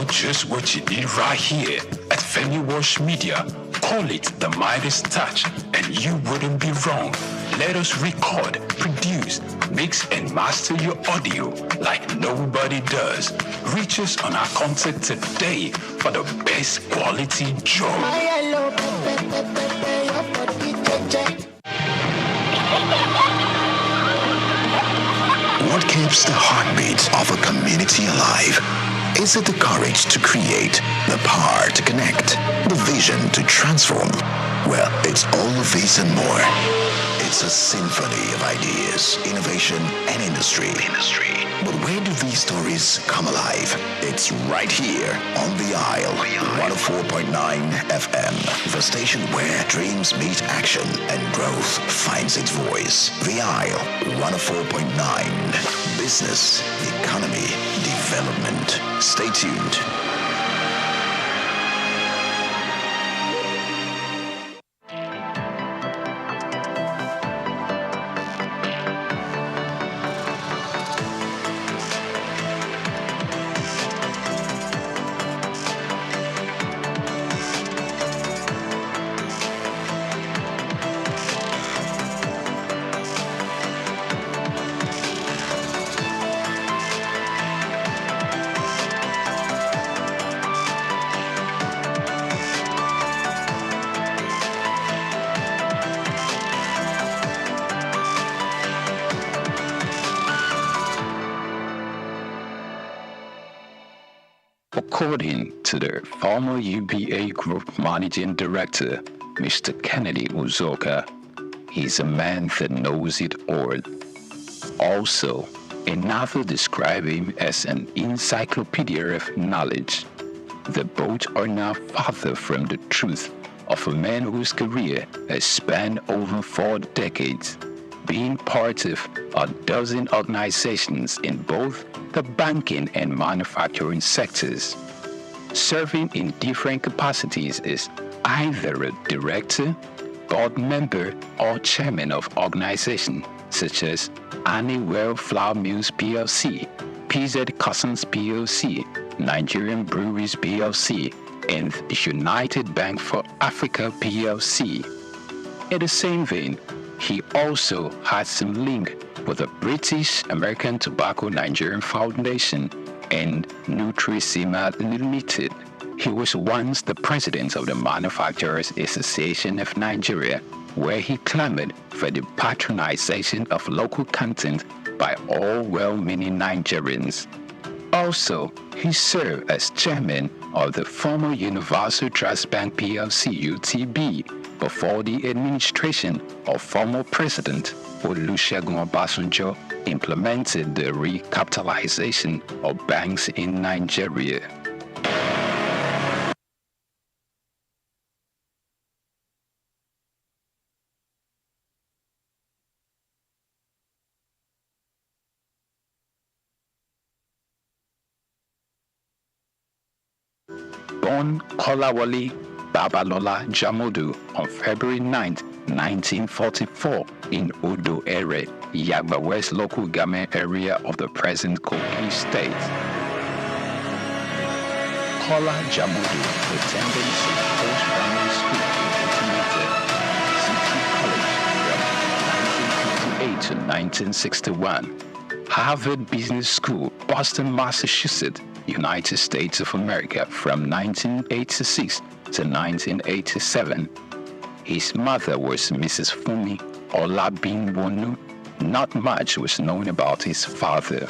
got just what you need right here at Femi Wash Media. Call it the Midas Touch, and you wouldn't be wrong. Let us record, produce, mix, and master your audio like nobody does. Reach us on our contact today for the best quality job. What keeps the heartbeat of a community alive? Is it the courage to create, the power to connect, the vision to transform? Well, it's all of these and more. It's a symphony of ideas, innovation, and industry. But where do these stories come alive? It's right here on The Isle, 104.9 FM, the station where dreams meet action and growth finds its voice. The Isle, 104.9. Business, economy, development. Stay tuned. According to the former UBA Group Managing Director, Mr. Kennedy Uzoka, he's a man that knows it all. Also, another describe him as an encyclopedia of knowledge. The both are now farther from the truth of a man whose career has spanned over 4 decades, being part of a dozen organizations in both the banking and manufacturing sectors, serving in different capacities as either a director, board member, or chairman of organizations such as Anywell Flour Mills PLC, PZ Customs PLC, Nigerian Breweries PLC, and United Bank for Africa PLC. In the same vein, he also had some link with the British American Tobacco Nigerian Foundation and Nutrisima Limited. He was once the president of the Manufacturers Association of Nigeria, where he clamored for the patronization of local content by all well-meaning Nigerians. Also, he served as chairman of the former Universal Trust Bank PLC UTB before the administration of former President Olusegun Obasanjo implemented the recapitalization of banks in Nigeria. Born Kolawole Babalola Jamodu on February 9, 1944 in Odo Ere, Yagba West local government area of the present Kogi State. Kola Jamodu attended St. Paul's Primary School in City College from 1958 to 1961. Harvard Business School, Boston, Massachusetts, United States of America from 1986 to 1987. His mother was Mrs. Fumi Olabinwonu. Not much was known about his father.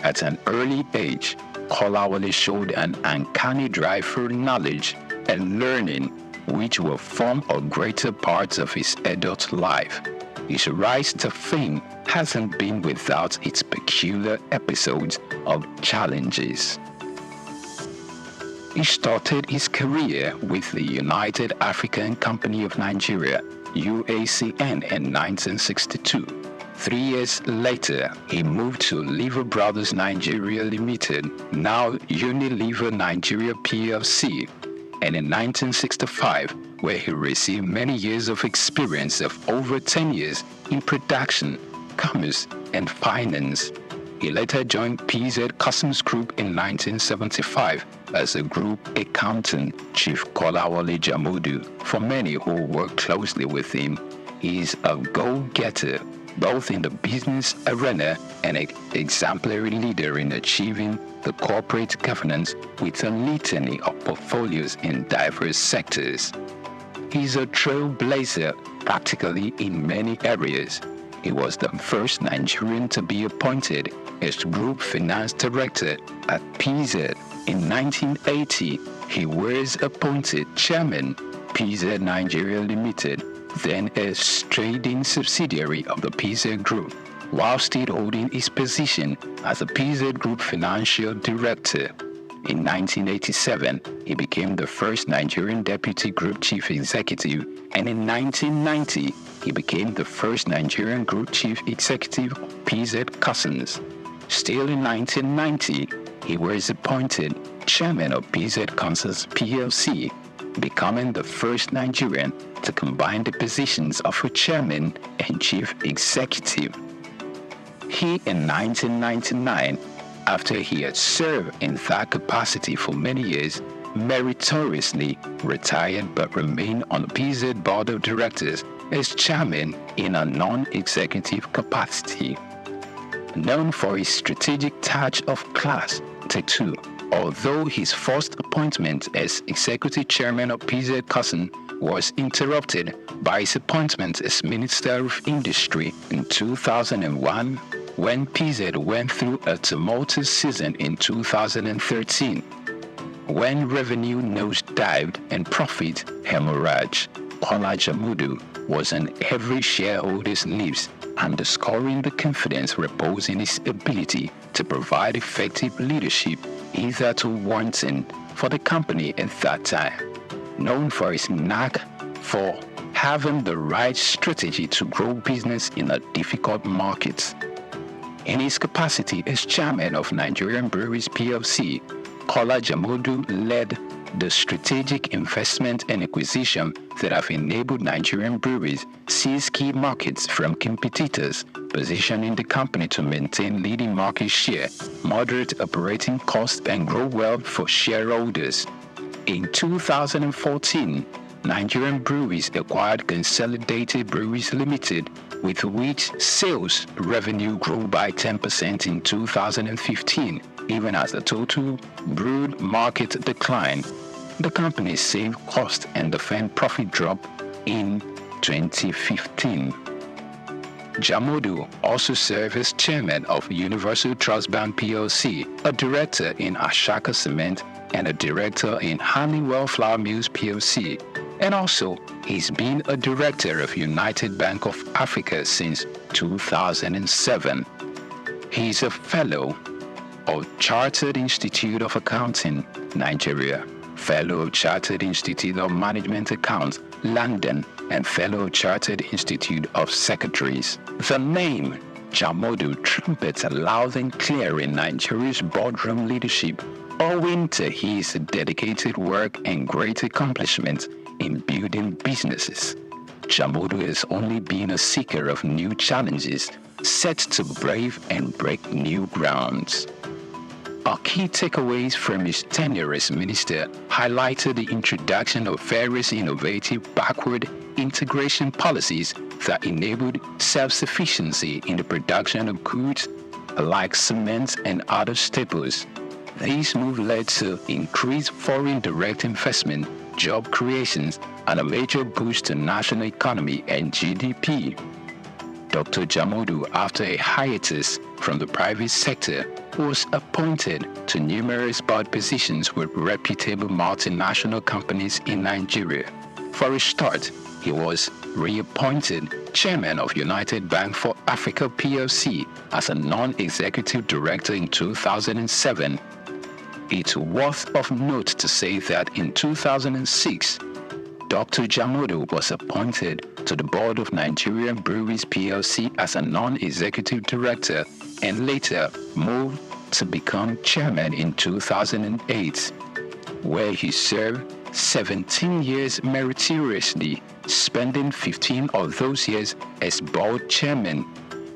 At an early age, Kolawole showed an uncanny drive for knowledge and learning, which will form a greater part of his adult life. His rise to fame hasn't been without its peculiar episodes of challenges. He started his career with the United African Company of Nigeria, UACN, in 1962. 3 years later, he moved to Lever Brothers Nigeria Limited, now Unilever Nigeria PLC, and in 1965, where he received many years of experience of over 10 years in production, commerce, and finance. He later joined PZ Customs Group in 1975 as a group accountant. Chief Kolawole Jamodu, for many who work closely with him, he is a go-getter both in the business arena and an exemplary leader in achieving the corporate governance with a litany of portfolios in diverse sectors. He's a trailblazer practically in many areas. He was the first Nigerian to be appointed as Group Finance Director at PZ. In 1980, he was appointed Chairman, PZ Nigeria Limited, then a trading subsidiary of the PZ Group, while still holding his position as a PZ Group Financial Director. In 1987, he became the first Nigerian Deputy Group Chief Executive, and in 1990, he became the first Nigerian Group Chief Executive of PZ Customs. Still in 1990, he was appointed Chairman of PZ Customs PLC, becoming the first Nigerian to combine the positions of a Chairman and Chief Executive. He, in 1999, after he had served in that capacity for many years, meritoriously retired but remained on the PZ Board of Directors as Chairman in a non-executive capacity. Known for his strategic touch of class, T2, although his first appointment as Executive Chairman of PZ Customs was interrupted by his appointment as Minister of Industry in 2001, when PZ went through a tumultuous season in 2013, when revenue nosedived and profit hemorrhaged. Kola Jamodu was on every shareholder's lips, underscoring the confidence reposed in his ability to provide effective leadership hitherto wanting for the company at that time. Known for his knack for having the right strategy to grow business in a difficult market. In his capacity as Chairman of Nigerian Breweries PLC, Kola Jamodu led the strategic investment and acquisition that have enabled Nigerian breweries seize key markets from competitors, positioning the company to maintain leading market share, moderate operating costs, and grow wealth for shareholders. In 2014, Nigerian Breweries acquired Consolidated Breweries Limited, with which sales revenue grew by 10% in 2015, even as the total brewed market declined. The company saved cost and defend profit drop in 2015. Jamodu also served as Chairman of Universal Trust Bank PLC, a Director in Ashaka Cement, and a Director in Honeywell Flour Mills PLC. And also, he's been a Director of United Bank of Africa since 2007. He's a Fellow of Chartered Institute of Accounting, Nigeria, Fellow of Chartered Institute of Management Accounts, London, and Fellow of Chartered Institute of Secretaries. The name Jamodu trumpets loud and clear in Nigeria's boardroom leadership, owing to his dedicated work and great accomplishments in building businesses. Jamodu has only been a seeker of new challenges, set to brave and break new grounds. Our key takeaways from his tenure as minister highlighted the introduction of various innovative backward integration policies that enabled self-sufficiency in the production of goods like cement and other staples. These moves led to increased foreign direct investment, job creations, and a major boost to national economy and GDP. Dr. Jamodu, after a hiatus from the private sector, was appointed to numerous board positions with reputable multinational companies in Nigeria. For a start, he was reappointed Chairman of United Bank for Africa PLC as a non-executive director in 2007. It's worth of note to say that in 2006, Dr. Jamodu was appointed to the board of Nigerian Breweries PLC as a non-executive director and later moved to become chairman in 2008, where he served 17 years meritoriously, spending 15 of those years as board chairman.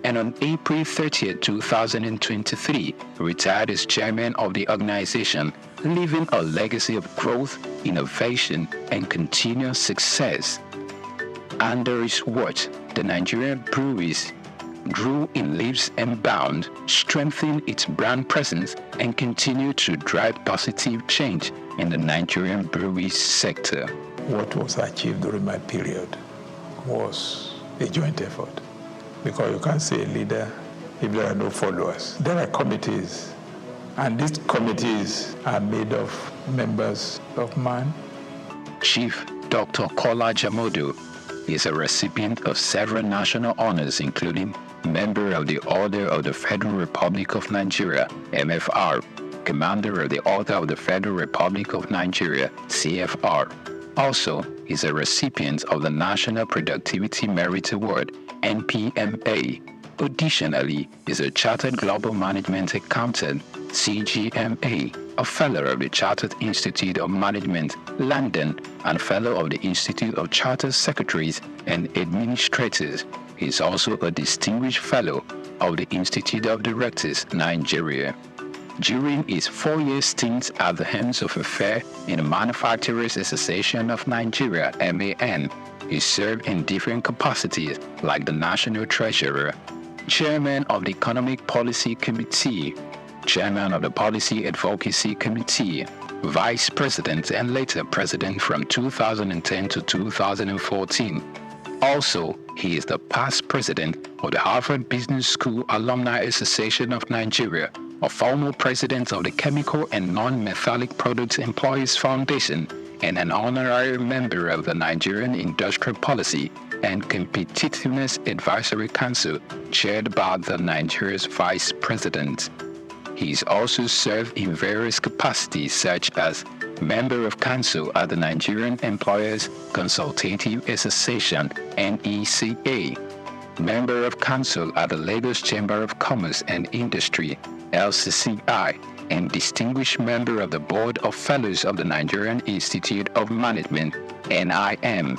and on April 30, 2023, retired as chairman of the organization, leaving a legacy of growth, innovation, and continuous success. Under his watch, the Nigerian breweries grew in leaps and bounds, strengthened its brand presence, and continued to drive positive change in the Nigerian brewery sector. What was achieved during my period was a joint effort, because you can't say a leader if there are no followers. There are committees, and these committees are made of members of mine. Chief Dr. Kola Jamodu is a recipient of several national honors, including Member of the Order of the Federal Republic of Nigeria, MFR, Commander of the Order of the Federal Republic of Nigeria, CFR. Also, he is a recipient of the National Productivity Merit Award, NPMA. Additionally, he is a Chartered Global Management Accountant, CGMA, a Fellow of the Chartered Institute of Management, London, and Fellow of the Institute of Chartered Secretaries and Administrators. He is also a Distinguished Fellow of the Institute of Directors, Nigeria. During his 4-year stint at the helm of affairs in the Manufacturers Association of Nigeria, MAN, he served in different capacities like the National Treasurer, Chairman of the Economic Policy Committee, Chairman of the Policy Advocacy Committee, Vice President, and later President from 2010 to 2014. Also, he is the past president of the Harvard Business School Alumni Association of Nigeria, a former president of the Chemical and Non-Metallic Products Employees Foundation, and an honorary member of the Nigerian Industrial Policy and Competitiveness Advisory Council, chaired by the Nigeria's Vice President. He's also served in various capacities such as Member of Council at the Nigerian Employers Consultative Association, NECA, Member of Council at the Lagos Chamber of Commerce and Industry, LCCI, and Distinguished Member of the Board of Fellows of the Nigerian Institute of Management, NIM.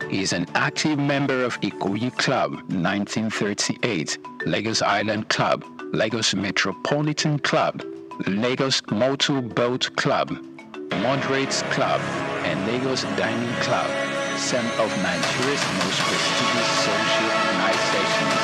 He is an active member of Ikoyi Club 1938, Lagos Island Club, Lagos Metropolitan Club, Lagos Motor Boat Club, Moderates Club, and Lagos Dining Club, some of Nigeria's most prestigious social organizations.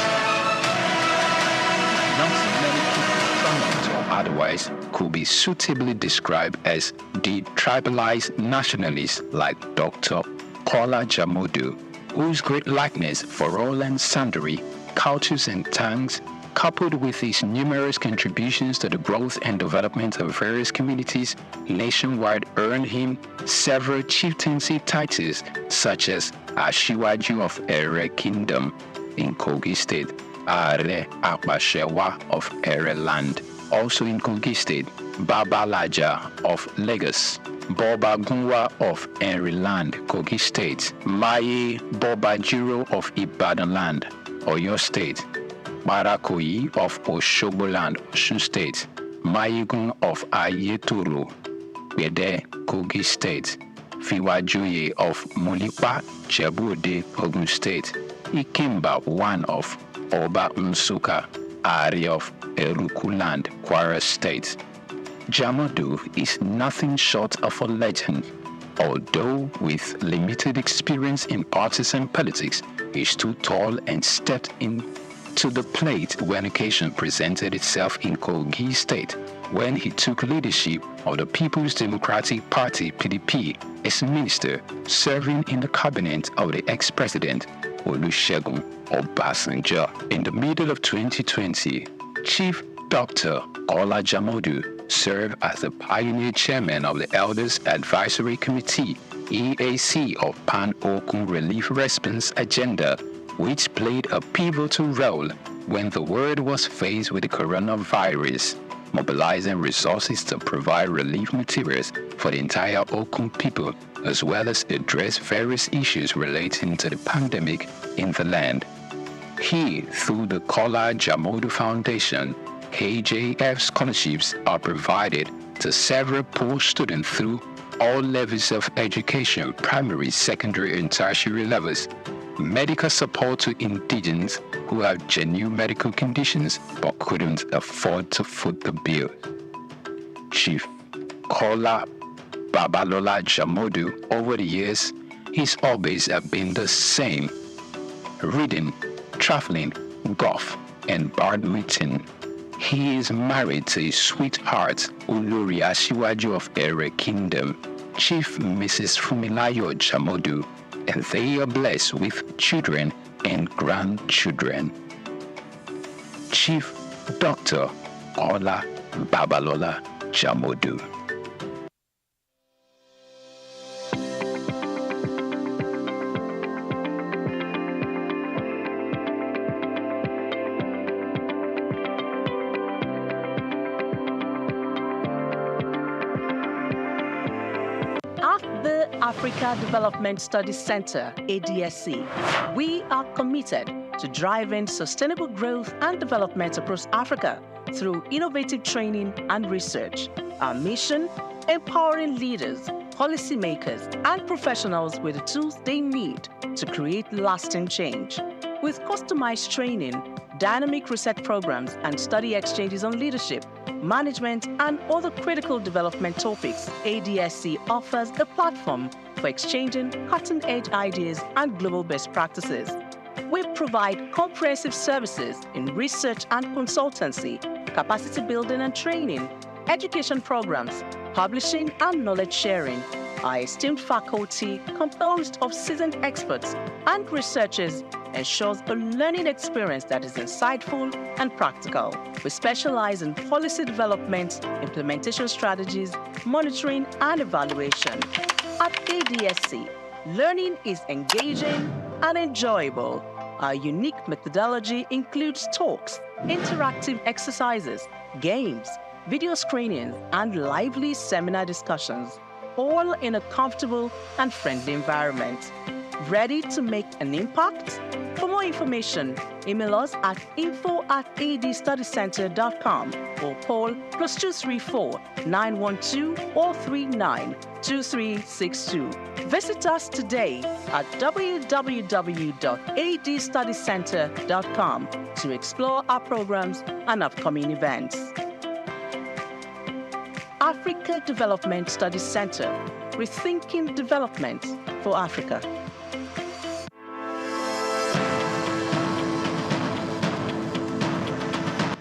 Not many people, prominent or otherwise, could be suitably described as detribalized nationalists like Dr. Kola Jamodu, whose great likeness for all and sundry cultures and tongues, coupled with his numerous contributions to the growth and development of various communities nationwide, earned him several chieftaincy titles such as Ashiwaju of Ere Kingdom in Kogi State, Are Apashewa of Ere Land, also in Kogi State, Babalaja of Lagos, Boba Gunwa of Henry Land, Kogi State, Maye Bobajiro of Ibadan Land, Oyo State, Barakoyi of Oshobo Land, Osun State, Mayegun of Ayetoro, Bede, Kogi State, Fiwajoye of Mulipa, Jebu-Ode, Ogun State, Ikimba 1 of Oba Nsuka, Ari of Eruku Land, Kwara State. Jamodu is nothing short of a legend. Although with limited experience in partisan politics, he stood tall and stepped into the plate when occasion presented itself in Kogi State, when he took leadership of the People's Democratic Party (PDP) as minister, serving in the cabinet of the ex-president Olusegun Obasanjo. In the middle of 2020, Chief Dr. Kola Jamodu served as the pioneer chairman of the Elders Advisory Committee, EAC, of Pan-Okun Relief Response Agenda, which played a pivotal role when the world was faced with the coronavirus, mobilizing resources to provide relief materials for the entire Okun people, as well as address various issues relating to the pandemic in the land. He, through the Kola Jamodu Foundation, KJF scholarships are provided to several poor students through all levels of education, primary, secondary, and tertiary levels. Medical support to indigents who have genuine medical conditions but couldn't afford to foot the bill. Chief Kola Babalola Jamodu, over the years, his hobbies have been the same: reading, traveling, golf, and badminton. He is married to his sweetheart, Olori Asiwaju of Ere Kingdom, Chief Mrs. Fumilayo Jamodu, and they are blessed with children and grandchildren. Chief Dr. Kola Babalola Jamodu. At the Africa Development Studies Center, ADSC, we are committed to driving sustainable growth and development across Africa through innovative training and research. Our mission: empowering leaders, policymakers, and professionals with the tools they need to create lasting change. With customized training, dynamic research programs, and study exchanges on leadership, management, and other critical development topics, ADSC offers a platform for exchanging cutting-edge ideas and global best practices. We provide comprehensive services in research and consultancy, capacity building and training, education programs, publishing, and knowledge sharing. Our esteemed faculty, composed of seasoned experts and researchers, ensures a learning experience that is insightful and practical. We specialize in policy development, implementation strategies, monitoring, and evaluation. At ADSC, learning is engaging and enjoyable. Our unique methodology includes talks, interactive exercises, games, video screenings, and lively seminar discussions, all in a comfortable and friendly environment. Ready to make an impact? For more information, email us at info@adstudycenter.com or call +234 912 439 2362. Visit us today at www.adstudycenter.com to explore our programs and upcoming events. Africa Development Studies Center, rethinking development for Africa.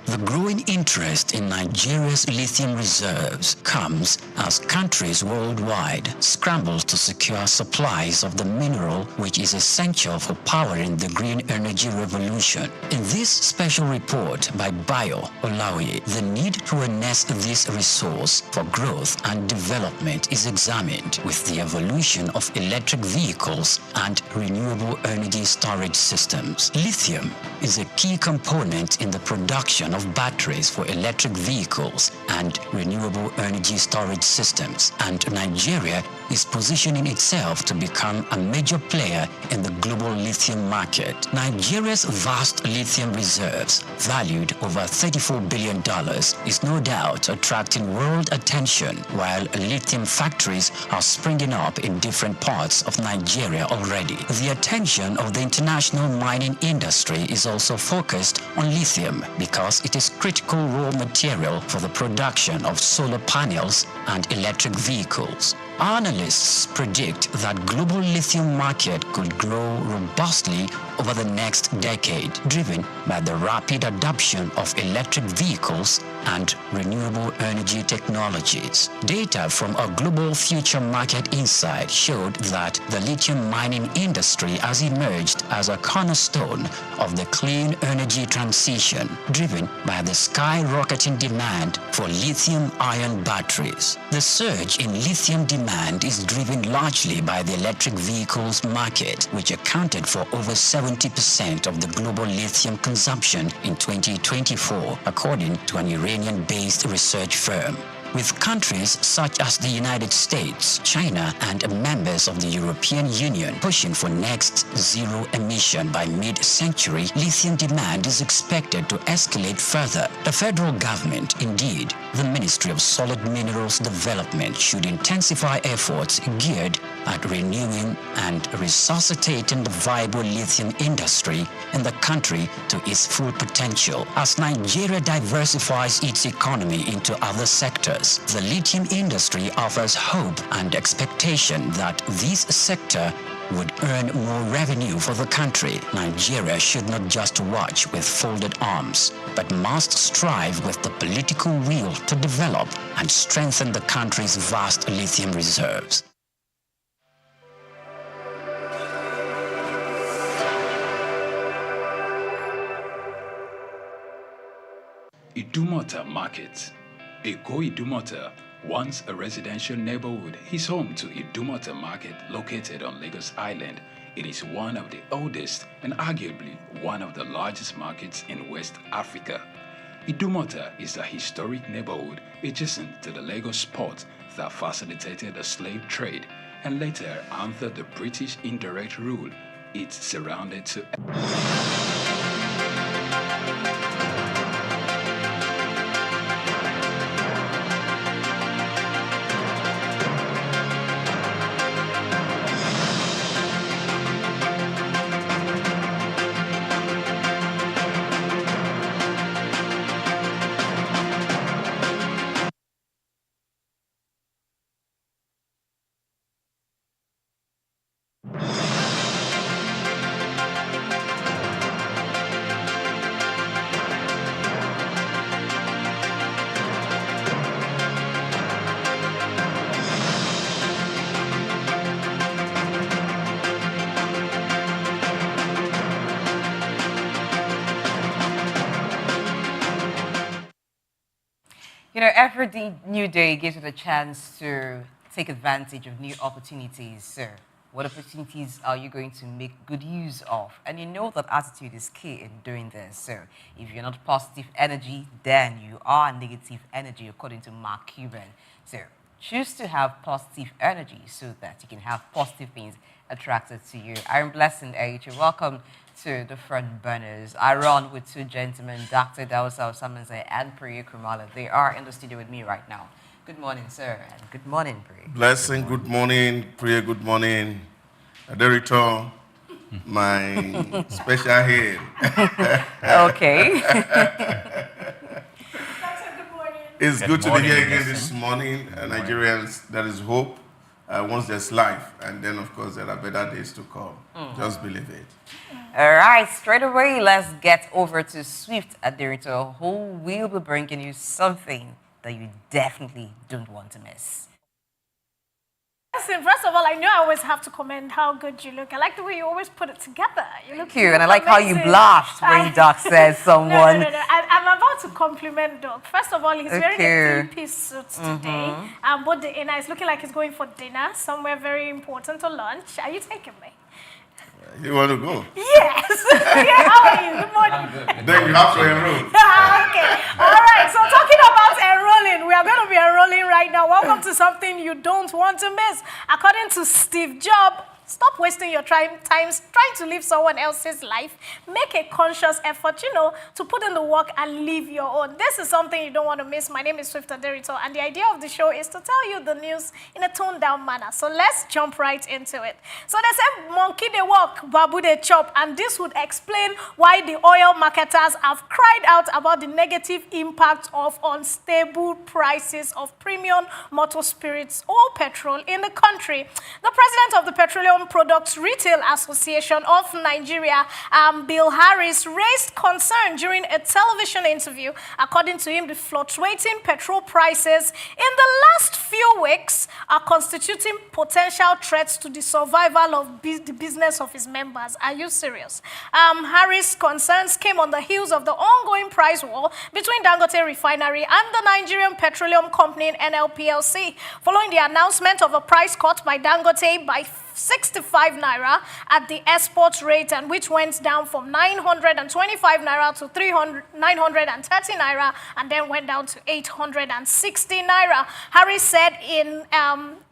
The growing interest in Nigeria's lithium reserves comes as countries worldwide scramble to secure supplies of the mineral which is essential for powering the green energy revolution. In this special report by Bayo Olaoye, the need to harness this resource for growth and development is examined, with the evolution of electric vehicles and renewable energy storage systems. Lithium is a key component in the production of batteries for electric vehicles and renewable energy storage systems, and Nigeria is positioning itself to become a major player in the global lithium market. Nigeria's vast lithium reserves, valued over $34 billion, is no doubt attracting world attention, while lithium factories are springing up in different parts of Nigeria already. The attention of the international mining industry is also focused on lithium because it is critical raw material for the production of solar panels and electric vehicles. Analysts predict that global lithium market could grow robustly over the next decade, driven by the rapid adoption of electric vehicles and renewable energy technologies. Data from a Global Future Market Insight showed that the lithium mining industry has emerged as a cornerstone of the clean energy transition, driven by the skyrocketing demand for lithium-ion batteries. The surge in lithium demand is driven largely by the electric vehicles market, which accounted for over 70% of the global lithium consumption in 2024, according to an Iranian-based research firm. with countries such as the United States, China, and members of the European Union pushing for next zero emission by mid-century, lithium demand is expected to escalate further. The federal government, indeed, the Ministry of Solid Minerals Development, should intensify efforts geared at renewing and resuscitating the viable lithium industry in the country to its full potential. As Nigeria diversifies its economy into other sectors, the lithium industry offers hope and expectation that this sector would earn more revenue for the country. Nigeria should not just watch with folded arms, but must strive with the political will to develop and strengthen the country's vast lithium reserves. Idumota Market. Eko Idumota, once a residential neighborhood, is home to Idumota Market located on Lagos Island. It is one of the oldest and arguably one of the largest markets in West Africa. Idumota is a historic neighborhood adjacent to the Lagos port that facilitated the slave trade and later, under the British indirect rule, it's surrounded to You know, every new day gives you the chance to take advantage of new opportunities. So, what opportunities are you going to make good use of? And you know that attitude is key in doing this. So, if you're not positive energy, then you are negative energy, according to Mark Cuban. So, choose to have positive energy so that you can have positive things attracted to you. I'm Blessing H. Welcome to the front burners. I run with two gentlemen, Dr. Dawsa Osamanze and Priya Kumala. They are in the studio with me right now. Good morning, sir, and good morning, Priya. Blessing, good morning. Priya, good morning. Director, my special head. Okay. It's good to be here again this morning. Nigerians, there is hope once there's life. And then, of course, there are better days to come. Just believe it. All right, straight away, let's get over to Swift Adirito, who will be bringing you something that you definitely don't want to miss. Listen, first of all, I know I always have to comment how good you look. I like the way you always put it together. You look cute, and I like how you blushed when Doc says someone. No. I'm about to compliment Doc. First of all, he's wearing a three-piece suit today. Both the inner is looking like he's going for dinner, somewhere very important or lunch. Are you taking me? You want to go? Yes. Yeah, how are you? Good morning. Then you have to enroll. Okay. All right. So talking about enrolling, we are going to be enrolling right now. Welcome to something you don't want to miss. According to Steve Jobs, stop wasting your time trying to live someone else's life. Make a conscious effort, to put in the work and live your own. This is something you don't want to miss. My name is Swift Aderito, and the idea of the show is to tell you the news in a toned-down manner. So let's jump right into it. So they say monkey they walk, babu they chop, and this would explain why the oil marketers have cried out about the negative impact of unstable prices of premium motor spirits or petrol in the country. The president of the Petroleum Products Retail Association of Nigeria, Bill Harris, raised concern during a television interview. According to him, the fluctuating petrol prices in the last few weeks are constituting potential threats to the survival of the business of his members. Are you serious? Harris' concerns came on the heels of the ongoing price war between Dangote Refinery and the Nigerian Petroleum Company, NLPLC, following the announcement of a price cut by Dangote by 65 naira at the export rate, and which went down from 925 naira to 930 naira, and then went down to 860 naira. Harris said in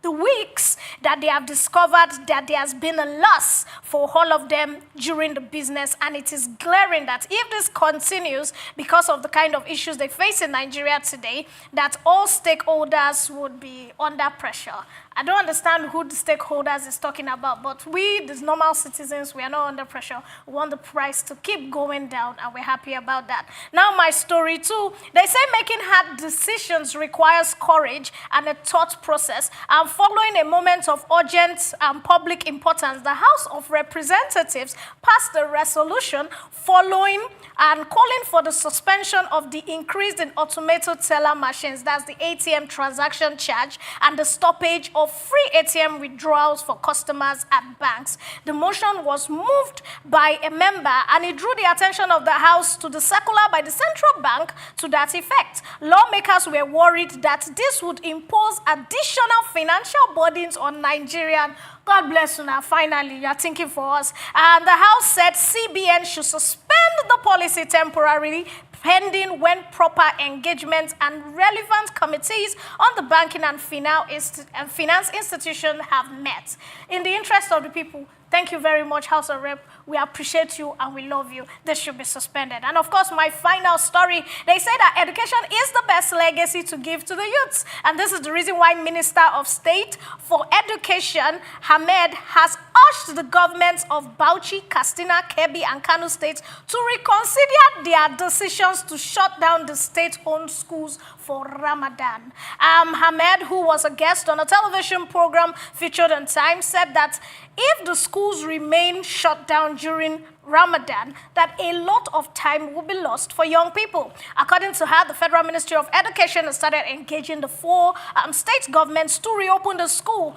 the weeks that they have discovered that there has been a loss for all of them during the business, and it is glaring that if this continues because of the kind of issues they face in Nigeria today, that all stakeholders would be under pressure. I don't understand who the stakeholders is talking about, but we, these normal citizens, we are not under pressure. We want the price to keep going down, and we're happy about that. Now, my story too. They say making hard decisions requires courage and a thought process. And following a moment of urgent public importance, the House of Representatives passed a resolution following and calling for the suspension of the increase in automated teller machines, that's the ATM transaction charge, and the stoppage of free ATM withdrawals for customers at banks. The motion was moved by a member, and it drew the attention of the House to the circular by the central bank to that effect. Lawmakers were worried that this would impose additional financial burdens on Nigerian. God bless you now. Finally, you are thinking for us. And the House said CBN should suspend the policy temporarily, pending when proper engagement and relevant committees on the banking and finance institution have met. In the interest of the people, thank you very much, House of Rep. We appreciate you and we love you. This should be suspended. And of course, my final story, they say that education is the best legacy to give to the youths. And this is the reason why Minister of State for Education, Hamed, has urged the governments of Bauchi, Katsina, Kebbi, and Kano states to reconsider their decisions to shut down the state-owned schools for Ramadan. Hamed, who was a guest on a television program featured on Time, said that if the schools remain shut down during Ramadan, that a lot of time will be lost for young people. According to her, the Federal Ministry of Education has started engaging the four state governments to reopen the school.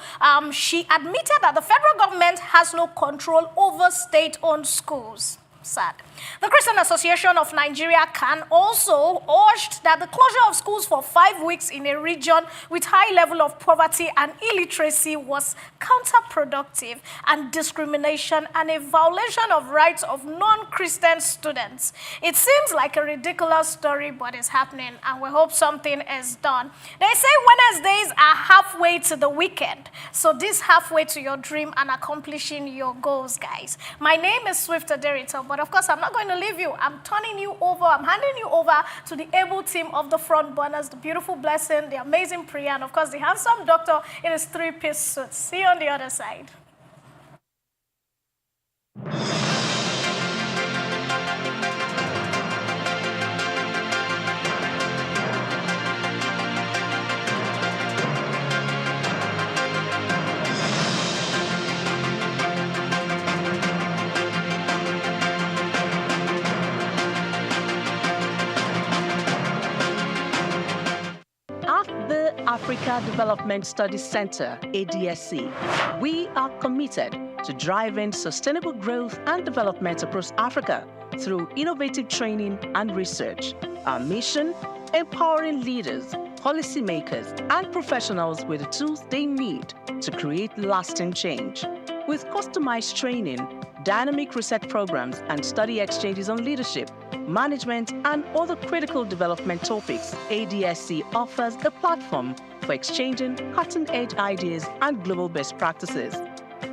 She admitted that the federal government has no control over state-owned schools. Sad. The Christian Association of Nigeria CAN also urged that the closure of schools for 5 weeks in a region with high level of poverty and illiteracy was counterproductive and discrimination and a violation of rights of non-Christian students. It seems like a ridiculous story, but it's happening, and we hope something is done. They say Wednesdays are halfway to the weekend, so this halfway to your dream and accomplishing your goals, guys. My name is Swift Aderito, but of course, I'm not going to leave you. I'm handing you over to the able team of the front burners, the beautiful Blessing, the amazing Priya, and of course, the handsome doctor in his three-piece suit. See you on the other side. Africa Development Studies Center, ADSC, we are committed to driving sustainable growth and development across Africa through innovative training and research. Our mission, empowering leaders, policymakers, and professionals with the tools they need to create lasting change. With customized training, dynamic research programs, and study exchanges on leadership, management, and other critical development topics, ADSC offers a platform for exchanging cutting-edge ideas and global best practices.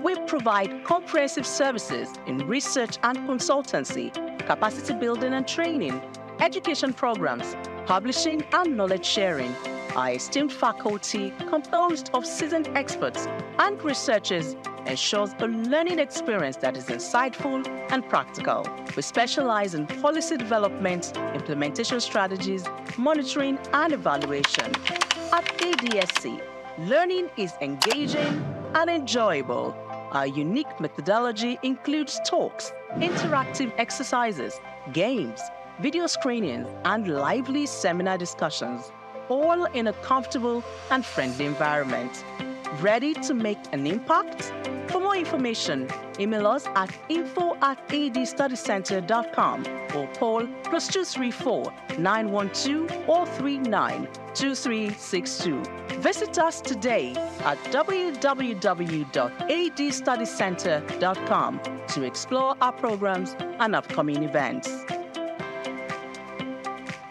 We provide comprehensive services in research and consultancy, capacity building and training, education programs, publishing, and knowledge sharing. Our esteemed faculty, composed of seasoned experts and researchers, ensures a learning experience that is insightful and practical. We specialize in policy development, implementation strategies, monitoring, and evaluation. At ADSC, learning is engaging and enjoyable. Our unique methodology includes talks, interactive exercises, games, video screenings, and lively seminar discussions, all in a comfortable and friendly environment. Ready to make an impact? For more information, email us at info@adstudycenter.com or call +234 912 439 2362. Visit us today at www.adstudycenter.com to explore our programs and upcoming events.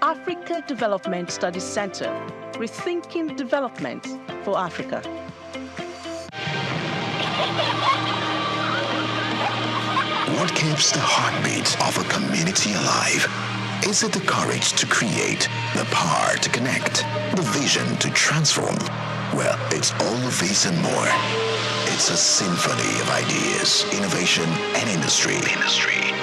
Africa Development Studies Center, rethinking development for Africa. What keeps the heartbeat of a community alive? Is it the courage to create, the power to connect, the vision to transform? Well, it's all of this and more. It's a symphony of ideas, innovation, and industry.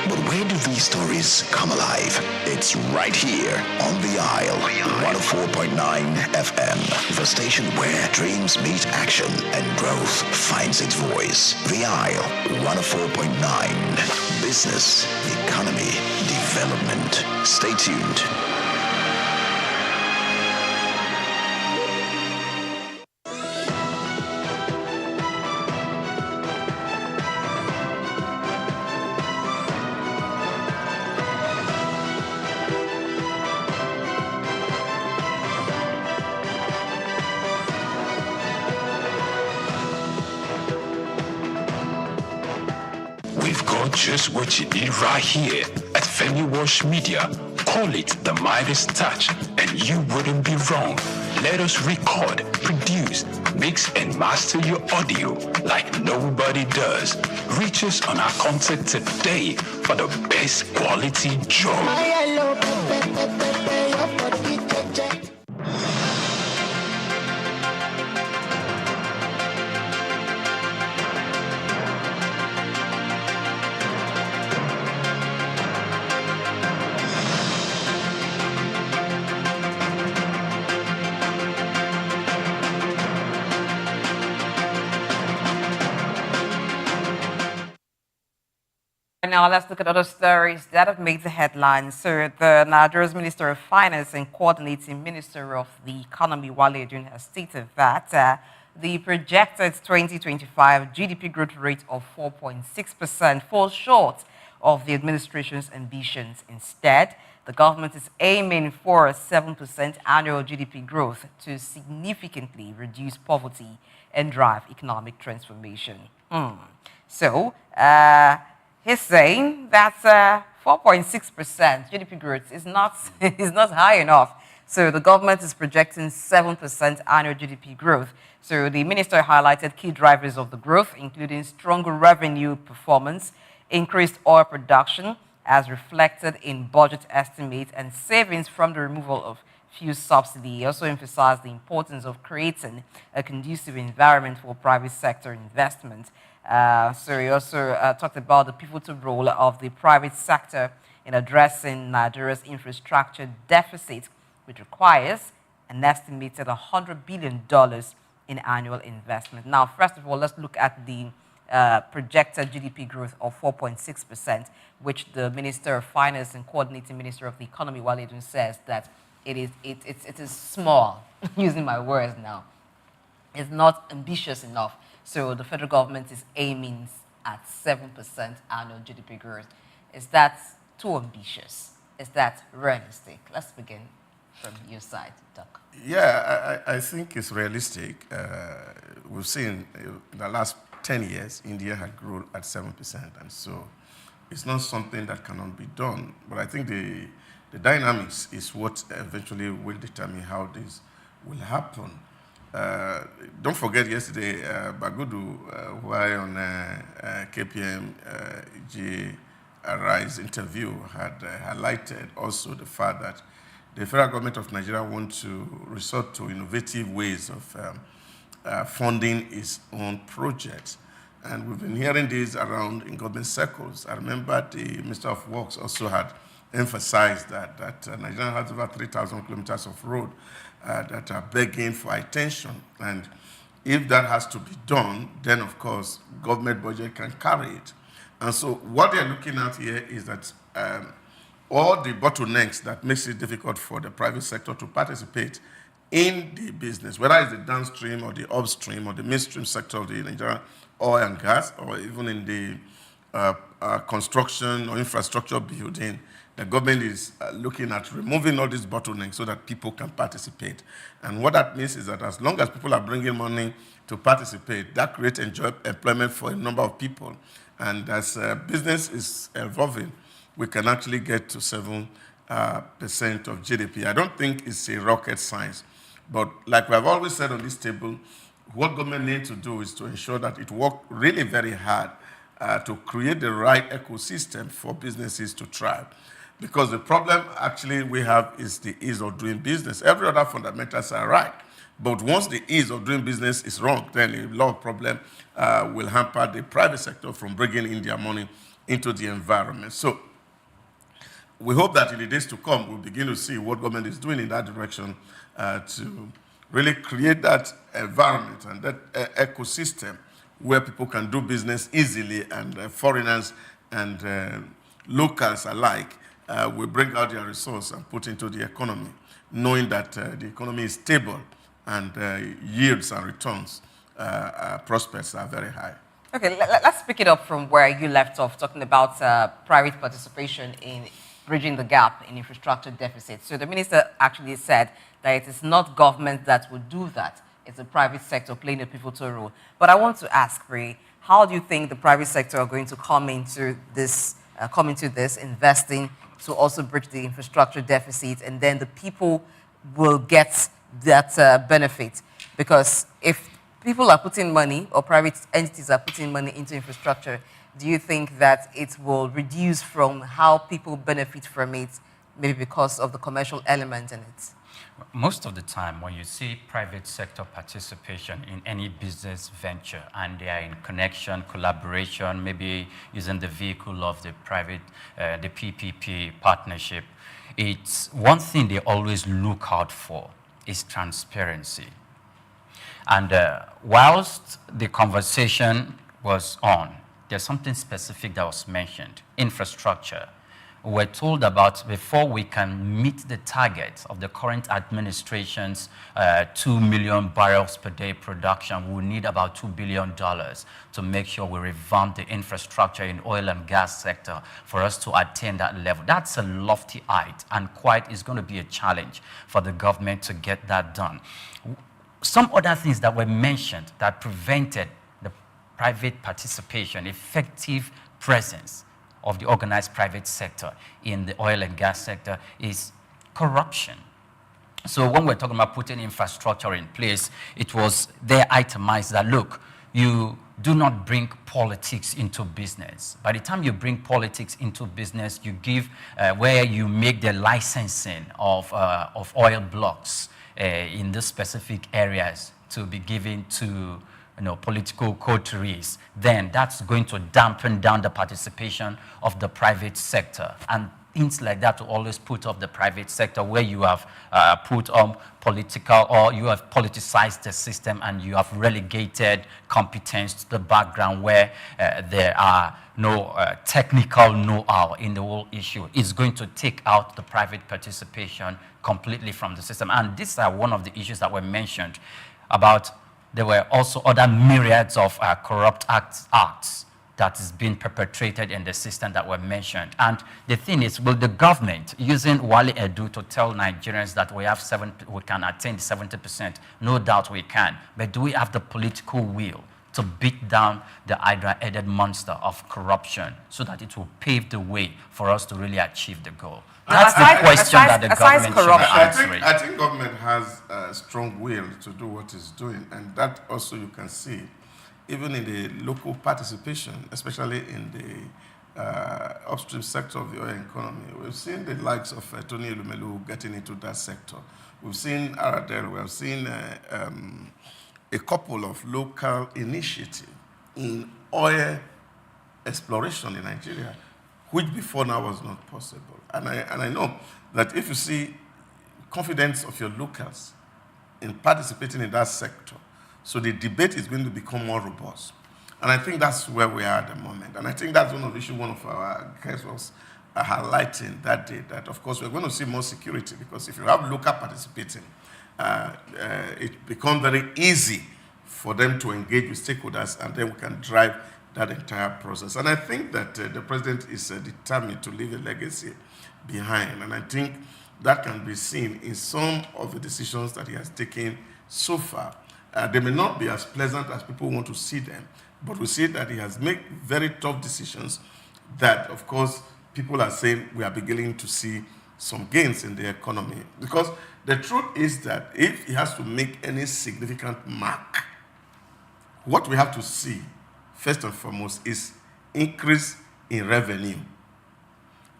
But where do these stories come alive? It's right here on The Isle, 104.9 FM, the station where dreams meet action and growth finds its voice. The Isle, 104.9. Business, economy, development. Stay tuned. We've got just what you need right here at Femi Wash Media. Call it the Midas Touch, and you wouldn't be wrong. Let us record, produce, mix, and master your audio like nobody does. Reach us on our contact today for the best quality job. Now let's look at other stories that have made the headlines. So the Nigeria's Minister of Finance and Coordinating Minister of the Economy, Wale Edun, has stated that the projected 2025 GDP growth rate of 4.6% falls short of the administration's ambitions. Instead, the government is aiming for a 7% annual GDP growth to significantly reduce poverty and drive economic transformation. So, he's saying that 4.6% GDP growth is not high enough. So the government is projecting 7% annual GDP growth. So the minister highlighted key drivers of the growth, including stronger revenue performance, increased oil production, as reflected in budget estimates, and savings from the removal of fuel subsidy. He also emphasized the importance of creating a conducive environment for private sector investment. So he also talked about the pivotal role of the private sector in addressing Nigeria's infrastructure deficit, which requires an estimated $100 billion in annual investment. Now, first of all, let's look at the projected GDP growth of 4.6%, which the Minister of Finance and Coordinating Minister of the Economy, Wale Edun, says that it is small, using my words now. It's not ambitious enough. So the federal government is aiming at 7% annual GDP growth. Is that too ambitious? Is that realistic? Let's begin from your side, Doc. Yeah, I think it's realistic. We've seen in the last 10 years, India had grown at 7%, and so it's not something that cannot be done. But I think the dynamics is what eventually will determine how this will happen. Don't forget yesterday, Bagudu, while on KPMG's interview, had highlighted also the fact that the federal government of Nigeria wants to resort to innovative ways of funding its own projects. And we've been hearing this around in government circles. I remember the Minister of Works also had emphasized that Nigeria has over 3,000 kilometers of road that are begging for attention. And if that has to be done, then of course, government budget can carry it. And so what they're looking at here is that all the bottlenecks that makes it difficult for the private sector to participate in the business, whether it's the downstream or the upstream or the midstream sector of the Nigerian oil and gas, or even in the construction or infrastructure building, the government is looking at removing all these bottlenecks so that people can participate. And what that means is that as long as people are bringing money to participate, that creates employment for a number of people. And as business is evolving, we can actually get to 7% of GDP. I don't think it's a rocket science. But like we have always said on this table, what government needs to do is to ensure that it works really very hard to create the right ecosystem for businesses to thrive. Because the problem actually we have is the ease of doing business. Every other fundamentals are right. But once the ease of doing business is wrong, then a lot of problems will hamper the private sector from bringing in their money into the environment. So we hope that in the days to come, we'll begin to see what government is doing in that direction to really create that environment and that ecosystem where people can do business easily, and foreigners and locals alike will bring out their resource and put into the economy, knowing that the economy is stable and yields and returns prospects are very high. Okay, let's pick it up from where you left off, talking about private participation in bridging the gap in infrastructure deficits. So the minister actually said that it is not government that would do that. It's the private sector playing a pivotal role. But I want to ask, Ray, how do you think the private sector are going to come into this, investing to also bridge the infrastructure deficit, and then the people will get that benefit? Because if people are putting money, or private entities are putting money into infrastructure, do you think that it will reduce from how people benefit from it, maybe because of the commercial element in it? Most of the time, when you see private sector participation in any business venture, and they are in connection, collaboration, maybe using the vehicle of the private, the PPP partnership, it's one thing they always look out for is transparency. And whilst the conversation was on, there's something specific that was mentioned, infrastructure. We're told about before we can meet the target of the current administration's 2 million barrels per day production, we need about $2 billion to make sure we revamp the infrastructure in oil and gas sector for us to attain that level. That's a lofty height, and quite is going to be a challenge for the government to get that done. Some other things that were mentioned that prevented the private participation, effective presence of the organized private sector in the oil and gas sector, is corruption. So when we're talking about putting infrastructure in place, it was there itemized that, look, you do not bring politics into business. By the time you bring politics into business, you give where you make the licensing of oil blocks in the specific areas to be given to political coteries, then that's going to dampen down the participation of the private sector. And things like that will always put up the private sector, where you have put on political, or you have politicized the system and you have relegated competence to the background, where there are no technical know-how in the whole issue. It's going to take out the private participation completely from the system. And these are one of the issues that were mentioned about. There were also other myriads of corrupt acts that is being perpetrated in the system that were mentioned. And the thing is, will the government, using Wale Edu to tell Nigerians that we can attain 70%? No doubt we can. But do we have the political will to beat down the hydra-headed monster of corruption so that it will pave the way for us to really achieve the goal? That's the question that the government should be answering. I think government has a strong will to do what it's doing, and that also you can see even in the local participation, especially in the upstream sector of the oil economy. We've seen the likes of Tony Elumelu getting into that sector. We've seen Aradel, we have seen a couple of local initiatives in oil exploration in Nigeria, which before now was not possible. And I know that if you see confidence of your locals in participating in that sector, so the debate is going to become more robust. And I think that's where we are at the moment. And I think that's one of the issues one of our guys was highlighting that day, that of course we're going to see more security, because if you have local participating, it becomes very easy for them to engage with stakeholders, and then we can drive that entire process. And I think that the president is determined to leave a legacy behind. And I think that can be seen in some of the decisions that he has taken so far. They may not be as pleasant as people want to see them, but we see that he has made very tough decisions that, of course, people are saying we are beginning to see some gains in the economy. Because the truth is that if he has to make any significant mark, what we have to see, first and foremost, is increase in revenue.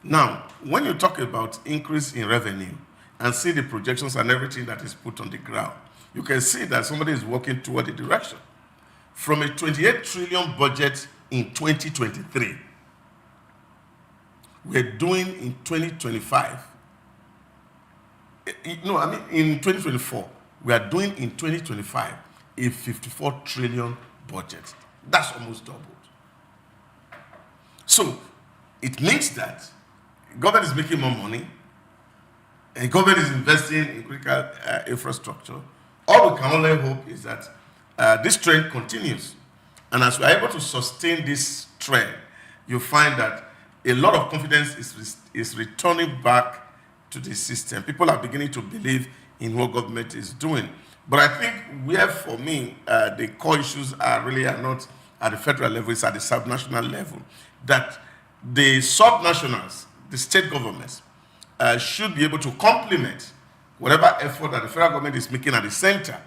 Now, when you talk about increase in revenue and see the projections and everything that is put on the ground, you can see that somebody is working toward the direction. From a 28 trillion budget in 2023, we're doing in 2025. In 2024, we are doing in 2025 a 54 trillion budget. That's almost doubled. So it means that government is making more money, and government is investing in critical infrastructure. All we can only hope is that this trend continues. And as we are able to sustain this trend, you find that a lot of confidence is returning back to the system. People are beginning to believe in what government is doing. But I think where, for me, the core issues are not at the federal level, it's at the subnational level. That the subnationals, the state governments, should be able to complement whatever effort that the federal government is making at the center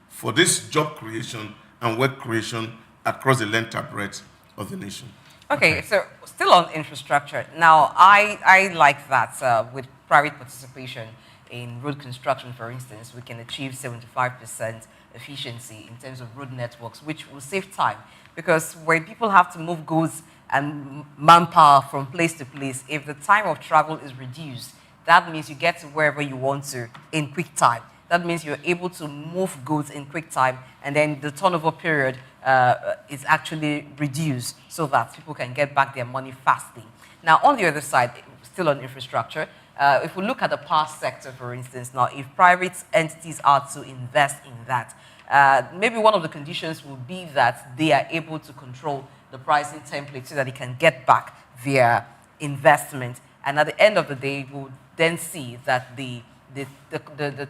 for this job creation and work creation across the length and breadth of the nation. Okay, so still on infrastructure. Now, I like that with private participation in road construction, for instance, we can achieve 75% efficiency in terms of road networks, which will save time. Because when people have to move goods and manpower from place to place, if the time of travel is reduced, that means you get to wherever you want to in quick time. That means you're able to move goods in quick time, and then the turnover period is actually reduced so that people can get back their money fastly. Now, on the other side, still on infrastructure, if we look at the power sector, for instance, now, if private entities are to invest in that, maybe one of the conditions will be that they are able to control the pricing template so that they can get back their investment. And at the end of the day, we'll then see that the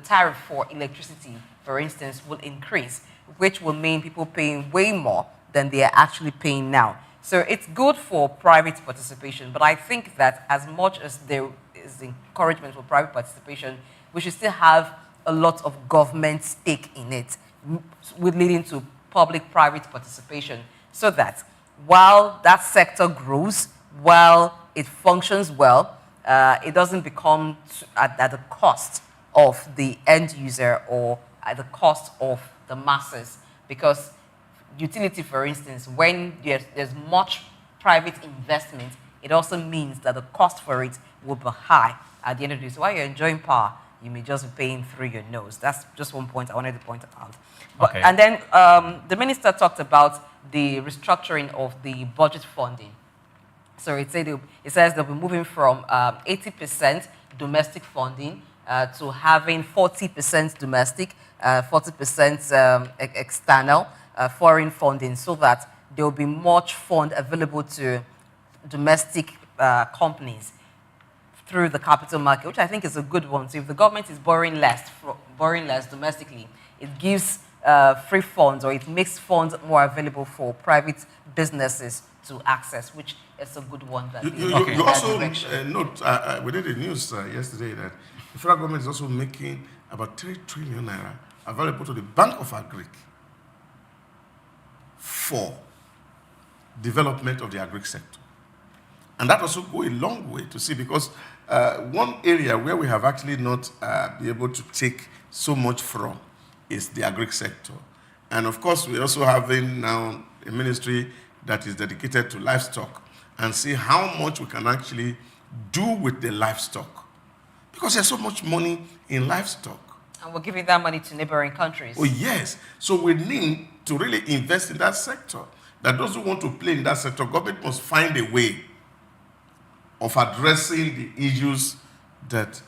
tariff for electricity, for instance, will increase, which will mean people paying way more than they are actually paying now. So it's good for private participation, but I think that as much as there is encouragement for private participation, we should still have a lot of government stake in it, leading to public-private participation, so that while that sector grows, while it functions well, it doesn't become at the cost of the end user or at the cost of the masses. Because utility, for instance, when there's much private investment, it also means that the cost for it will be high at the end of the day. So while you're enjoying power, you may just be paying through your nose. That's just one point I wanted to point out. But, and then the minister talked about the restructuring of the budget funding. So it says they'll be moving from 80% domestic funding to having 40% domestic, 40% external foreign funding, so that there will be much fund available to domestic companies through the capital market, which I think is a good one. So if the government is borrowing less domestically, it gives free funds, or it makes funds more available for private businesses to access, which is a good one. That you also note, we did the news yesterday that the federal government is also making about 3 trillion naira available to the Bank of Agric for development of the agric sector. And that also go a long way to see, because one area where we have actually not been able to take so much from is the agric sector. And of course, we're also having now a ministry that is dedicated to livestock, and see how much we can actually do with the livestock. Because there's so much money in livestock. And we're giving that money to neighboring countries. Oh, yes. So we need to really invest in that sector. That those who want to play in that sector, government must find a way of addressing the issues that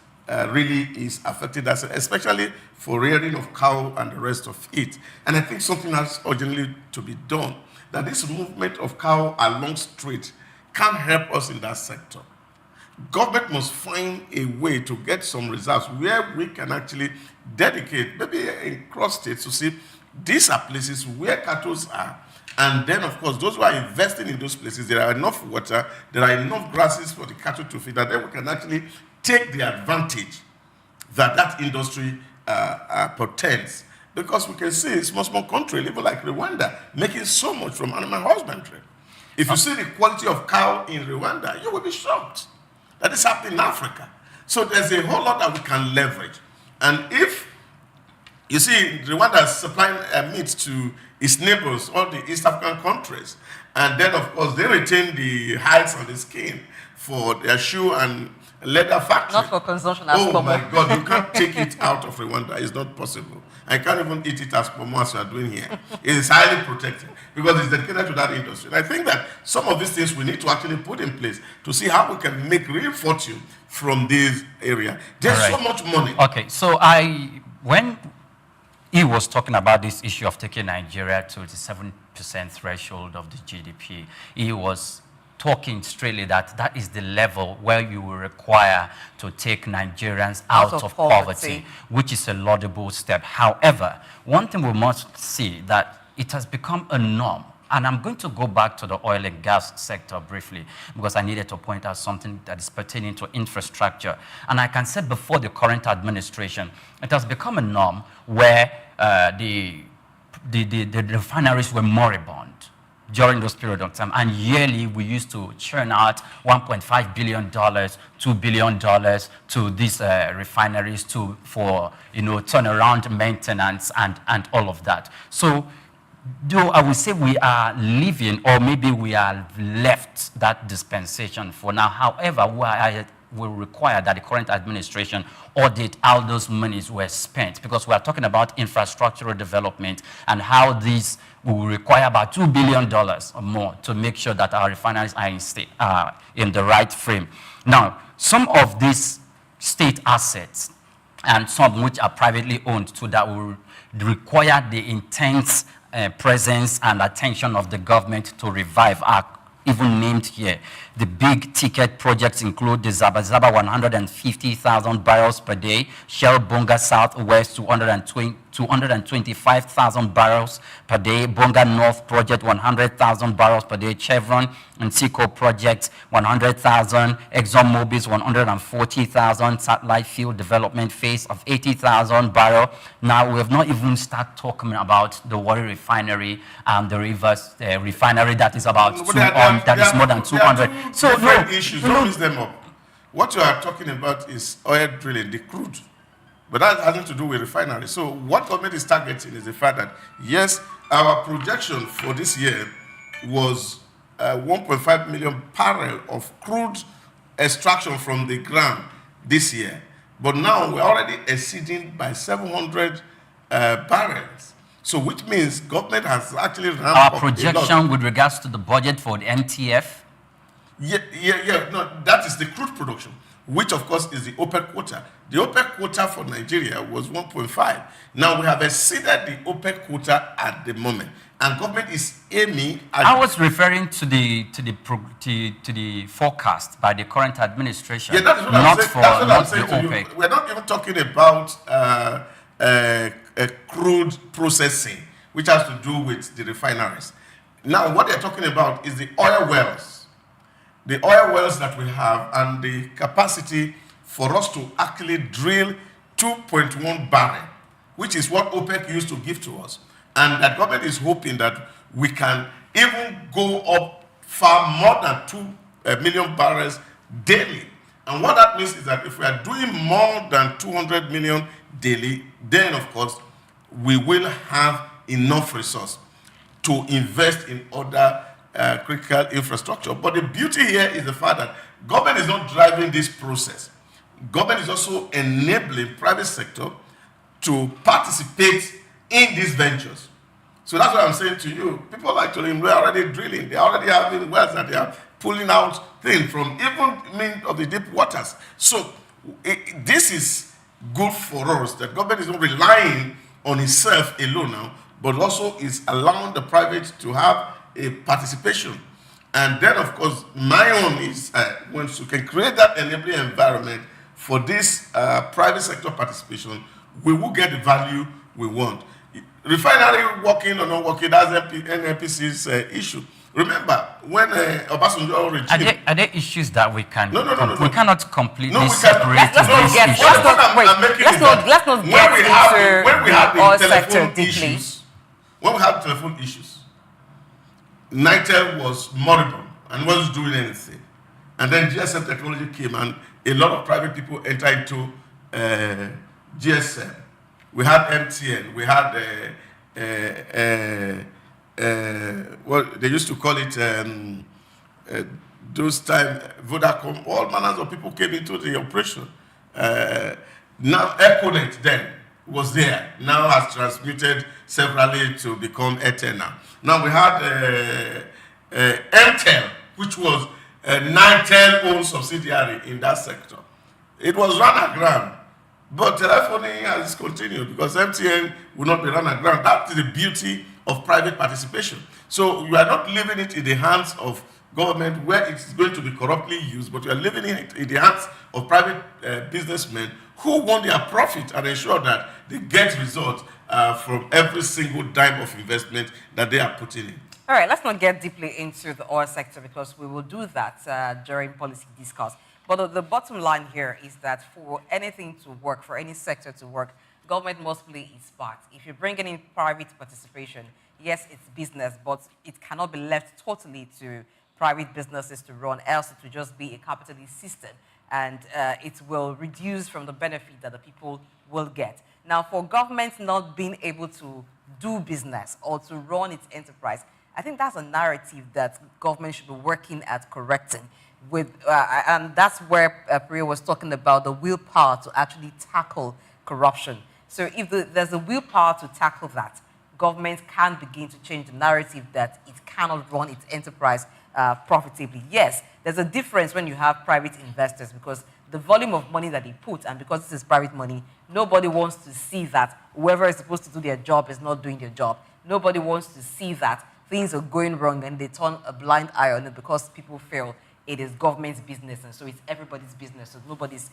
really is affecting that sector, especially for rearing of cow and the rest of it. And I think something has urgently to be done, that this movement of cow along strait can help us in that sector. Government must find a way to get some reserves where we can actually dedicate, maybe in cross states, to see these are places where cattle are. And then, of course, those who are investing in those places, there are enough water, there are enough grasses for the cattle to feed, and then we can actually take the advantage that that industry portends. Because we can see small country, even like Rwanda, making so much from animal husbandry. If you see the quality of cow in Rwanda, you will be shocked that is happening in Africa. So there's a whole lot that we can leverage. And if, you see, Rwanda is supplying meat to its neighbors, all the East African countries. And then, of course, they retain the hides and the skin for their shoe and leather factory. Not for consumption as Oh my God, you can't take it out of Rwanda. It's not possible. I can't even eat it as pomo as you are doing here. It is highly protected because it's dedicated to that industry. And I think that some of these things we need to actually put in place to see how we can make real fortune from this area. There's so much money. Okay, so when he was talking about this issue of taking Nigeria to the 7% threshold of the GDP, he was talking straightly that that is the level where you will require to take Nigerians out of poverty, which is a laudable step. However, one thing we must see that it has become a norm. And I'm going to go back to the oil and gas sector briefly because I needed to point out something that is pertaining to infrastructure. And I can say before the current administration, it has become a norm where the refineries were moribund during those period of time. And yearly, we used to churn out $1.5 billion, $2 billion to these refineries for turnaround maintenance and all of that. So, though I would say we are leaving, or maybe we are left that dispensation for now. However, I will require that the current administration audit how those monies were spent, because we are talking about infrastructural development and how these will require about $2 billion or more to make sure that our refineries are in the right frame. Now, some of these state assets and some which are privately owned too, that will require the intense presence and attention of the government to revive are even named here. The big ticket projects include the Zabazaba 150,000 barrels per day, Shell Bonga Southwest 225,000 barrels per day, Bonga North project 100,000 barrels per day, Chevron and Souq project 100,000, ExxonMobil's 140,000, satellite field development phase of 80,000 barrel. Now we have not even started talking about the Warri refinery and the Rivers refinery that is about more than 200. So different issues, don't mix them up. What you are talking about is oil drilling, the crude. But that has nothing to do with refinery. So what government is targeting is the fact that, yes, our projection for this year was 1.5 million barrel of crude extraction from the ground this year. But now we're already exceeding by 700 barrels. So which means government has actually ramped up our projection with regards to the budget for the NTF. Yeah. No, that is the crude production, which of course is the OPEC quota. The OPEC quota for Nigeria was 1.5. Now we have exceeded the OPEC quota at the moment, and government is aiming at. I was referring to the forecast by the current administration. Yeah, that is what I'm saying to OPEC. We're not even talking about crude processing, which has to do with the refineries. Now, what they're talking about is the oil wells. The oil wells that we have and the capacity for us to actually drill 2.1 barrel, which is what OPEC used to give to us. And that government is hoping that we can even go up far more than 2 million barrels daily. And what that means is that if we are doing more than 200 million daily, then of course, we will have enough resource to invest in other critical infrastructure. But the beauty here is the fact that government is not driving this process. Government is also enabling private sector to participate in these ventures. So that's what I'm saying to you. People actually we're already drilling. They're already having wells that they are pulling out things from even of the deep waters. So this is good for us that government is not relying on itself alone now, but also is allowing the private to have a participation. And then, of course, my own is once you can create that enabling environment for this private sector participation, we will get the value we want. Refinery working or not working, that's NNPC's issue. Remember, when Obasanjo regime... Are there issues that we can... No. We cannot completely we separate cannot. these issues. Let's not get into the oil sector deeply. When we have telephone issues, NITEL was moribund and wasn't doing anything. And then GSM technology came and a lot of private people entered into GSM. We had MTN, we had what they used to call it, those time, Vodacom, all manners of people came into the operation. Now, Econet then was there, now has transmuted severally to become Airtel now. Now we had MTEL, which was a NITEL-owned subsidiary in that sector. It was run aground, but telephony has continued because MTN will not be run aground. That is the beauty of private participation. So you are not leaving it in the hands of government where it's going to be corruptly used, but you are leaving it in the hands of private businessmen who want their profit and ensure that they get results from every single dime of investment that they are putting in. All right, let's not get deeply into the oil sector because we will do that during policy discourse. But the bottom line here is that for anything to work, for any sector to work, government must play its part. If you're bringing in private participation, yes, it's business, but it cannot be left totally to private businesses to run, else it will just be a capitalist system, and it will reduce from the benefit that the people will get. Now, for government not being able to do business or to run its enterprise, I think that's a narrative that government should be working at correcting. And that's where Priya was talking about the willpower to actually tackle corruption. So if there's a willpower to tackle that, government can begin to change the narrative that it cannot run its enterprise profitably. Yes, there's a difference when you have private investors because the volume of money that they put, and because this is private money, nobody wants to see that whoever is supposed to do their job is not doing their job. Nobody wants to see that things are going wrong and they turn a blind eye on it because people feel it is government's business and so it's everybody's business, so nobody's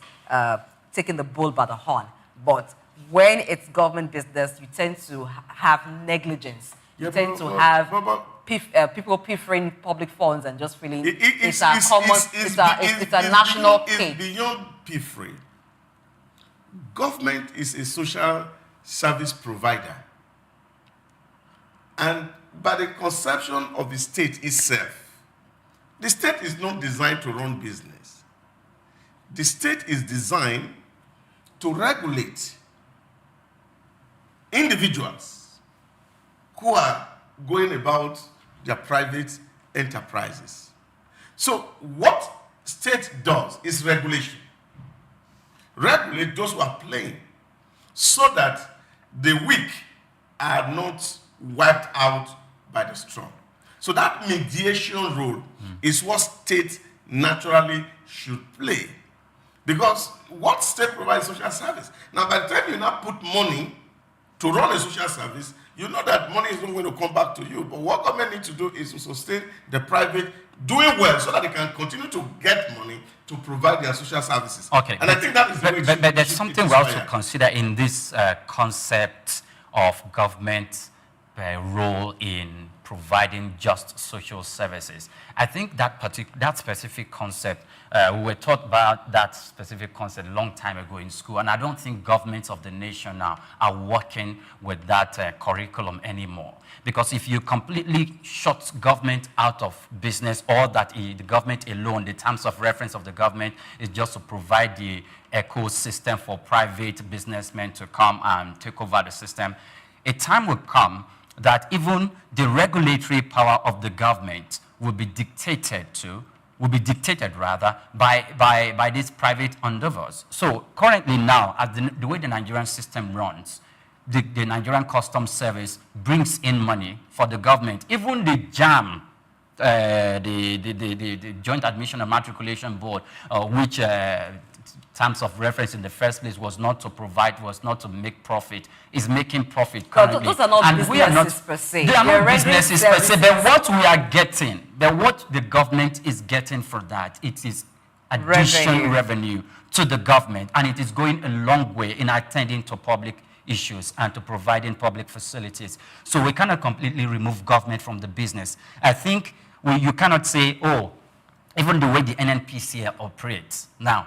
taking the bull by the horn. But when it's government business, you tend to have negligence. You tend to have people piffering public funds and just feeling it's a national cake. It's beyond piffering. Government is a social service provider. And by the conception of the state itself, the state is not designed to run business. The state is designed to regulate individuals who are going about their private enterprises. So what state does is regulation. Regulate those who are playing so that the weak are not wiped out by the strong. So that mediation role is what state naturally should play. Because what state provides social service? Now, by the time you now put money to run a social service, you know that money is not going to come back to you. But what government needs to do is to sustain the private doing well so that they can continue to get money to provide their social services. Okay. And I think that is the way but there's something we have to consider in this concept of government role in providing just social services. I think that specific concept, we were taught about that specific concept a long time ago in school, and I don't think governments of the nation now are working with that curriculum anymore. Because if you completely shut government out of business, or that the government alone, the terms of reference of the government is just to provide the ecosystem for private businessmen to come and take over the system, a time will come that even the regulatory power of the government will be dictated by these private endeavors. So currently now, as the way the Nigerian system runs, the Nigerian Customs Service brings in money for the government. Even the JAM, the Joint Admission and Matriculation Board, which terms of reference in the first place was not to provide, was not to make profit, is making profit No, currently. those are not And businesses we are not, per se. They are They're not rendering businesses per se, but services. what we are getting, what the government is getting for that, it is additional revenue to the government, and it is going a long way in attending to public issues and to providing public facilities. So we cannot completely remove government from the business. I think you cannot say, oh, even the way the NNPCL operates now,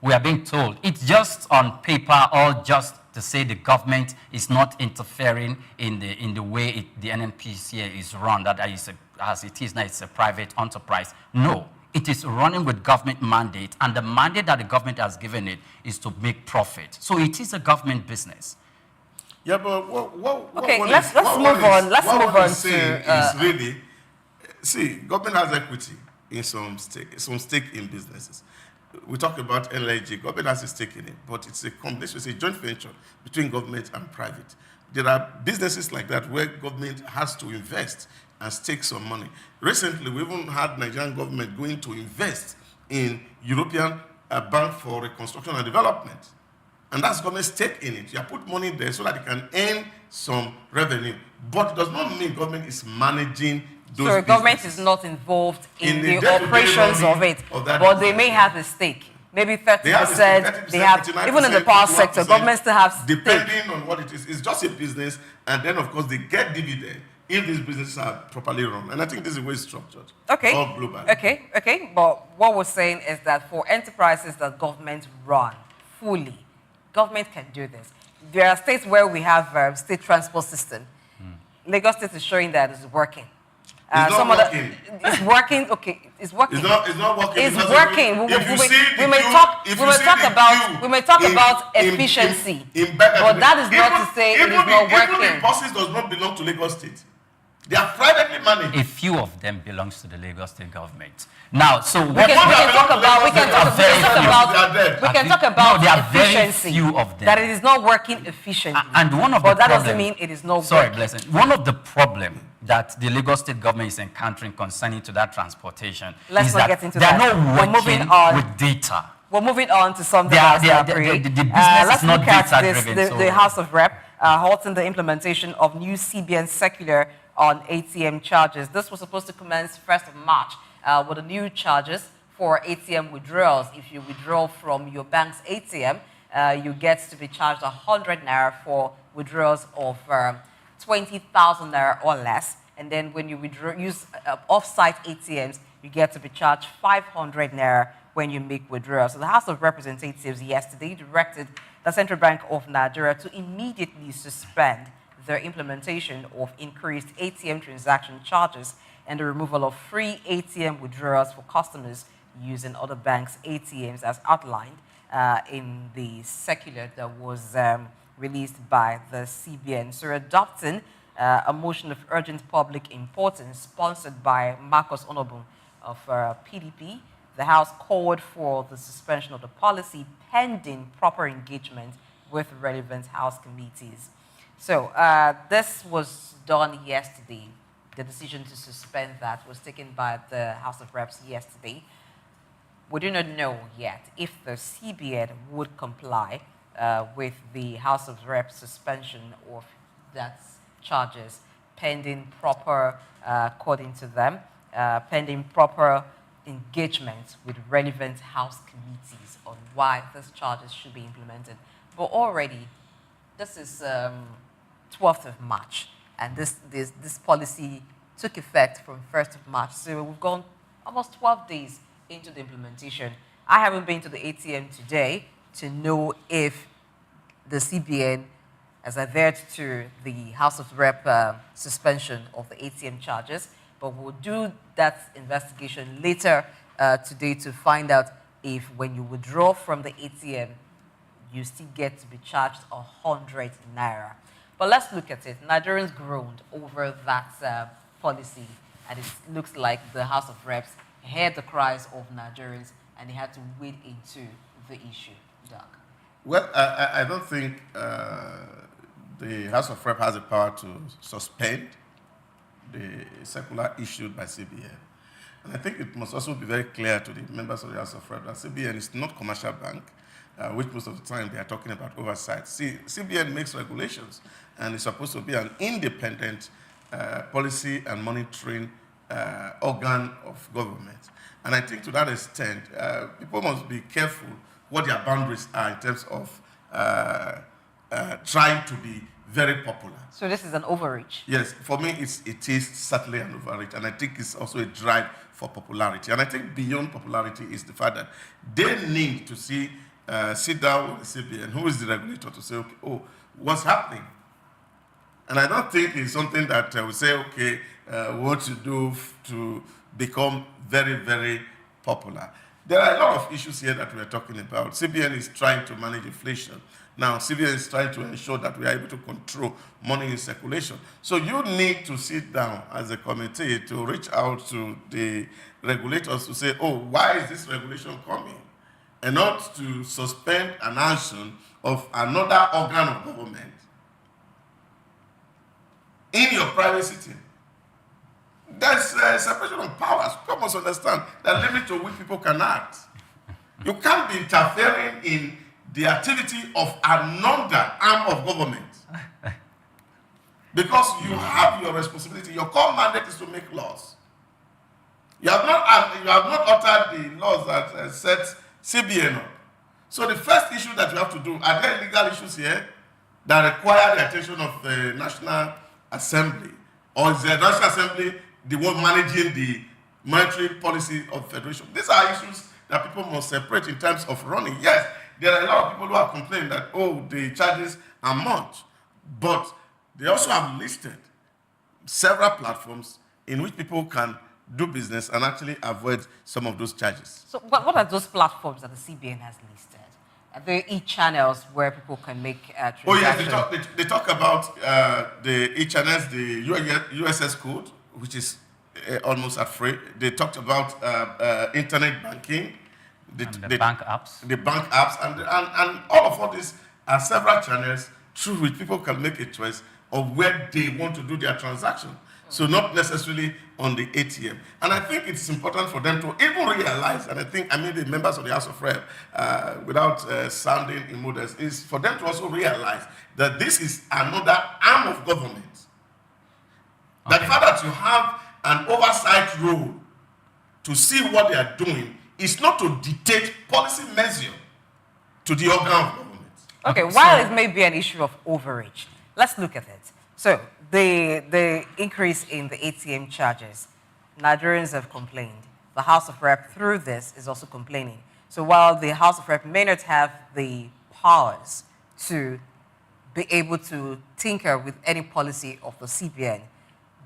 we are being told it's just on paper or just to say the government is not interfering in the way the NNPCL is run, that is as it is now, it's a private enterprise. No, it is running with government mandate, and the mandate that the government has given it is to make profit. So it is a government business. Yeah, but okay, let's move on. Let's move on to is really, see, government has equity in some stake in businesses. We talk about LIG, government has a stake in it, but it's a combination, it's a joint venture between government and private. There are businesses like that where government has to invest and stake some money. Recently, we even had Nigerian government going to invest in European Bank for Reconstruction and Development. And that's government stake in it. You put money there so that it can earn some revenue. But it does not mean government is managing those So government is not involved in the operations of it, but they may have a stake. Maybe 30%, they have, even in the power sector, government still has stake. Depending on what it is. It's just a business, and then, of course, they get dividend if these businesses are properly run. And I think this is the way it's structured. Okay. All global. Okay. But what we're saying is that for enterprises that government run fully, government can do this. There are states where we have state transport system. Lagos State is showing that it's working. It's not working. It's working. Okay, it's working. It's not working. It's working. We may talk about efficiency, but that is not to say it is not working. Even the buses does not belong to Lagos State. They are privately managed. A few of them belongs to the Lagos State government. Now, so we can talk about efficiency. Few of them. That it is not working efficiently. And one of but the that doesn't mean it is not sorry, working. Blessing. One of the problems that the Lagos State government is encountering concerning to that transportation is that they are not working with data. We're moving on to something else. The business is not data-driven. The House of Rep halting the implementation of new CBN circular on ATM charges. This was supposed to commence 1st of March with the new charges for ATM withdrawals. If you withdraw from your bank's ATM, you get to be charged 100 naira for withdrawals of 20,000 naira or less. And then when you use off-site ATMs, you get to be charged 500 naira when you make withdrawals. So the House of Representatives yesterday directed the Central Bank of Nigeria to immediately suspend their implementation of increased ATM transaction charges and the removal of free ATM withdrawals for customers using other banks' ATMs as outlined in the circular that was released by the CBN. So adopting a motion of urgent public importance sponsored by Marcus Onobun of PDP, the House called for the suspension of the policy pending proper engagement with relevant House committees. So this was done yesterday. The decision to suspend that was taken by the House of Reps yesterday. We do not know yet if the CBN would comply with the House of Reps suspension of that charges pending proper, according to them, pending proper engagement with relevant House committees on why these charges should be implemented. But already, this is 12th of March, and this policy took effect from 1st of March. So we've gone almost 12 days into the implementation. I haven't been to the ATM today to know if the CBN has adhered to the House of Rep suspension of the ATM charges, but we'll do that investigation later today to find out if when you withdraw from the ATM, you still get to be charged 100 naira. But let's look at it. Nigerians groaned over that policy, and it looks like the House of Reps heard the cries of Nigerians, and they had to wade into the issue. Doug. Well, I don't think the House of Reps has the power to suspend the circular issued by CBN. And I think it must also be very clear to the members of the House of Reps that CBN is not commercial bank, which most of the time they are talking about oversight. See, CBN makes regulations and is supposed to be an independent policy and monitoring organ of government. And I think to that extent, people must be careful what their boundaries are in terms of trying to be very popular. So this is an overreach? Yes, for me, it is certainly an overreach, and I think it's also a drive for popularity. And I think beyond popularity is the fact that they need to sit down with the CBN, who is the regulator, to say, okay, oh, what's happening? And I don't think it's something that we say, okay, what to do to become very, very popular. There are a lot of issues here that we are talking about. CBN is trying to manage inflation. Now, CBN is trying to ensure that we are able to control money in circulation. So you need to sit down as a committee to reach out to the regulators to say, oh, why is this regulation coming? And not to suspend an action of another organ of government in your private city. There's a separation of powers. People must understand the limit to which people can act. You can't be interfering in the activity of another arm of government. Because you have your responsibility. Your core mandate is to make laws. You have not altered the laws that set CBN up. So the first issue that you have to do, are there legal issues here that require the attention of the National Assembly? Or is the National Assembly the one managing the monetary policy of federation? These are issues that people must separate in terms of running. Yes, there are a lot of people who are complaining that, oh, the charges are much. But they also have listed several platforms in which people can do business and actually avoid some of those charges. So what are those platforms that the CBN has listed? Are there e-channels where people can make transactions? Oh, yes, they talk about the e-channels, the USS code, which is almost at free. They talked about internet banking. The bank apps. The bank apps. And all of these are several channels through which people can make a choice of where they want to do their transaction. So not necessarily on the ATM. And I think it's important for them to even realize, and I mean the members of the House of Reps, without sounding immodest, is for them to also realize that this is another arm of government. Okay. The fact that you have an oversight role to see what they are doing is not to dictate policy measure to the organ of government. Okay, while it may be an issue of overreach, let's look at it. So the increase in the ATM charges, Nigerians have complained. The House of Reps through this is also complaining. So while the House of Reps may not have the powers to be able to tinker with any policy of the CBN,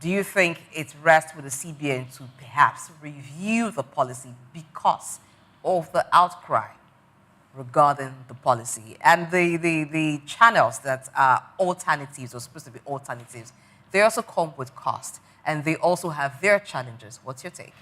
do you think it rests with the CBN to perhaps review the policy because of the outcry regarding the policy? And the channels that are alternatives or supposed to be alternatives, they also come with cost and they also have their challenges. What's your take?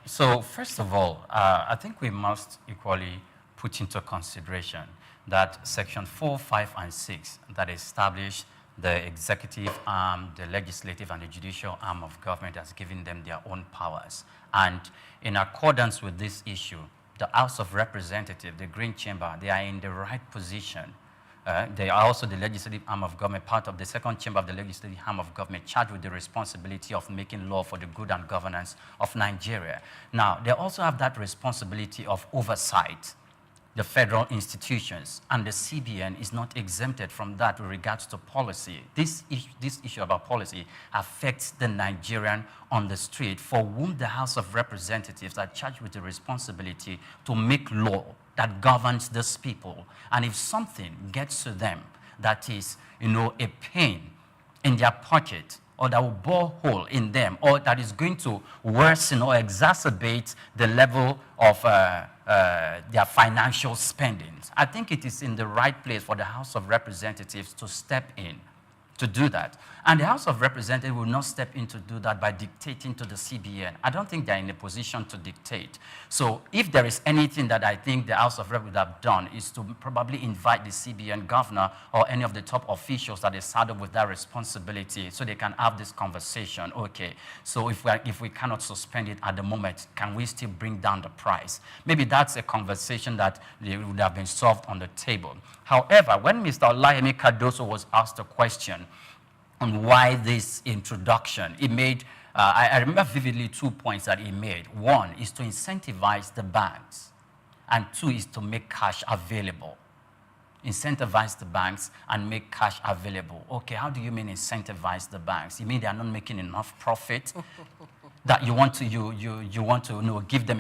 So first of all, I think we must equally put into consideration that Section 4, 5, and 6 that establish the executive arm, the legislative, and the judicial arm of government has given them their own powers. And in accordance with this issue, the House of Representatives, the Green Chamber, they are in the right position. They are also the legislative arm of government, part of the second chamber of the legislative arm of government, charged with the responsibility of making law for the good and governance of Nigeria. Now, they also have that responsibility of oversight the federal institutions, and the CBN is not exempted from that with regards to policy. This issue about policy affects the Nigerian on the street, for whom the House of Representatives are charged with the responsibility to make law that governs these people. And if something gets to them that is, a pain in their pocket, or that will bore hole in them, or that is going to worsen or exacerbate the level of their financial spendings, I think it is in the right place for the House of Representatives to step in, to do that. And the House of Representatives will not step in to do that by dictating to the CBN. I don't think they're in a position to dictate. So if there is anything that I think the House of Representatives would have done is to probably invite the CBN governor or any of the top officials that is saddled with that responsibility so they can have this conversation. Okay, so if we cannot suspend it at the moment, can we still bring down the price? Maybe that's a conversation that would have been solved on the table. However, when Mr. Olayemi Cardoso was asked a question on why this introduction, he made, I remember vividly 2 points that he made. One is to incentivize the banks, and 2 is to make cash available. Incentivize the banks and make cash available. Okay, how do you mean incentivize the banks? You mean they are not making enough profit? That you want to give them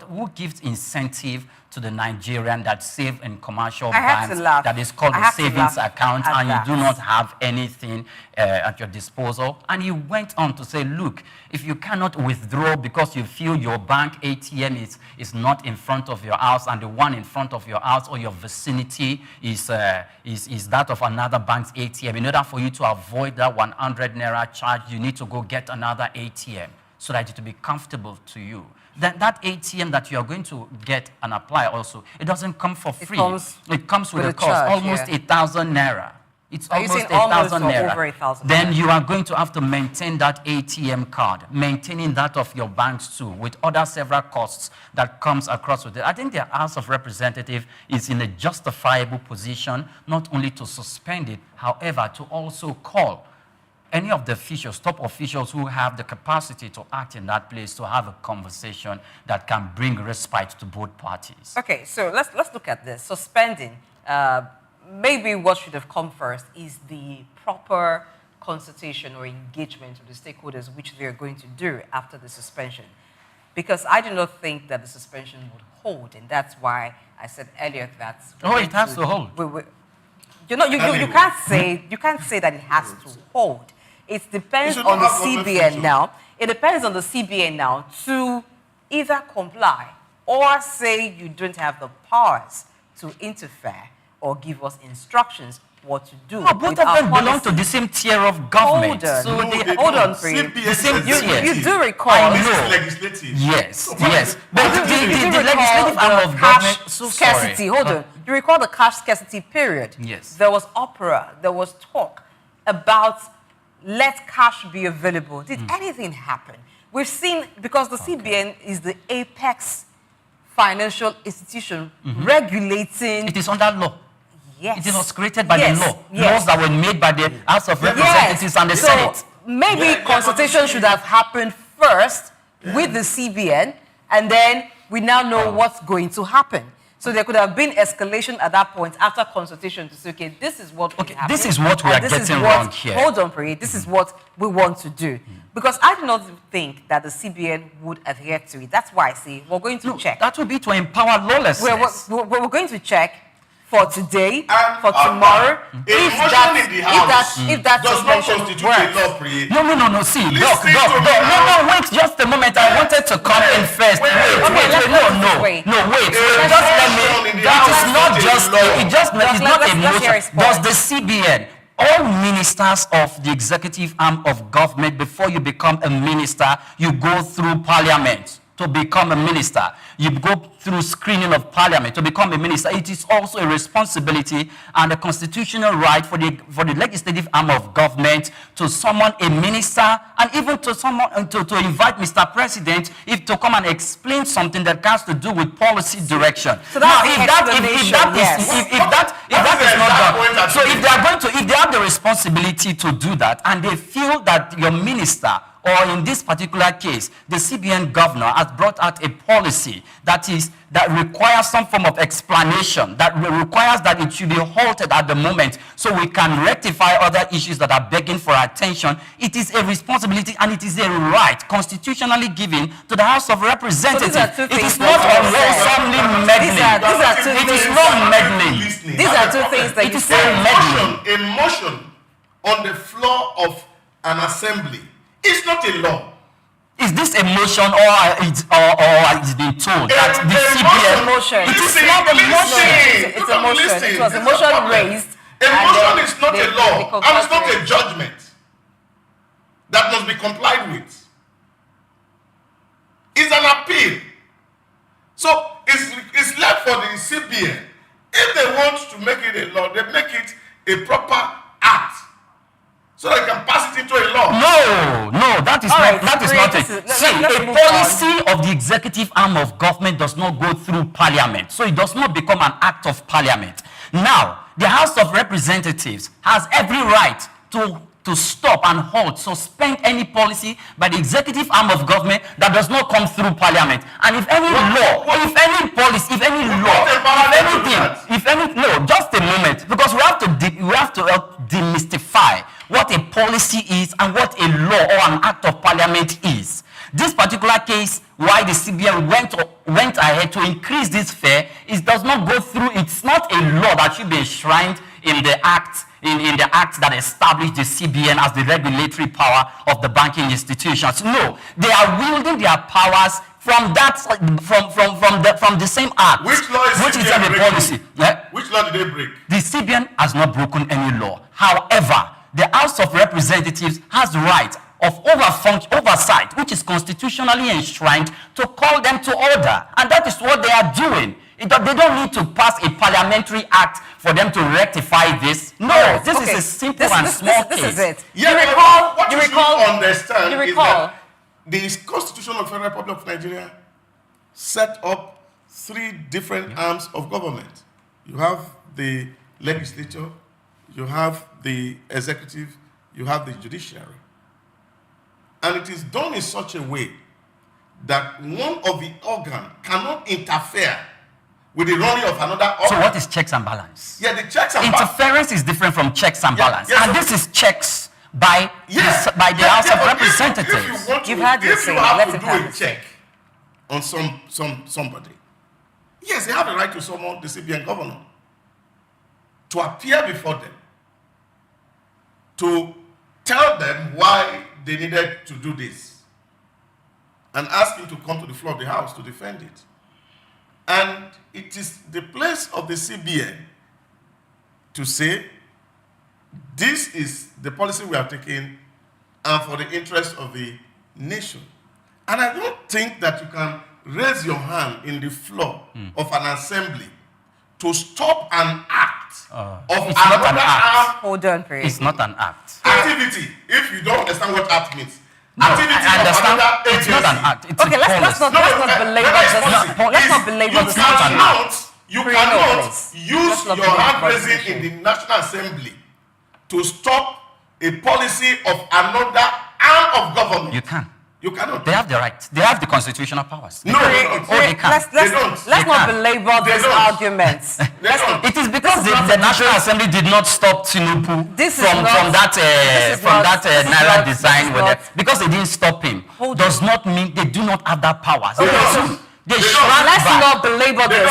who gives incentive to the Nigerian that save in commercial banks that is called a savings account and you do not have anything at your disposal? And he went on to say, look, if you cannot withdraw because you feel your bank ATM is not in front of your house and the one in front of your house or your vicinity is that of another bank's ATM, in order for you to avoid that 100 naira charge, you need to go get another ATM, so that it will be comfortable to you. Then that ATM that you are going to get and apply also, it doesn't come for free. It comes with a cost, charge, almost 1,000 naira. It's almost 1,000 naira. Over 1,000 then you are going to have to maintain that ATM card, maintaining that of your banks too, with other several costs that comes across with it. I think the House of Representatives is in a justifiable position, not only to suspend it, however, to also call any of the officials, top officials who have the capacity to act in that place, to have a conversation that can bring respite to both parties. Okay, so let's look at this. Suspending, maybe what should have come first is the proper consultation or engagement with the stakeholders, which they are going to do after the suspension. Because I do not think that the suspension would hold, and that's why I said earlier that... Oh, it has to hold. You can't say that it has to hold. It depends on the CBN now. It depends on the CBN now to either comply or say you don't have the powers to interfere or give us instructions what to do. No, both of them belong to the same tier of government. Hold on, for you. The same tier. You do recall. I know. Legislative. Yes, yes. But the legislative arm of government, scarcity. Hold on. You recall the cash scarcity period? Yes. There was opera. There was talk about let cash be available. Did anything happen? We've seen, because the CBN is the apex financial institution regulating... It is under law. Yes. It was created by the law. Laws that were made by the House of Representatives and the Senate. Maybe consultation should have happened first with the CBN, and then we now know what's going to happen. So there could have been escalation at that point after consultation to say, okay, this is what we have. This is what we are getting wrong here. Hold on, Pri. This is what we want to do. Because I do not think that the CBN would adhere to it. That's why I say we're going to check. That would be to empower lawlessness. We're going to check for today, for tomorrow, if that suspension works. No. See, Doc. No, wait just a moment. I wanted to come in first. Wait. Just let me. That is not just. It's not a motion. Does the CBN, all ministers of the executive arm of government, before you become a minister, you go through parliament to become a minister. You go through screening of parliament to become a minister. It is also a responsibility and a constitutional right for the legislative arm of government to summon a minister and even to invite Mr. President to come and explain something that has to do with policy direction. So now, if that is not done, so if they have the responsibility to do that and they feel that your minister, or in this particular case, the CBN governor has brought out a policy that requires some form of explanation, that requires that it should be halted at the moment so we can rectify other issues that are begging for attention. It is a responsibility and it is a right constitutionally given to the House of Representatives. So it is not unwholesomely meddling. It is not meddling. These are two things that it is not meddling. A motion on the floor of an assembly. It's not a law. Is this a motion or it's been told that the CBN... It is not a motion. It's a motion. It was a motion raised A motion is not a law, they and it's not a judgment that must be complied with. It's an appeal. So it's left for the CBN. If they want to make it a law, they make it a proper act, so they can pass it into a law. No, that is All not right, it. let's See, move a policy of the executive arm of government does not go through parliament, so it does not become an act of parliament. Now, the House of Representatives has every right to stop and halt, suspend any policy by the executive arm of government that does not come through parliament. And if any just a moment, because we have to demystify what a policy is and what a law or an act of parliament is. This particular case, why the CBN went ahead to increase this fare, it does not go through. It's not a law that should be enshrined in the act. In the act that established the CBN as the regulatory power of the banking institutions. No, they are wielding their powers from the same act. Which law is which is CBN a policy? Yeah? Which law did they break? The CBN has not broken any law. However, the House of Representatives has the right of oversight, which is constitutionally enshrined, to call them to order, and that is what they are doing. They don't need to pass a parliamentary act for them to rectify this. No, this is a simple and small case. This is it. Yeah, what you recall, understand is that the Constitution of the Federal Republic of Nigeria set up 3 different arms of government. You have the legislature, you have the executive, you have the judiciary. And it is done in such a way that one of the organs cannot interfere with the running of another organ. So what is checks and balance? Yeah, the checks and balance. Interference is different from checks and balance. Yeah, and so this is checks by the House of Representatives. If you have to do a check on somebody, yes, they have a right to summon the CBN governor to appear before them, to tell them why they needed to do this, and ask him to come to the floor of the House to defend it. And it is the place of the CBN to say, this is the policy we are taking and for the interest of the nation. And I don't think that you can raise your hand in the floor of an assembly to stop an act of another act. Hold on, please. It's not an act. Activity, if you don't understand what act means. No, Activity I understand. of another It's not an agency. act. It's Okay, a let's not belabor this. You cannot use your hand raising in the National Assembly to stop a policy of another arm of government. You can. You cannot. They have the right. They have the constitutional powers. No, they don't. Oh, they can. Let's not belabor this argument. It is because the National Assembly did not stop Tinubu from that Naira design, because they didn't stop him. Does not mean they do not have that power. Let's not belabor this.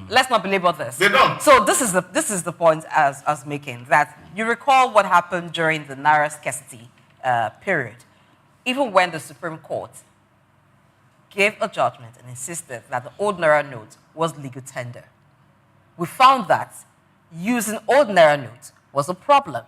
Let's not belabor this. They don't. So this is the point as making that you recall what happened during the Naira scarcity period. Even when the Supreme Court gave a judgment and insisted that the old Naira note was legal tender, we found that using old Naira note was a problem.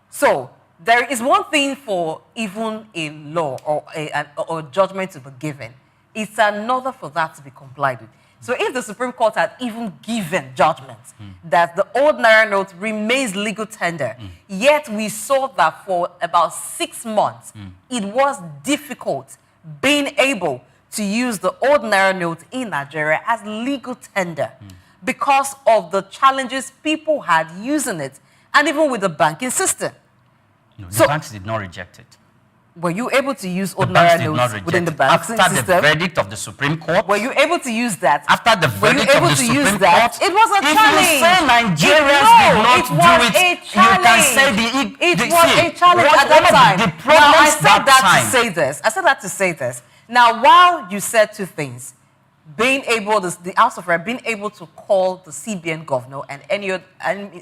So there is one thing for even a law or a judgment to be given. It's another for that to be complied with. So if the Supreme Court had even given judgment that the old Naira note remains legal tender, yet we saw that for about 6 months, it was difficult being able to use the old Naira note in Nigeria as legal tender because of the challenges people had using it, and even with the banking system. No, the banks did not reject it. Were you able to use old Naira notes within the banking system? After the verdict of the Supreme Court? Were you able to use that? After the verdict of the Supreme Court? It was a challenge. If you say Nigerians did not do it, you can say it was a challenge at that time. Now, I said that to say this. I said that to say this. Now, while you said 2 things, being able, the House of Rep, being able to call the CBN governor and any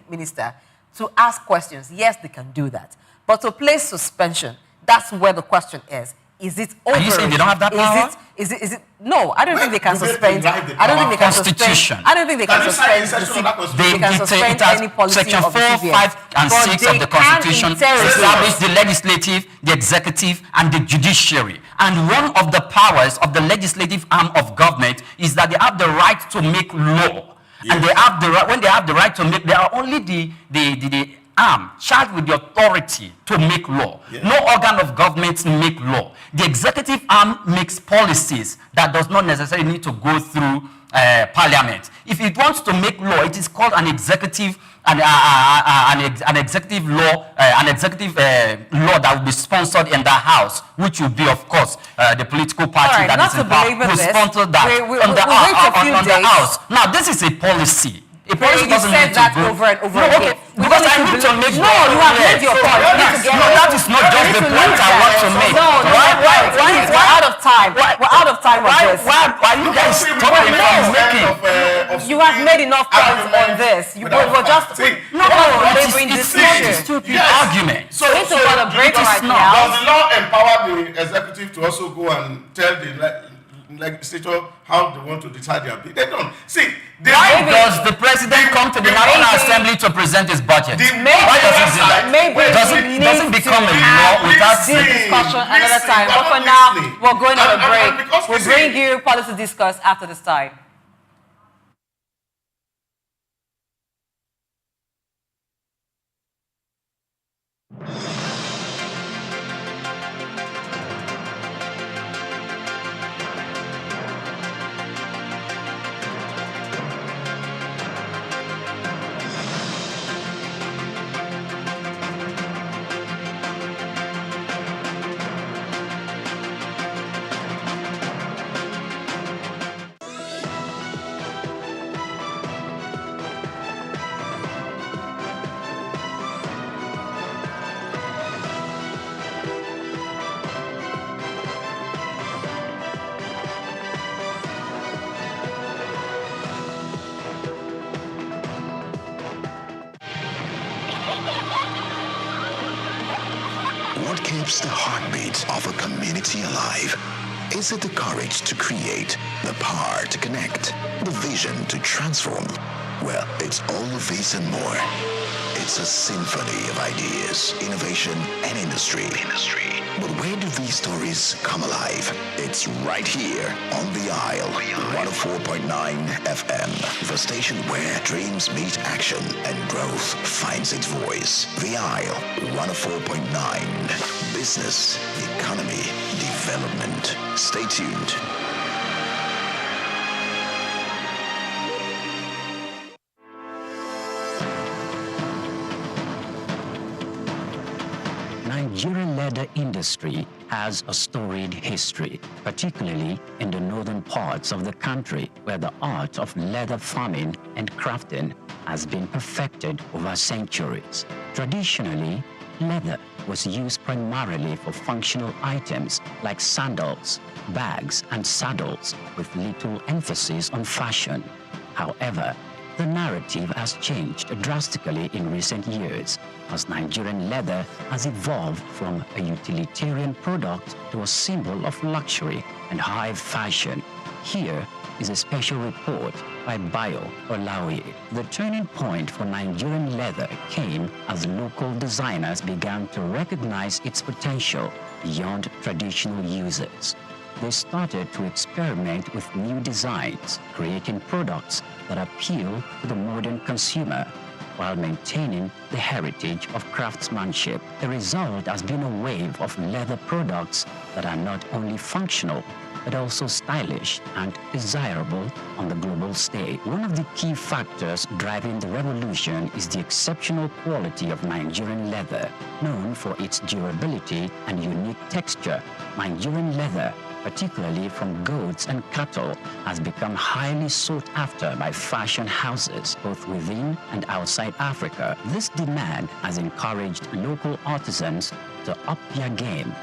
minister to ask questions, yes, they can do that. But to place suspension, that's where the question is. Is it over? Are you saying they don't have that power? Is it? No, I don't think they can do they suspend. derive the I don't think they can Constitution. suspend. I don't think they can you cite suspend. the section of that They can suspend any policy Section of 4, the CBN. 5, and But 6 they of the can Constitution interrogate. establish the legislative, the executive, and the judiciary. And one of the powers of the legislative arm of government is that they have the right to make law. Yes. And they have the right, when they have the right to make, they are only the arm charged with the authority to make law. Yes. No organ of government make law. The executive arm makes policies that does not necessarily need to go through parliament. If it wants to make law, it is called an executive an executive law, law that will be sponsored in the House, which will be, of course, the political party that is in power will sponsor that on the House. Now, this is a policy. A policy doesn't need to go over and over again. Because I need to make you have made your point. No, that is not just the point I want to make. We're out of time. We're out of time on this. Why are you guys stopping from making? You have made enough points on this. You were just laboring this issue. Stupid argument. So we need to go on a break right now. Does the law empower the executive to also go and tell the legislature how they want to decide their bill? They don't. See, why does the president come to the National Assembly to present his budget? Why does he do that? Does it become a law without this discussion another time? But for now, we're going on a break. We'll bring you policy discuss after this time. What keeps the heartbeat of a community alive? Is it the courage to create, the power to connect, the vision to transform? Well, it's all of this and more. It's a symphony of ideas, innovation, and industry. But where do these stories come alive? It's right here on The Isle, 104.9 FM, the station where dreams meet action and growth finds its voice. The Isle, 104.9. Business, economy, development. Stay tuned. Nigerian leather industry has a storied history, particularly in the northern parts of the country, where the art of leather farming and crafting has been perfected over centuries. Traditionally, leather was used primarily for functional items like sandals, bags, and saddles, with little emphasis on fashion. However, the narrative has changed drastically in recent years as Nigerian leather has evolved from a utilitarian product to a symbol of luxury and high fashion. Here is a special report by Bayo Olaoye. The turning point for Nigerian leather came as local designers began to recognize its potential beyond traditional uses. They started to experiment with new designs, creating products that appeal to the modern consumer while maintaining the heritage of craftsmanship. The result has been a wave of leather products that are not only functional, but also stylish and desirable on the global stage. One of the key factors driving the revolution is the exceptional quality of Nigerian leather. Known for its durability and unique texture, Nigerian leather, particularly from goats and cattle, has become highly sought after by fashion houses both within and outside Africa. This demand has encouraged local artisans to up their game,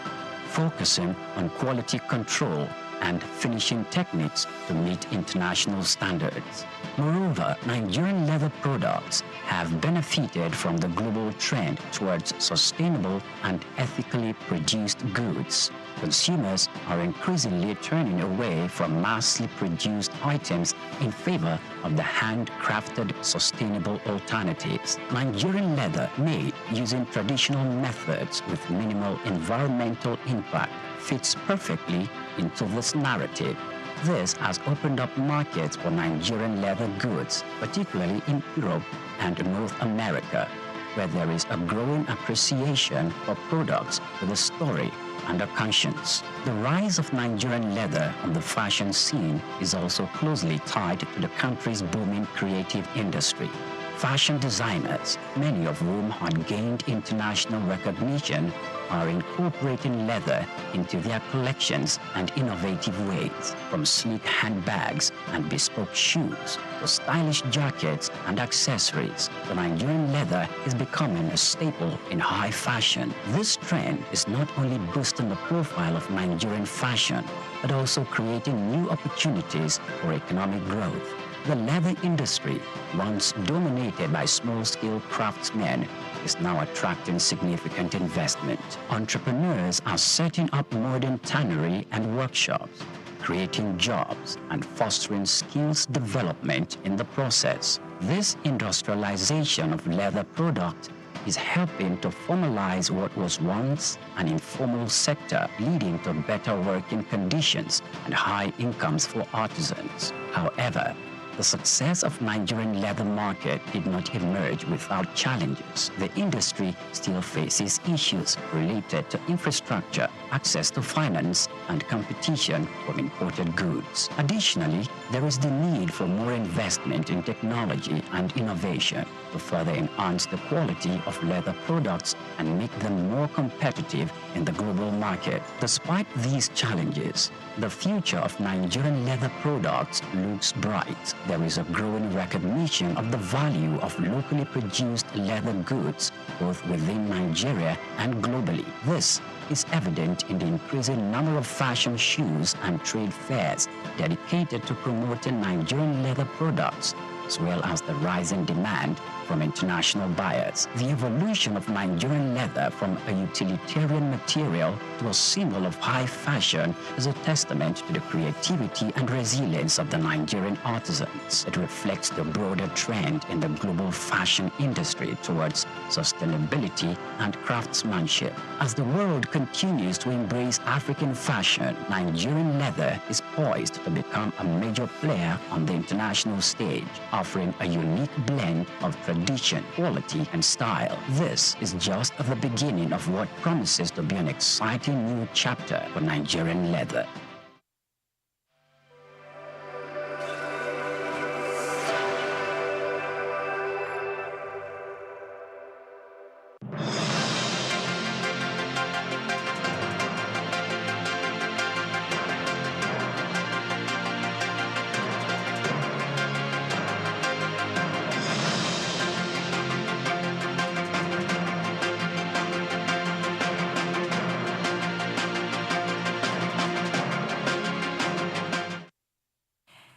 focusing on quality control and finishing techniques to meet international standards. Moreover, Nigerian leather products have benefited from the global trend towards sustainable and ethically produced goods. Consumers are increasingly turning away from massively produced items in favor of the handcrafted sustainable alternatives. Nigerian leather made using traditional methods with minimal environmental impact fits perfectly into this narrative. This has opened up markets for Nigerian leather goods, particularly in Europe and North America, where there is a growing appreciation for products with a story and a conscience. The rise of Nigerian leather on the fashion scene is also closely tied to the country's booming creative industry. Fashion designers, many of whom had gained international recognition, are incorporating leather into their collections and innovative ways, from sleek handbags and bespoke shoes to stylish jackets and accessories. The Nigerian leather is becoming a staple in high fashion. This trend is not only boosting the profile of Nigerian fashion, but also creating new opportunities for economic growth. The leather industry, once dominated by small-scale craftsmen, is now attracting significant investment. Entrepreneurs are setting up modern tannery and workshops, creating jobs and fostering skills development in the process. This industrialization of leather products is helping to formalize what was once an informal sector, leading to better working conditions and high incomes for artisans. However, the success of Nigerian leather market did not emerge without challenges. The industry still faces issues related to infrastructure, access to finance, and competition from imported goods. Additionally, there is the need for more investment in technology and innovation to further enhance the quality of leather products and make them more competitive in the global market. Despite these challenges, the future of Nigerian leather products looks bright. There is a growing recognition of the value of locally produced leather goods, both within Nigeria and globally. This is evident in the increasing number of fashion shows and trade fairs dedicated to promoting Nigerian leather products, as well as the rising demand from international buyers. The evolution of Nigerian leather from a utilitarian material to a symbol of high fashion is a testament to the creativity and resilience of the Nigerian artisans. It reflects the broader trend in the global fashion industry towards sustainability and craftsmanship. As the world continues to embrace African fashion, Nigerian leather is poised to become a major player on the international stage, offering a unique blend of tradition, quality, and style. This is just the beginning of what promises to be an exciting new chapter for Nigerian leather.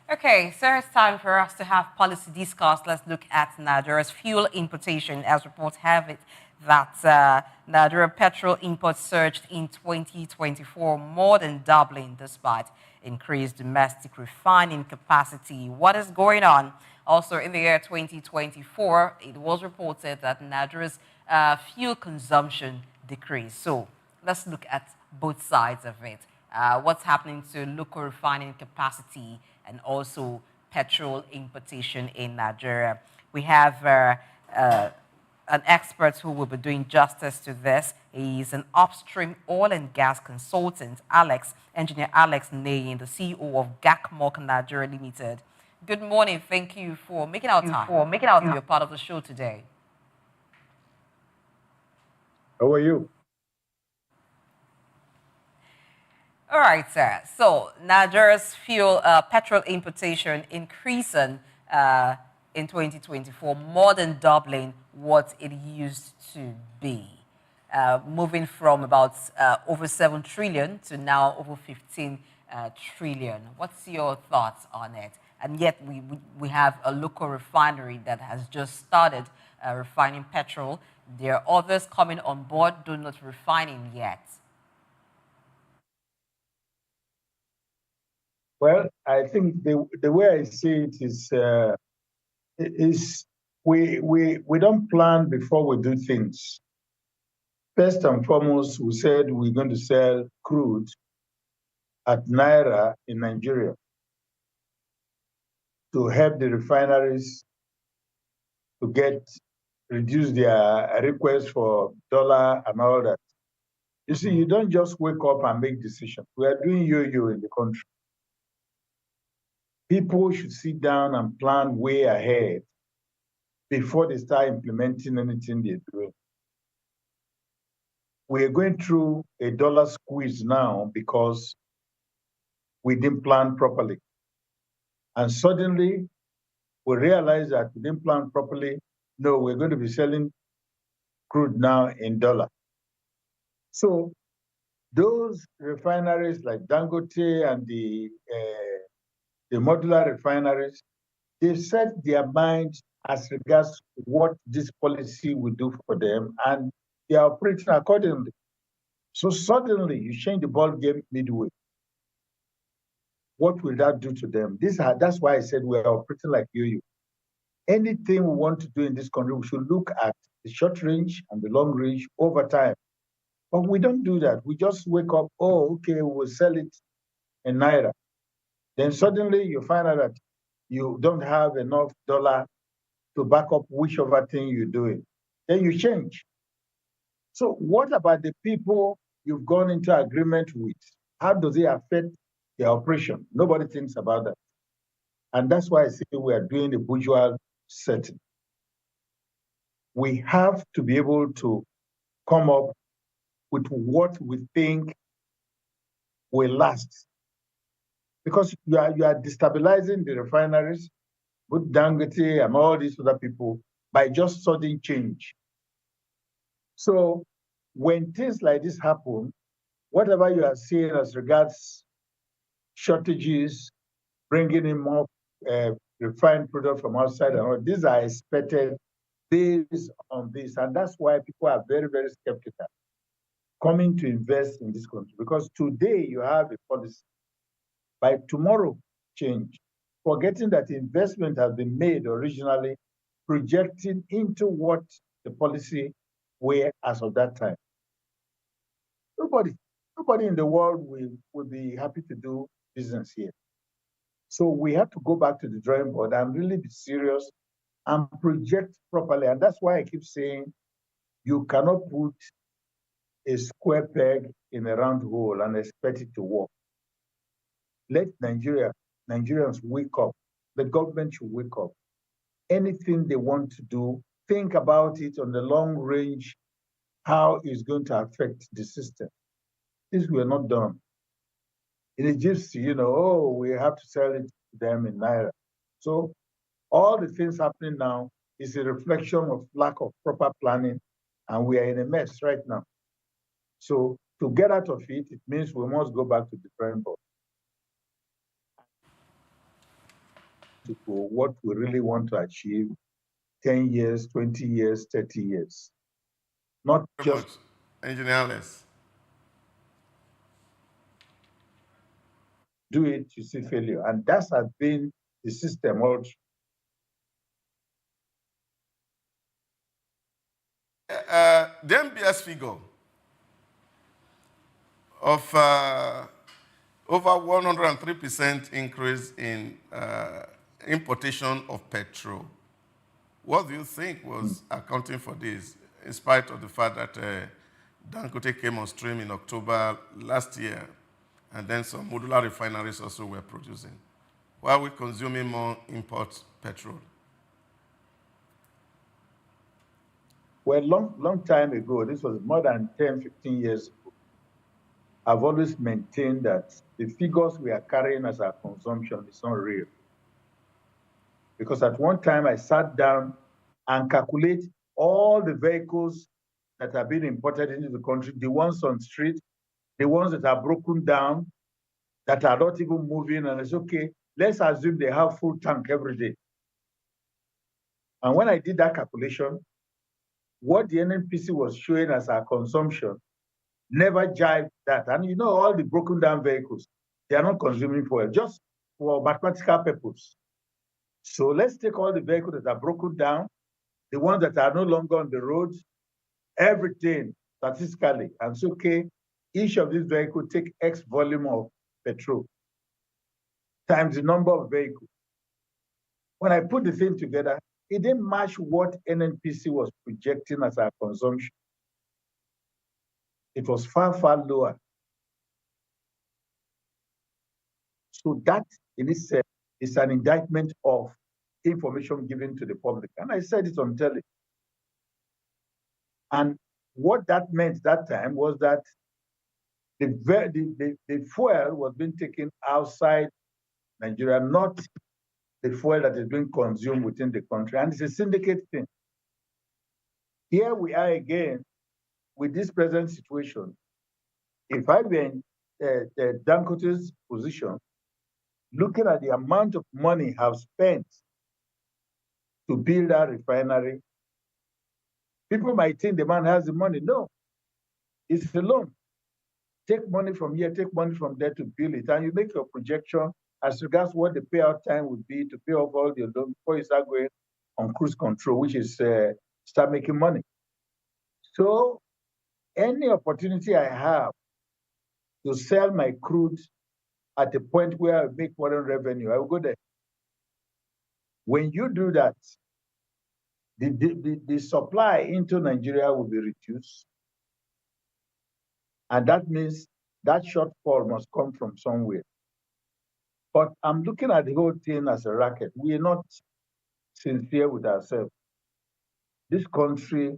Okay, so it's time for us to have policy discuss. Let's look at Nigeria's fuel importation. As reports have it that Nigeria petrol imports surged in 2024, more than doubling despite increased domestic refining capacity. What is going on? Also, in the year 2024, it was reported that Nigeria's fuel consumption decreased. So let's look at both sides of it. What's happening to local refining capacity and also petrol importation in Nigeria. We have an expert who will be doing justice to this. He's an upstream oil and gas consultant, Engineer Alex Nayin, the CEO of GACMOC Nigeria Limited. Good morning. Thank you for making our time. You're part of the show today. How are you? All right, sir. So Nigeria's petrol importation increasing in 2024, more than doubling what it used to be, moving from about over 7 trillion to now over 15 trillion. What's your thoughts on it? and yet we have a local refinery that has just started refining petrol. There are others coming on board, though not refining yet. Well, I think the way I see it is we don't plan before we do things. First and foremost, we said we're going to sell crude at Naira in Nigeria to help the refineries to reduce their request for dollar and all that. You see, you don't just wake up and make decisions. We are doing yo-yo in the country. People should sit down and plan way ahead before they start implementing anything they're doing. We're going through a dollar squeeze now because we didn't plan properly. And suddenly we realize that we didn't plan properly. No, we're going to be selling crude now in dollar. So those refineries like Dangote and the modular refineries, they've set their minds as regards what this policy will do for them, and they are operating accordingly. So suddenly you change the ball game midway. What will that do to them? That's why I said we are operating like yo-yo. Anything we want to do in this country, we should look at the short range and the long range over time. But we don't do that. We just wake up, oh, okay, we'll sell it in Naira. Then suddenly you find out that you don't have enough dollar to back up whichever thing you're doing. Then you change. So what about the people you've gone into agreement with? How does it affect their operation? Nobody thinks about that. And that's why I say we are doing the bourgeois setting. We have to be able to come up with what we think will last. Because you are destabilizing the refineries, with Dangote and all these other people, by just sudden change. So when things like this happen, whatever you are seeing as regards shortages, bringing in more refined product from outside, and all, these are expected based on this. And that's why people are very, very skeptical coming to invest in this country. Because today you have a policy, by tomorrow change, forgetting that investment has been made originally, projecting into what the policy were as of that time. Nobody in the world will be happy to do business here. So we have to go back to the drawing board and really be serious and project properly. And that's why I keep saying you cannot put a square peg in a round hole and expect it to work. Let Nigerians wake up. The government should wake up. Anything they want to do, think about it on the long range, how it's going to affect the system. This were not done. In Egypt, oh, we have to sell it to them in Naira. So all the things happening now is a reflection of lack of proper planning, and we are in a mess right now. So to get out of it, it means we must go back to the drawing board. To what we really want to achieve 10 years, 20 years, 30 years. Not Very just... much. Engineer Les. Do it, you see failure. And that has been the system also. The MBS figure of over 103% increase in importation of petrol. What do you think was accounting for this, in spite of the fact that Dangote came on stream in October last year, and then some modular refineries also were producing? Why are we consuming more import petrol? Well, long time ago, this was more than 10, 15 years ago, I've always maintained that the figures we are carrying as our consumption is not real. Because at one time I sat down and calculate all the vehicles that have been imported into the country, the ones on street, the ones that are broken down, that are not even moving, and it's okay, let's assume they have full tank every day. And when I did that calculation, what the NNPC was showing as our consumption never jived that. And you know, all the broken down vehicles, they are not consuming fuel, just for mathematical purpose. So let's take all the vehicles that are broken down, the ones that are no longer on the roads, everything statistically, and so okay, each of these vehicles take X volume of petrol times the number of vehicles. When I put the thing together, it didn't match what NNPC was projecting as our consumption. It was far, far lower. So that in itself is an indictment of information given to the public. And I said it on telly. And what that meant that time was that the fuel was being taken outside Nigeria, not the fuel that is being consumed within the country. And it's a syndicate thing. Here we are again with this present situation. If I were in Dangote's position, looking at the amount of money I've spent to build a refinery, people might think the man has the money. No, it's a loan. Take money from here, take money from there to build it, and you make your projection as regards what the payout time would be to pay off all the loan before you start going on cruise control, which is start making money. So any opportunity I have to sell my crude at a point where I make foreign revenue, I will go there. When you do that, the supply into Nigeria will be reduced. And that means that shortfall must come from somewhere. But I'm looking at the whole thing as a racket. We are not sincere with ourselves. This country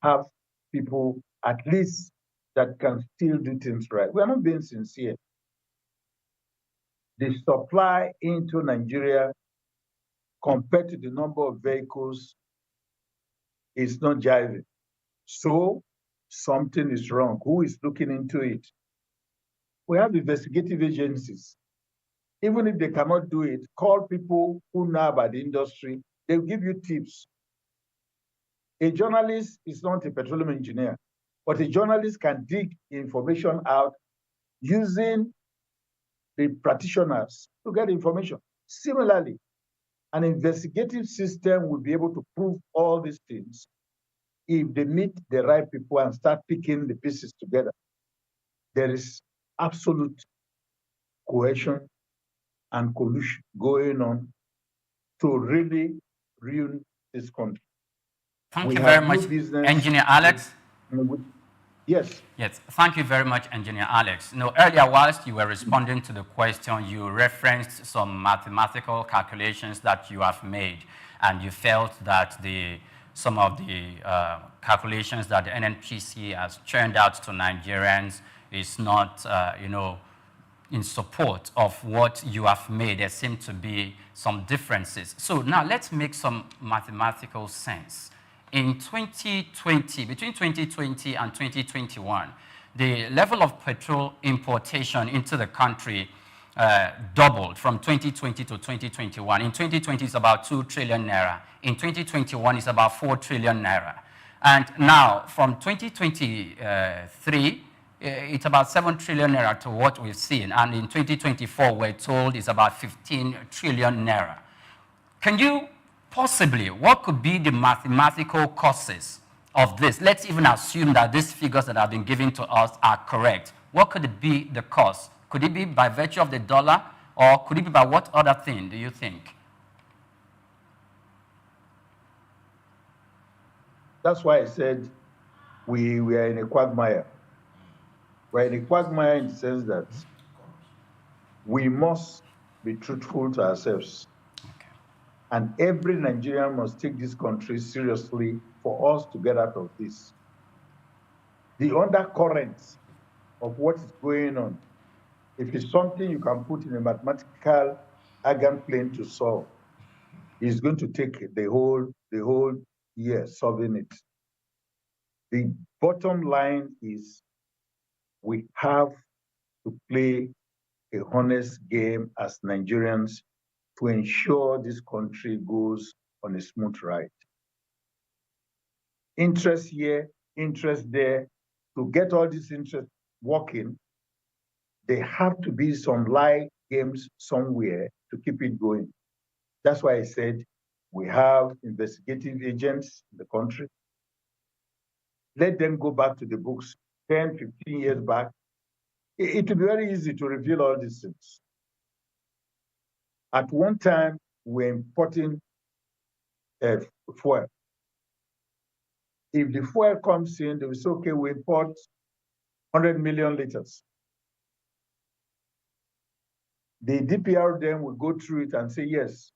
have people at least that can still do things right. We are not being sincere. The supply into Nigeria compared to the number of vehicles is not jiving. So something is wrong. Who is looking into it? We have investigative agencies. Even if they cannot do it, call people who know about the industry. They'll give you tips. A journalist is not a petroleum engineer, but a journalist can dig information out using the practitioners to get information. Similarly, an investigative system will be able to prove all these things if they meet the right people and start picking the pieces together. There is absolute cohesion and collusion going on to really ruin this country. Thank you very much, Engineer Alex. Yes. Yes, thank you very much, Engineer Alex. Now, earlier, whilst you were responding to the question, you referenced some mathematical calculations that you have made, and you felt that some of the calculations that the NNPC has churned out to Nigerians is not, in support of what you have made. There seem to be some differences. So now let's make some mathematical sense. In 2020, between 2020 and 2021, the level of petrol importation into the country doubled from 2020 to 2021. In 2020, it's about 2 trillion naira. In 2021, it's about 4 trillion naira. And now, from 2023, it's about 7 trillion naira to what we've seen. And in 2024, we're told it's about 15 trillion naira. Can you possibly, what could be the mathematical causes of this? Let's even assume that these figures that have been given to us are correct. What could it be the cause? Could it be by virtue of the dollar, or could it be by what other thing do you think? That's why I said we are in a quagmire. We're in a quagmire in the sense that we must be truthful to ourselves. Okay. And every Nigerian must take this country seriously for us to get out of this. The undercurrents of what is going on, if it's something you can put in a mathematical Argan plane to solve, it's going to take the whole year solving it. The bottom line is we have to play a honest game as Nigerians to ensure this country goes on a smooth ride. Interest here, interest there. To get all this interest working, there have to be some live games somewhere to keep it going. That's why I said we have investigative agents in the country. Let them go back to the books 10, 15 years back. It will be very easy to reveal all these things. At one time, we're importing fuel. If the fuel comes in, they will say, okay, we import 100 million liters. The DPR then will go through it and say, yes,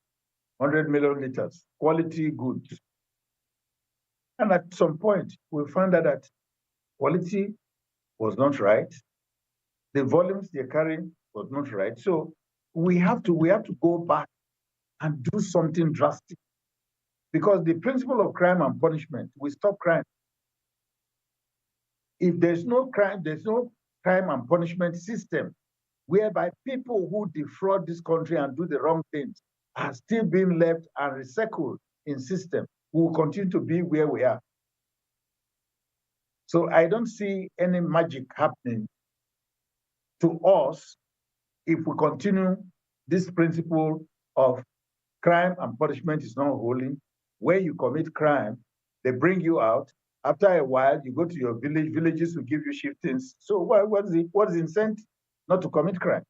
100 million liters, quality goods. And at some point, we found out that quality was not right. The volumes they're carrying was not right. So we have to go back and do something drastic. Because the principle of crime and punishment will stop crime. If there's no crime and punishment system whereby people who defraud this country and do the wrong things are still being left and recycled in system, we will continue to be where we are. So I don't see any magic happening to us if we continue this principle of crime and punishment is not holy. Where you commit crime, they bring you out. After a while, you go to your villages will give you shiftings. So what is the incentive not to commit crime?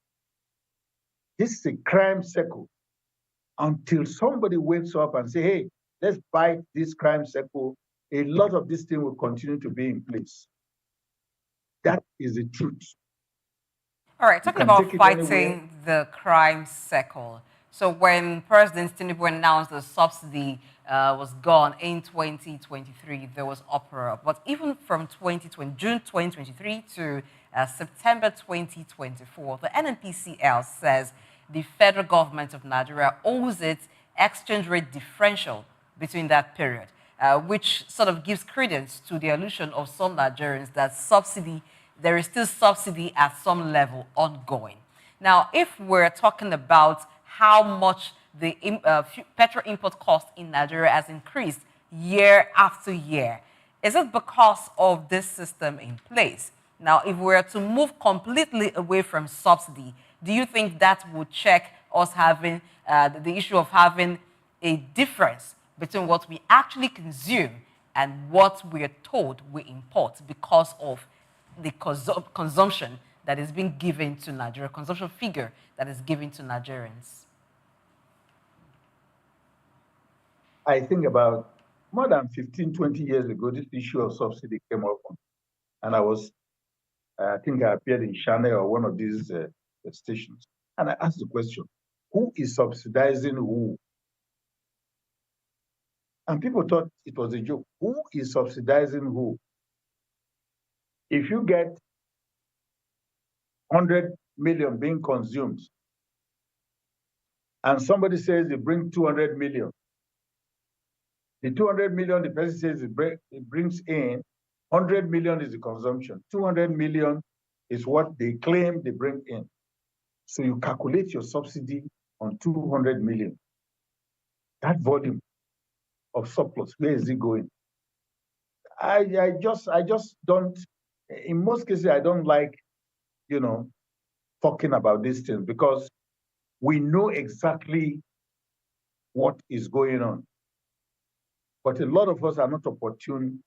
This is a crime cycle. Until somebody wakes up and say, hey, let's fight this crime cycle, a lot of this thing will continue to be in place. That is the truth. All right, talking about fighting the crime cycle. So when President Tinubu announced the subsidy was gone in 2023, there was uproar. But even from June 2023 to September 2024, the NNPCL says the federal government of Nigeria owes its exchange rate differential between that period, which sort of gives credence to the illusion of some Nigerians that there is still subsidy at some level ongoing. Now, if we're talking about how much the petrol import cost in Nigeria has increased year after year, is it because of this system in place? Now, if we were to move completely away from subsidy, do you think that would check us having the issue of having a difference between what we actually consume and what we are told we import because of the consumption that is being given to Nigeria, consumption figure that is given to Nigerians? I think about more than 15, 20 years ago, this issue of subsidy came up. And I think I appeared in Channel or one of these stations. And I asked the question, who is subsidizing who? And people thought it was a joke. Who is subsidizing who? If you get 100 million being consumed, and somebody says they bring 200 million, the 200 million, the person says it brings in, 100 million is the consumption. 200 million is what they claim they bring in. So you calculate your subsidy on 200 million. That volume of surplus, where is it going? I just don't, in most cases, I don't like, talking about these things because we know exactly what is going on. But a lot of us are not opportune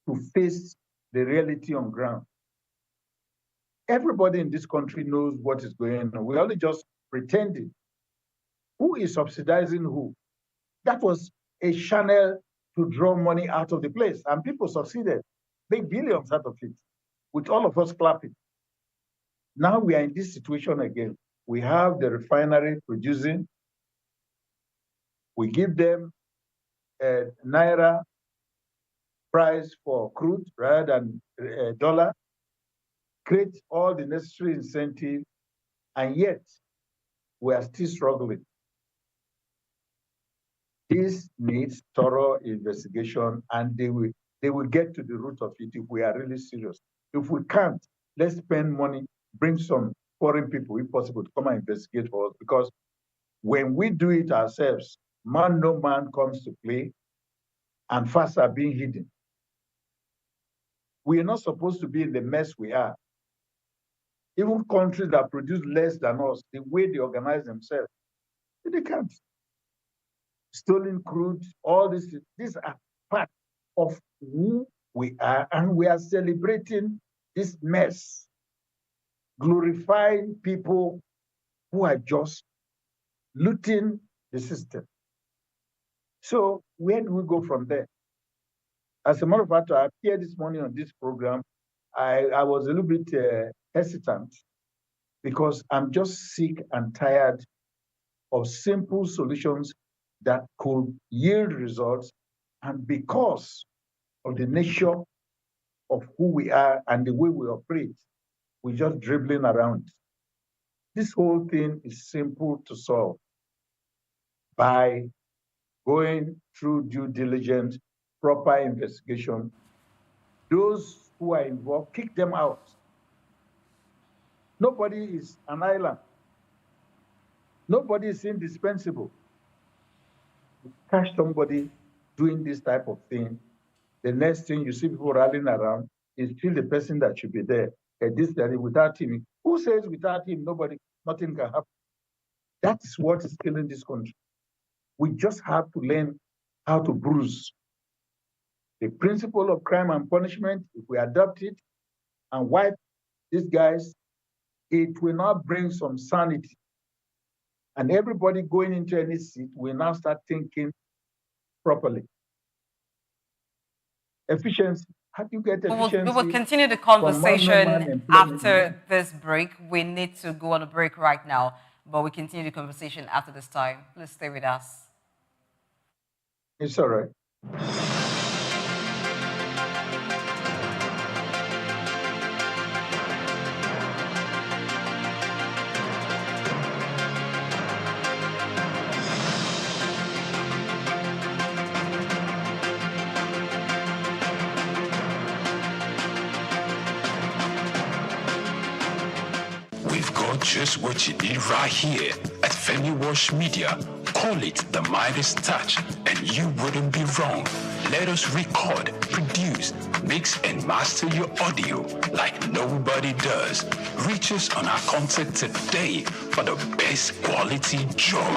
to face the reality on ground. Everybody in this country knows what is going on. We're only just pretending. Who is subsidizing who? That was a channel to draw money out of the place, and people succeeded. Made billions out of it, with all of us clapping. Now we are in this situation again. We have the refinery producing. We give them a naira price for crude rather than dollar, create all the necessary incentive, and yet we are still struggling. This needs thorough investigation, and they will get to the root of it if we are really serious. If we can't, let's spend money, bring some foreign people, if possible, to come and investigate for us, because when we do it ourselves, man no man comes to play, and facts are being hidden. We are not supposed to be in the mess we are. Even countries that produce less than us, the way they organize themselves, they can't. Stolen crude, all this, these are part of who we are, and we are celebrating this mess, glorifying people who are just looting the system. So where do we go from there? As a matter of fact, I appeared this morning on this program. I was a little bit hesitant because I'm just sick and tired of simple solutions that could yield results. And because of the nature of who we are and the way we operate, we're just dribbling around. This whole thing is simple to solve by going through due diligence, proper investigation. Those who are involved, kick them out. Nobody is an island. Nobody is indispensable. You catch somebody doing this type of thing, the next thing you see people rallying around is still the person that should be there. And this, that, without him. Who says without him, nothing can happen? That is what is killing this country. We just have to learn how to bruise. The principle of crime and punishment, if we adopt it and wipe these guys, it will now bring some sanity. And everybody going into any seat will now start thinking properly. Efficiency. How do you get efficiency? We will continue the conversation after this break. We need to go on a break right now, but we continue the conversation after this time. Please stay with us. It's all right. Just what you need right here at Femi Wash Media. Call it the Midas Touch, and you wouldn't be wrong. Let us record, produce, mix, and master your audio like nobody does. Reach us on our contact today for the best quality job.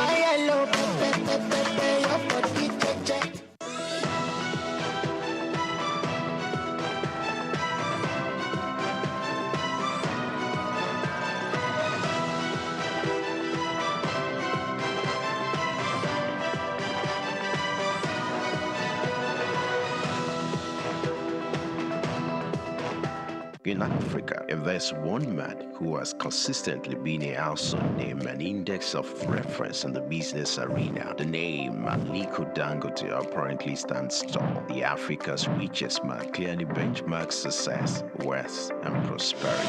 In Africa, if there's one man who has consistently been a household name and index of reference in the business arena, the name Aliko Dangote apparently stands tall. The Africa's richest man clearly benchmarks success, wealth, and prosperity.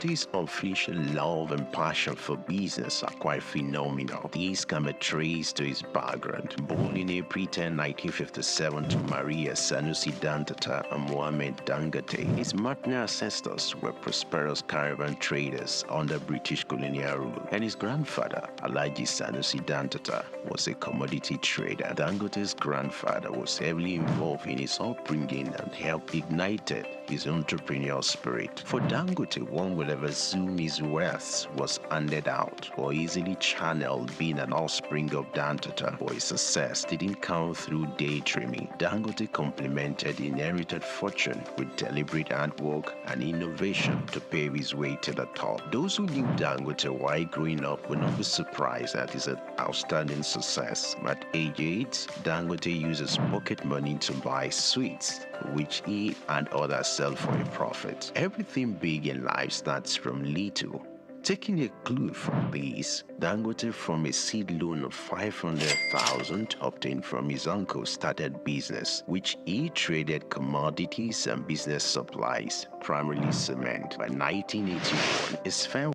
His unofficial love and passion for business are quite phenomenal. These can be traced to his background. Born in April 10, 1957 to Maria Sanusi Dantata and Mohammed Dangote, his maternal ancestors were prosperous caravan traders under British colonial rule, and his grandfather, Alhaji Sanusi Dantata, was a commodity trader. Dangote's grandfather was heavily involved in his upbringing and helped ignite his entrepreneurial spirit. For Dangote, one will ever assume his wealth was handed out or easily channeled, being an offspring of Dantata, but his success didn't come through daydreaming. Dangote complemented inherited fortune with deliberate hard work and innovation to pave his way to the top. Those who knew Dangote while growing up will not be surprised at his outstanding success. At age 8, Dangote uses pocket money to buy sweets, which he and others sell for a profit. Everything big in life starts from little Taking a clue from this, Dangote from a seed loan of 500,000 obtained from his uncle started business, which he traded commodities and business supplies, primarily cement. By 1981, his firm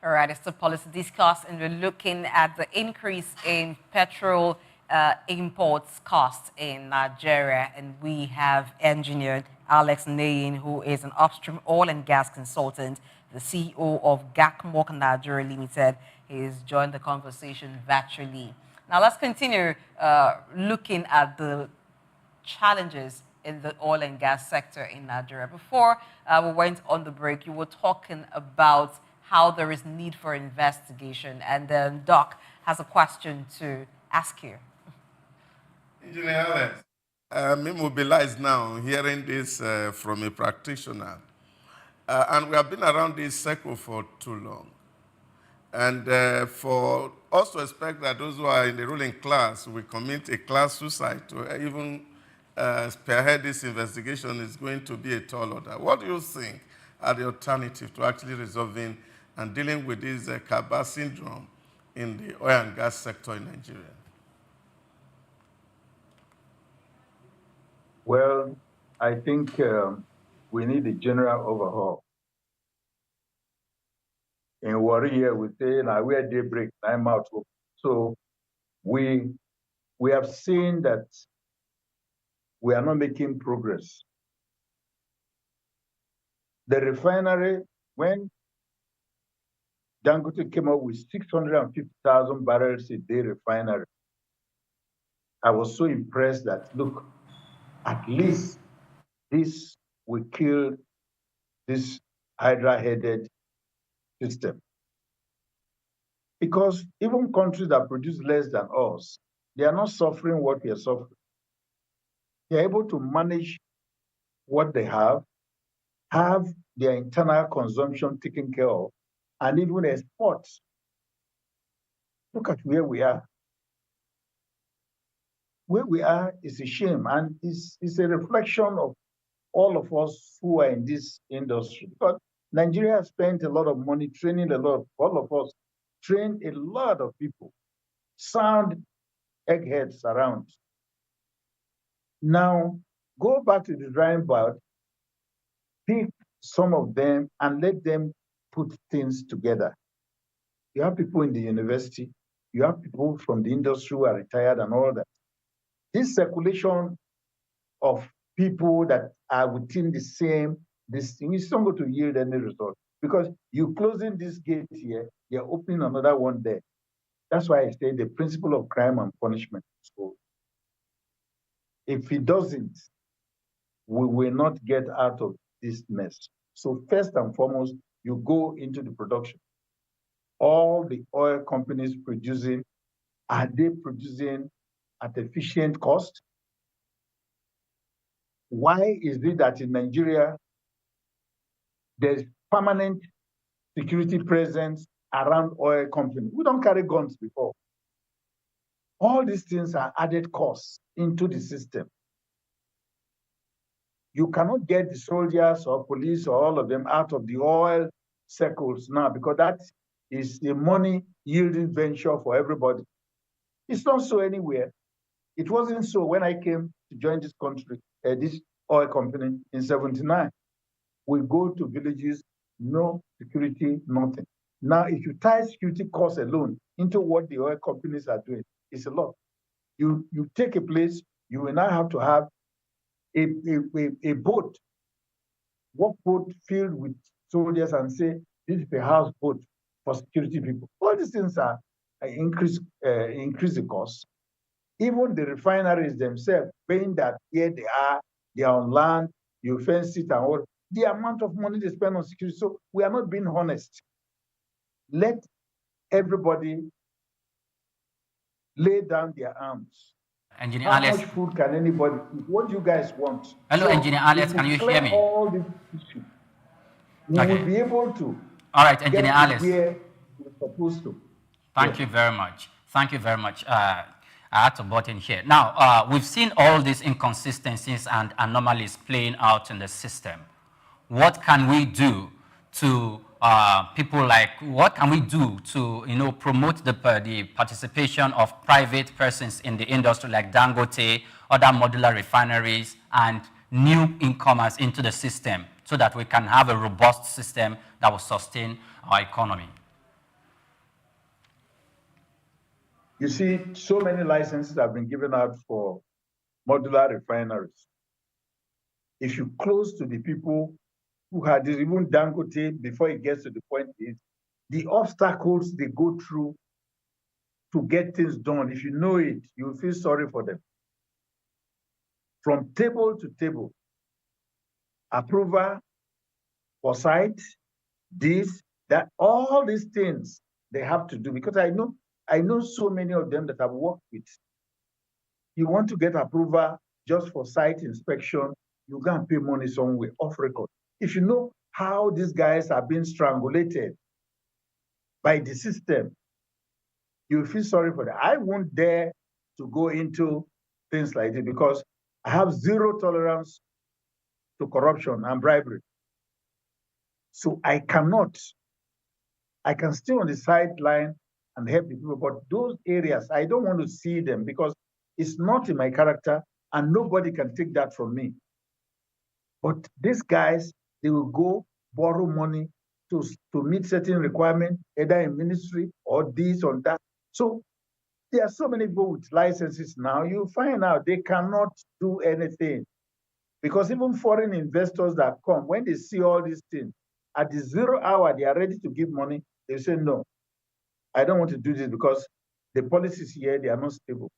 All right, it's the policy discuss, and we're looking at the increase in petrol imports costs in Nigeria. And we have engineer Alex Nayin, who is an upstream oil and gas consultant, the CEO of Gakmok Nigeria Limited. He's joined the conversation virtually. Now let's continue looking at the challenges in the oil and gas sector in Nigeria. Before we went on the break, you were talking about how there is need for investigation, and then Doc has a question to ask you. Engineer Alex, I'm immobilized now hearing this from a practitioner. And we have been around this circle for too long. And for us to expect that those who are in the ruling class will commit a class suicide to even spearhead this investigation is going to be a tall order. What do you think are the alternatives to actually resolving and dealing with this Kaba syndrome in the oil and gas sector in Nigeria? Well, I think we need a general overhaul. In Warri here, we say, now we're daybreak, I'm out. So we have seen that we are not making progress. The refinery, when Dangote came up with 650,000 barrels a day refinery, I was so impressed that, look, at least this will kill this hydra-headed system. Because even countries that produce less than us, they are not suffering what we are suffering. They are able to manage what they have their internal consumption taken care of, and even export. Look at where we are. Where we are is a shame, and it's a reflection of all of us who are in this industry. Because Nigeria has spent a lot of money training all of us trained a lot of people, sound eggheads around. Now, go back to the drawing board, pick some of them and let them put things together. You have people in the university, you have people from the industry who are retired and all that. This circulation of people that are within the same, this thing is not going to yield any result, because you closing this gate here, you're opening another one there. That's why I say the principle of crime and punishment. So if it doesn't, we will not get out of this mess. So first and foremost, you go into the production. All the oil companies producing, are they producing at efficient cost? Why is it that in Nigeria, there's permanent security presence around oil companies? We don't carry guns before. All these things are added costs into the system. You cannot get the soldiers or police or all of them out of the oil circles now, because that is a money-yielding venture for everybody. It's not so anywhere. It wasn't so when I came to join this country, this oil company in '79. We go to villages, no security, nothing. Now, if you tie security costs alone into what the oil companies are doing, it's a lot. You take a place, you will now have to have a boat, workboat filled with soldiers, and say, this is a houseboat for security people. All these things are increase the cost. Even the refineries themselves, paying that here they are on land, you fence it and all, the amount of money they spend on security. So we are not being honest. Let everybody lay down their arms. Engineer How Alex. much food can anybody eat? What do you guys want? Hello, So Engineer Alex, if can we you hear clear me? all these issues, we will be able to All right, Engineer get to Alex. where we're supposed to. Thank you very much. Thank you very much. I had to butt in here. Now, we've seen all these inconsistencies and anomalies playing out in the system. What can we do to what can we do to, promote the participation of private persons in the industry like Dangote, other modular refineries, and new incomers into the system so that we can have a robust system that will sustain our economy? You see, so many licenses have been given out for modular refineries. If you close to the people who had this, even Dangote, before it gets to the point is the obstacles they go through to get things done. If you know it, you'll feel sorry for them. From table to table, approval for site, this, that, all these things they have to do, because I know so many of them that I've worked with. You want to get approval just for site inspection, you can pay money somewhere off record. If you know how these guys are being strangulated by the system, you feel sorry for them. I won't dare to go into things like this because I have zero tolerance to corruption and bribery. So I can stay on the sideline and help the people, but those areas, I don't want to see them because it's not in my character and nobody can take that from me. But these guys, they will go borrow money to meet certain requirements, either in ministry or this or that. So there are so many people with licenses now, you find out they cannot do anything. Because even foreign investors that come, when they see all these things, at the 0 hour, they are ready to give money. They say, no, I don't want to do this because the policies here, they are not stable.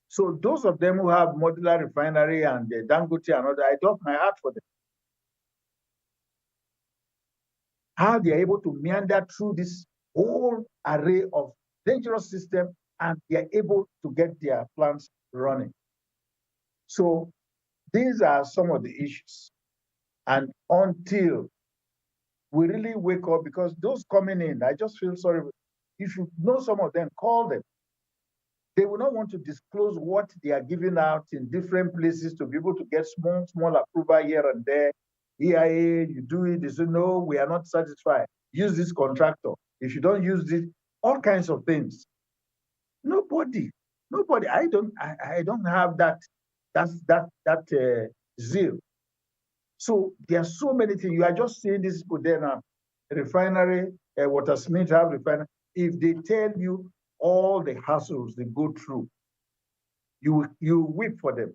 So those of them who have modular refinery and the Dangote and other, I drop my heart for them. How they are able to meander through this whole array of dangerous system and they are able to get their plants running. So these are some of the issues. And until we really wake up, because those coming in, I just feel sorry. If you know some of them, call them. They will not want to disclose what they are giving out in different places to be able to get small approval here and there. EIA, you do it, they say, no, we are not satisfied. Use this contractor. If you don't use this, all kinds of things. Nobody, I don't have that zeal. So there are so many things. You are just seeing these people there now. Refinery, Water Smith have refinery. If they tell you all the hassles they go through, you weep for them.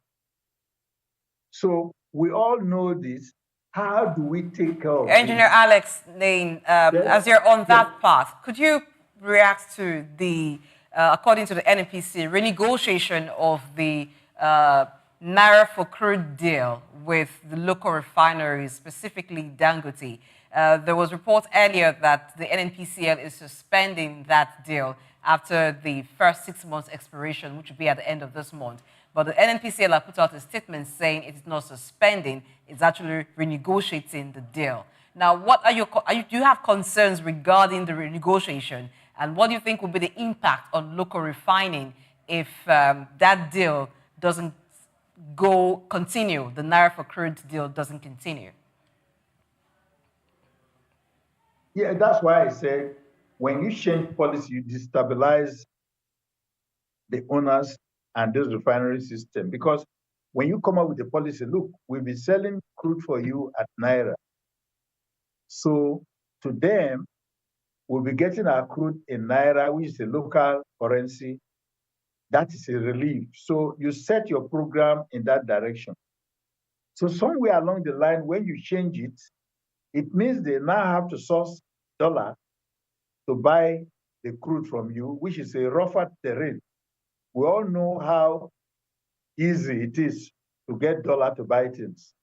So we all know this. How do we take care of Engineer this? Alex Lane, as you're on that path, could you react to the, according to the NNPC, renegotiation of the Naira for crude deal with the local refineries, specifically Dangote? There was reports earlier that the NNPCL is suspending that deal after the first 6 months expiration, which will be at the end of this month. But the NNPCL have put out a statement saying it is not suspending, it's actually renegotiating the deal. Now, what are do you have concerns regarding the renegotiation? And what do you think will be the impact on local refining if that deal doesn't continue, the Naira for crude deal doesn't continue? Yeah, that's why I said when you change policy, you destabilize the owners and this refinery system. Because when you come up with a policy, look, we'll be selling crude for you at Naira. So to them, we'll be getting our crude in Naira, which is a local currency. That is a relief. So you set your program in that direction. So somewhere along the line, when you change it, it means they now have to source dollar to buy the crude from you, which is a rougher terrain. We all know how easy it is to get dollar to buy things.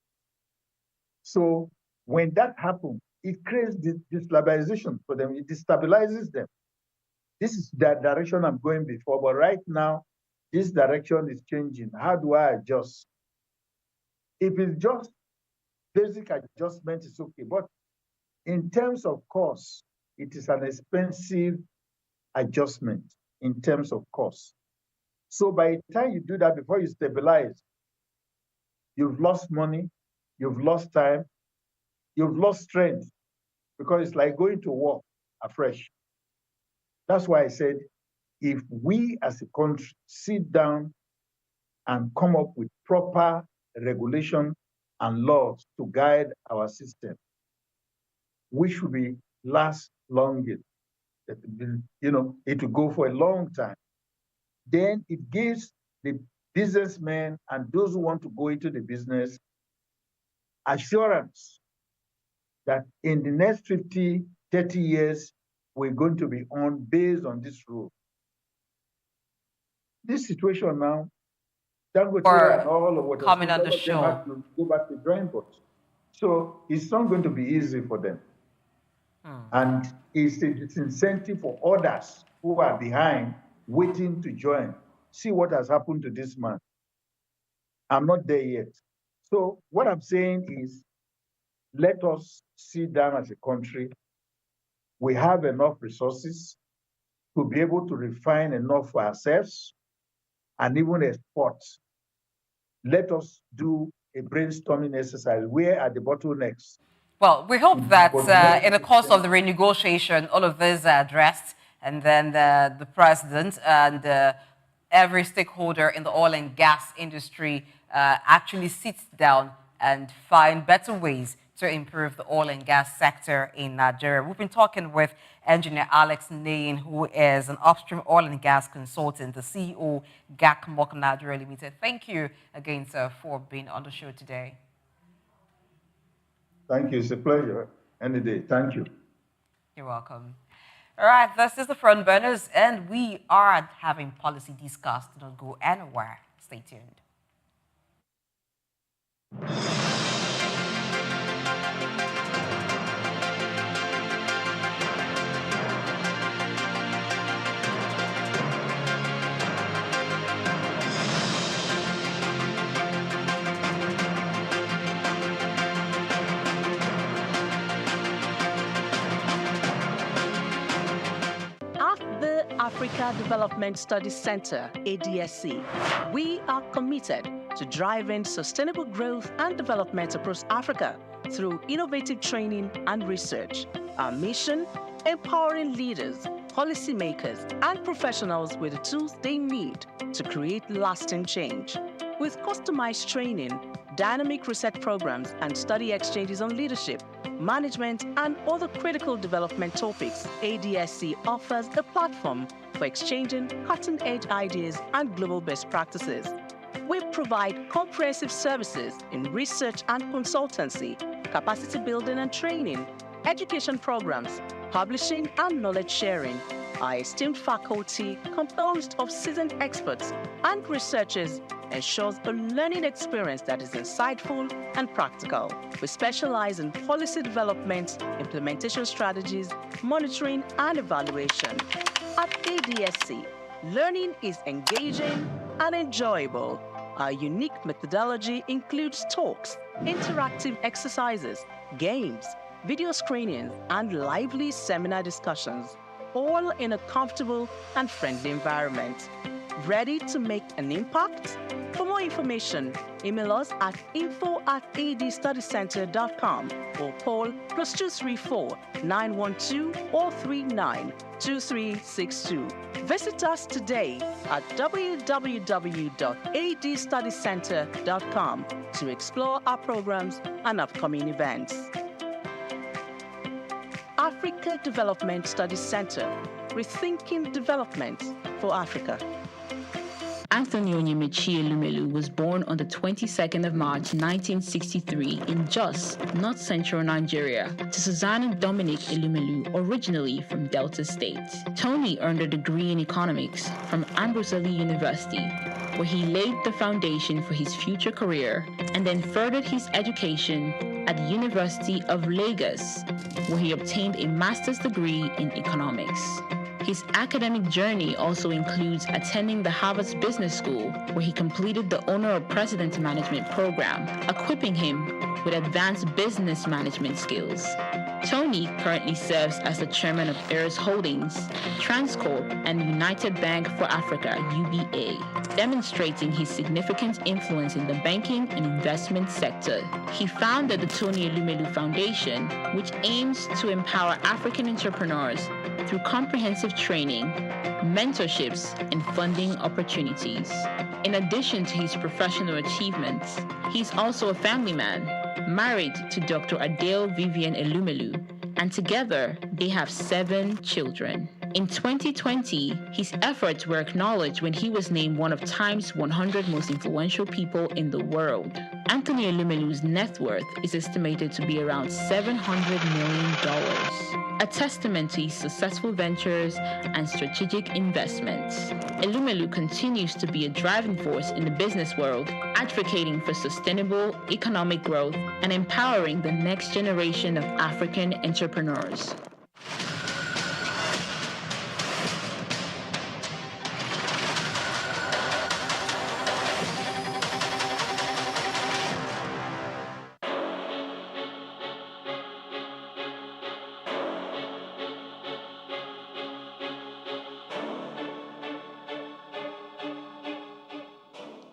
So when that happens, it creates destabilization for them. It destabilizes them. This is the direction I'm going before. But right now, this direction is changing. How do I adjust? If it's just basic adjustment, it's okay. But in terms of cost, it is an expensive adjustment in terms of cost. So by the time you do that, before you stabilize, you've lost money, you've lost time, you've lost strength, because it's like going to work afresh. That's why I said, if we as a country sit down and come up with proper regulation and laws to guide our system, we should be last longer. You know, it will go for a long time. Then it gives the businessmen and those who want to go into the business assurance that in the next 50, 30 years, we're going to be on based on this rule. This situation now, Dangote and all of what coming on the show have to go back to the drawing board. So it's not going to be easy for them. And it's a disincentive for others who are behind waiting to join. See what has happened to this man. I'm not there yet. So what I'm saying is, let us sit down as a country. We have enough resources to be able to refine enough for ourselves and even export. Let us do a brainstorming exercise. Where are the bottlenecks? Well, we hope that in the course of the renegotiation, all of this are addressed, and then the president and every stakeholder in the oil and gas industry actually sits down and find better ways to improve the oil and gas sector in Nigeria. We've been talking with Engineer Alex Nain, who is an upstream oil and gas consultant, the CEO, GAC Nigeria Limited. Thank you again, sir, for being on the show today. Thank you. It's a pleasure. Any day. Thank you. You're welcome. All right, this is the Front Burners, and we are having policy discussed. Don't go anywhere. Stay tuned. Africa Development Studies Center, ADSC, we are committed to driving sustainable growth and development across Africa through innovative training and research. Our mission, empowering leaders, policymakers, and professionals with the tools they need to create lasting change. With customized training, dynamic research programs, and study exchanges on leadership, management, and other critical development topics, ADSC offers a platform for exchanging cutting-edge ideas and global best practices. We provide comprehensive services in research and consultancy, capacity building and training, education programs, publishing, and knowledge sharing. Our esteemed faculty, composed of seasoned experts and researchers, ensures a learning experience that is insightful and practical. We specialize in policy development, implementation strategies, monitoring, and evaluation. At ADSC, learning is engaging and enjoyable. Our unique methodology includes talks, interactive exercises, games, video screenings, and lively seminar discussions, all in a comfortable and friendly environment. Ready to make an impact? For more information, email us at info@adstudycenter.com or call +234 912 439 2362. Visit us today at www.adstudycenter.com to explore our programs and upcoming events. Africa Development Studies Center, rethinking development for Africa. Anthony Onyemaechi Elumelu was born on the 22nd of March 1963 in Jos, North Central Nigeria, to Susanna Dominic Elumelu, originally from Delta State. Tony earned a degree in economics from Ambrose Ali University, where he laid the foundation for his future career, and then furthered his education at the University of Lagos, where he obtained a master's degree in economics. His academic journey also includes attending the Harvard Business School, where he completed the Honor of President Management program, equipping him with advanced business management skills. Tony currently serves as the chairman of Heirs Holdings, Transcorp, and United Bank for Africa, UBA, demonstrating his significant influence in the banking and investment sector. He founded the Tony Elumelu Foundation, which aims to empower African entrepreneurs through comprehensive training, mentorships, and funding opportunities. In addition to his professional achievements, he's also a family man, married to Dr. Adele Vivian Elumelu, and together they have 7 children. In 2020, his efforts were acknowledged when he was named one of Time's 100 most influential people in the world. Anthony Elumelu's net worth is estimated to be around $700 million, a testament to his successful ventures and strategic investments. Elumelu continues to be a driving force in the business world, advocating for sustainable economic growth and empowering the next generation of African entrepreneurs.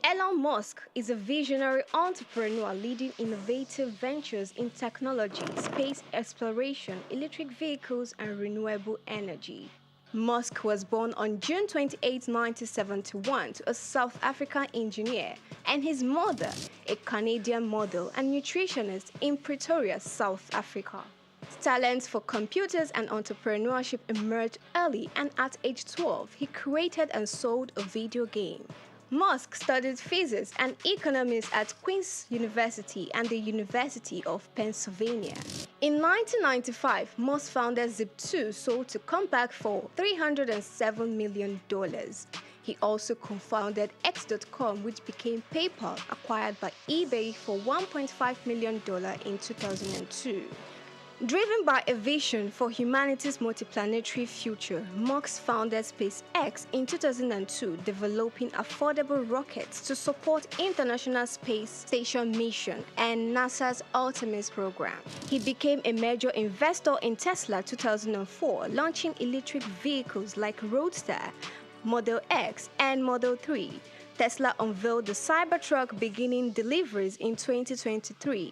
Elon Musk is a visionary entrepreneur leading innovative ventures in technology, space exploration, electric vehicles, and renewable energy. Musk was born on June 28, 1971, to a South African engineer and his mother, a Canadian model and nutritionist in Pretoria, South Africa. His talents for computers and entrepreneurship emerged early, and at age 12, he created and sold a video game. Musk studied physics and economics at Queen's University and the University of Pennsylvania. In 1995, Musk founded Zip2, sold to Compaq for $307 million. He also co-founded X.com, which became PayPal, acquired by eBay for $1.5 million in 2002. Driven by a vision for humanity's multiplanetary future, Musk founded SpaceX in 2002, developing affordable rockets to support International Space Station mission and NASA's Artemis program. He became a major investor in Tesla 2004, launching electric vehicles like Roadster, Model X, and Model 3. Tesla unveiled the Cybertruck, beginning deliveries in 2023.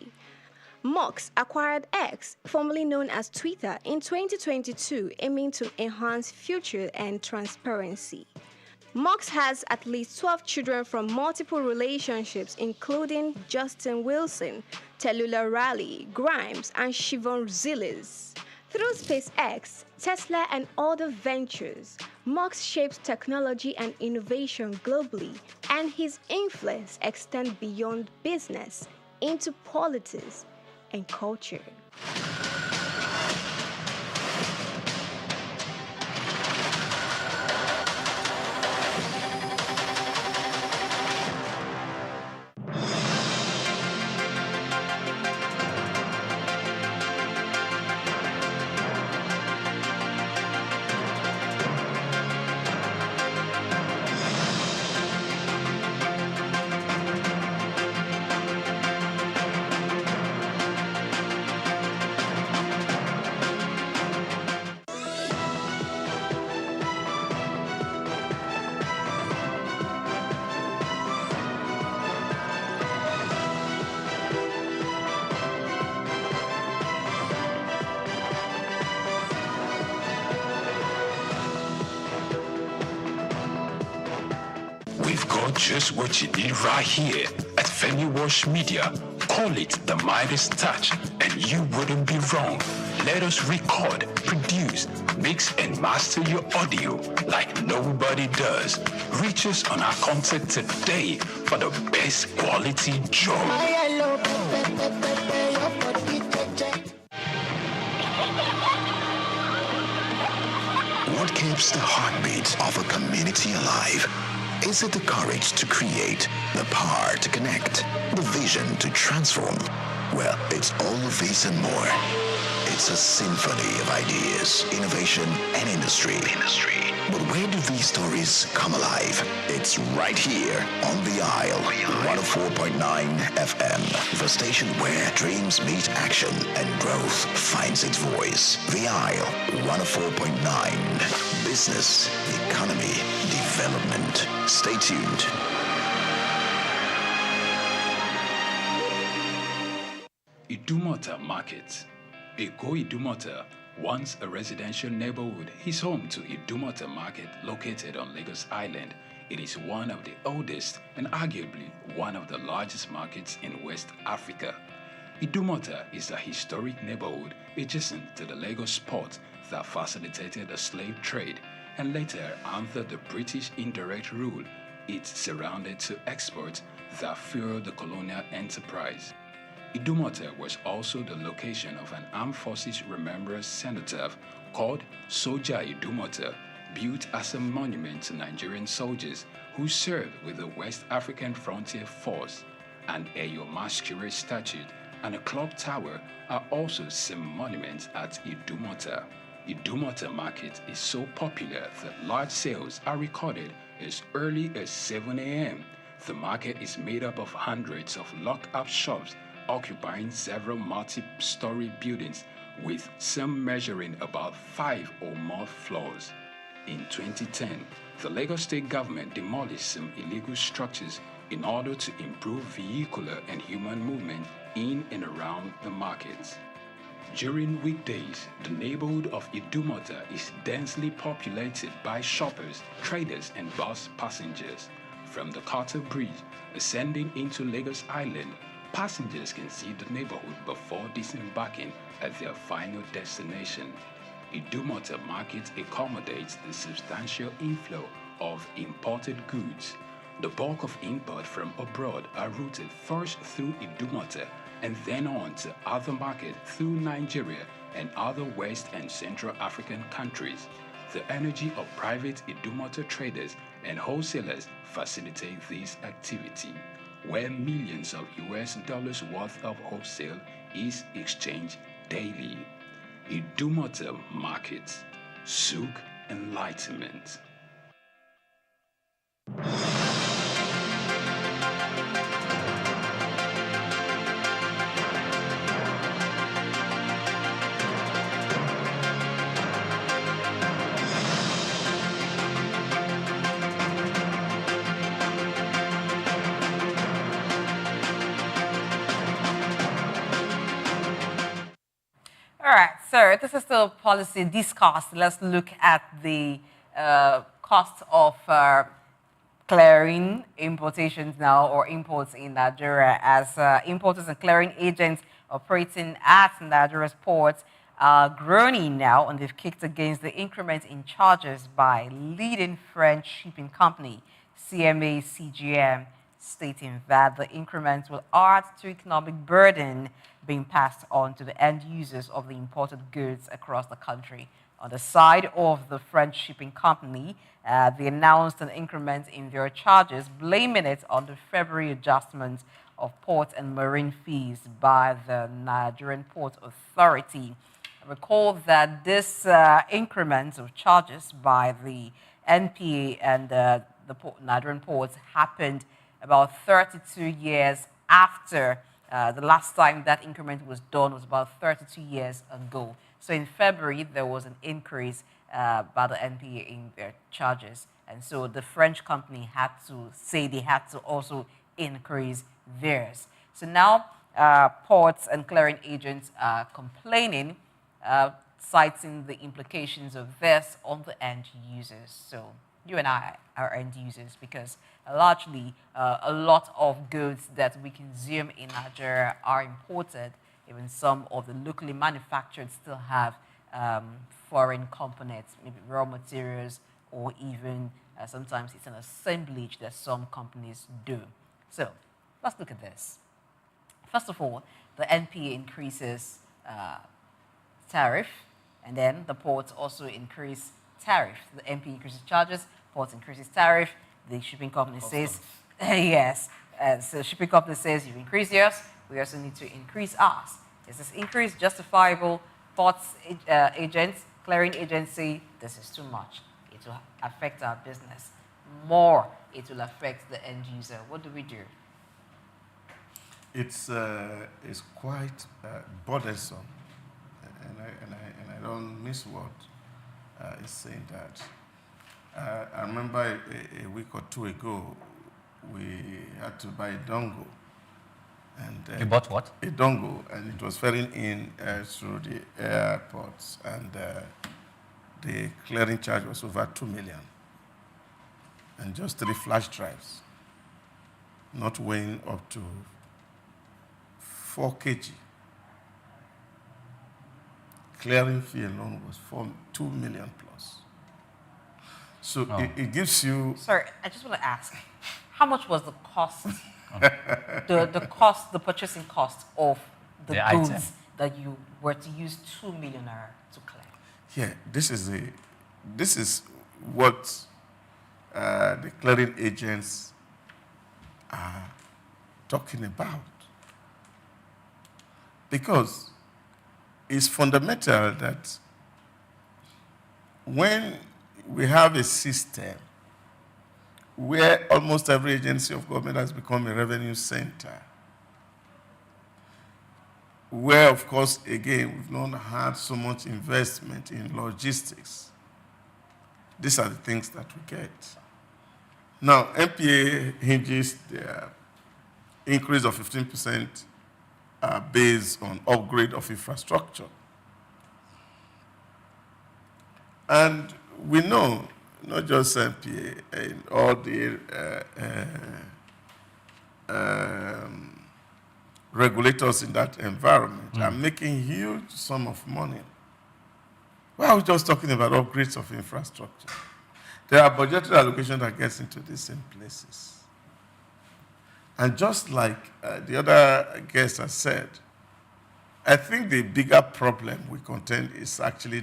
Musk acquired X, formerly known as Twitter, in 2022, aiming to enhance future and transparency. Musk has at least 12 children from multiple relationships, including Justin Wilson, Tallulah Riley, Grimes, and Siobhan Zilis. Through SpaceX, Tesla, and other ventures, Musk shapes technology and innovation globally, and his influence extends beyond business into politics and culture. We've got just what you need right here at Femi Wash Media. Call it the Midas Touch, and you wouldn't be wrong. Let us record, produce, mix, and master your audio like nobody does. Reach us on our contact today for the best quality job. What keeps the heartbeats of a community alive? Is it the courage to create, the power to connect, the vision to transform? Well, it's all of this and more. It's a symphony of ideas, innovation, and industry. But where do these stories come alive? It's right here on The Isle, 104.9 FM, the station where dreams meet action and growth finds its voice. The Isle, 104.9. Business, economy, development. Stay tuned. Idumota Market. Eko Idumota, once a residential neighborhood, is home to Idumota Market located on Lagos Island. It is one of the oldest and arguably one of the largest markets in West Africa. Idumota is a historic neighborhood adjacent to the Lagos port that facilitated the slave trade and later under the British indirect rule. It's surrounded to exports that fueled the colonial enterprise. Idumota was also the location of an armed forces remembrance cenotaph called Soja Idumota, built as a monument to Nigerian soldiers who served with the West African Frontier Force. An Eyo masquerade statue and a clock tower are also some monuments at Idumota. Idumota Market is so popular that large sales are recorded as early as 7 a.m. The market is made up of hundreds of locked-up shops occupying several multi-story buildings, with some measuring about 5 or more floors. In 2010, the Lagos State government demolished some illegal structures in order to improve vehicular and human movement in and around the markets. During weekdays, the neighborhood of Idumota is densely populated by shoppers, traders, and bus passengers. From the Carter Bridge, ascending into Lagos Island, passengers can see the neighborhood before disembarking at their final destination. Idumota Market accommodates the substantial inflow of imported goods. The bulk of import from abroad are routed first through Idumota and then on to other markets through Nigeria and other West and Central African countries. The energy of private Idumota traders and wholesalers facilitate this activity, where millions of US dollars worth of wholesale is exchanged daily. Idumota Market, Souq Enlightenment. All right, so this is still policy discourse. Let's look at the cost of clearing importations now, or imports in Nigeria, as importers and clearing agents operating at Nigeria's ports are groaning now, and they've kicked against the increment in charges by leading French shipping company CMA CGM, stating that the increment will add to economic burden being passed on to the end users of the imported goods across the country. On the side of the French shipping company, they announced an increment in their charges, blaming it on the February adjustment of port and marine fees by the Nigerian Port Authority. Recall that this increment of charges by the NPA and the Nigerian ports happened about 32 years after the last time that increment was done was about 32 years ago. So in February, there was an increase by the NPA in their charges. And so the French company had to say they had to also increase theirs. So now ports and clearing agents are complaining, citing the implications of this on the end users. So you and I are end users, because largely a lot of goods that we consume in Nigeria are imported. Even some of the locally manufactured still have foreign components, maybe raw materials, or even sometimes it's an assemblage that some companies do. So let's look at this. First of all, the NPA increases tariff, and then the ports also increase tariff. The NPA increases charges, ports increases tariff. The shipping company says, yes. So shipping company says, you increase yours, we also need to increase ours. Is this increase justifiable? Ports agents, clearing agency, this is too much. It will affect our business. More, it will affect the end user. What do we do? It's quite burdensome, and I don't miss what is saying that. I remember a week or two ago, we had to buy a dongle. And you bought what? A dongle, and it was ferrying in through the airports, and the clearing charge was over 2 million. And just 3 flash drives, not weighing up to 4 kg. Clearing fee alone was 2 million plus. So it gives you... Sorry, I just want to ask, how much was the cost, the purchasing cost of the goods item that you were to use 2 million naira to clear? Yeah, this is what the clearing agents are talking about. Because it's fundamental that when we have a system where almost every agency of government has become a revenue center, where, of course, again, we've not had so much investment in logistics. These are the things that we get. Now, MPA hinges their increase of 15% based on upgrade of infrastructure. And we know, not just MPA, and all the regulators in that environment are making huge sum of money. Why are we just talking about upgrades of infrastructure? There are budgetary allocation that gets into the same places. And just like the other guest has said, I think the bigger problem we contend is actually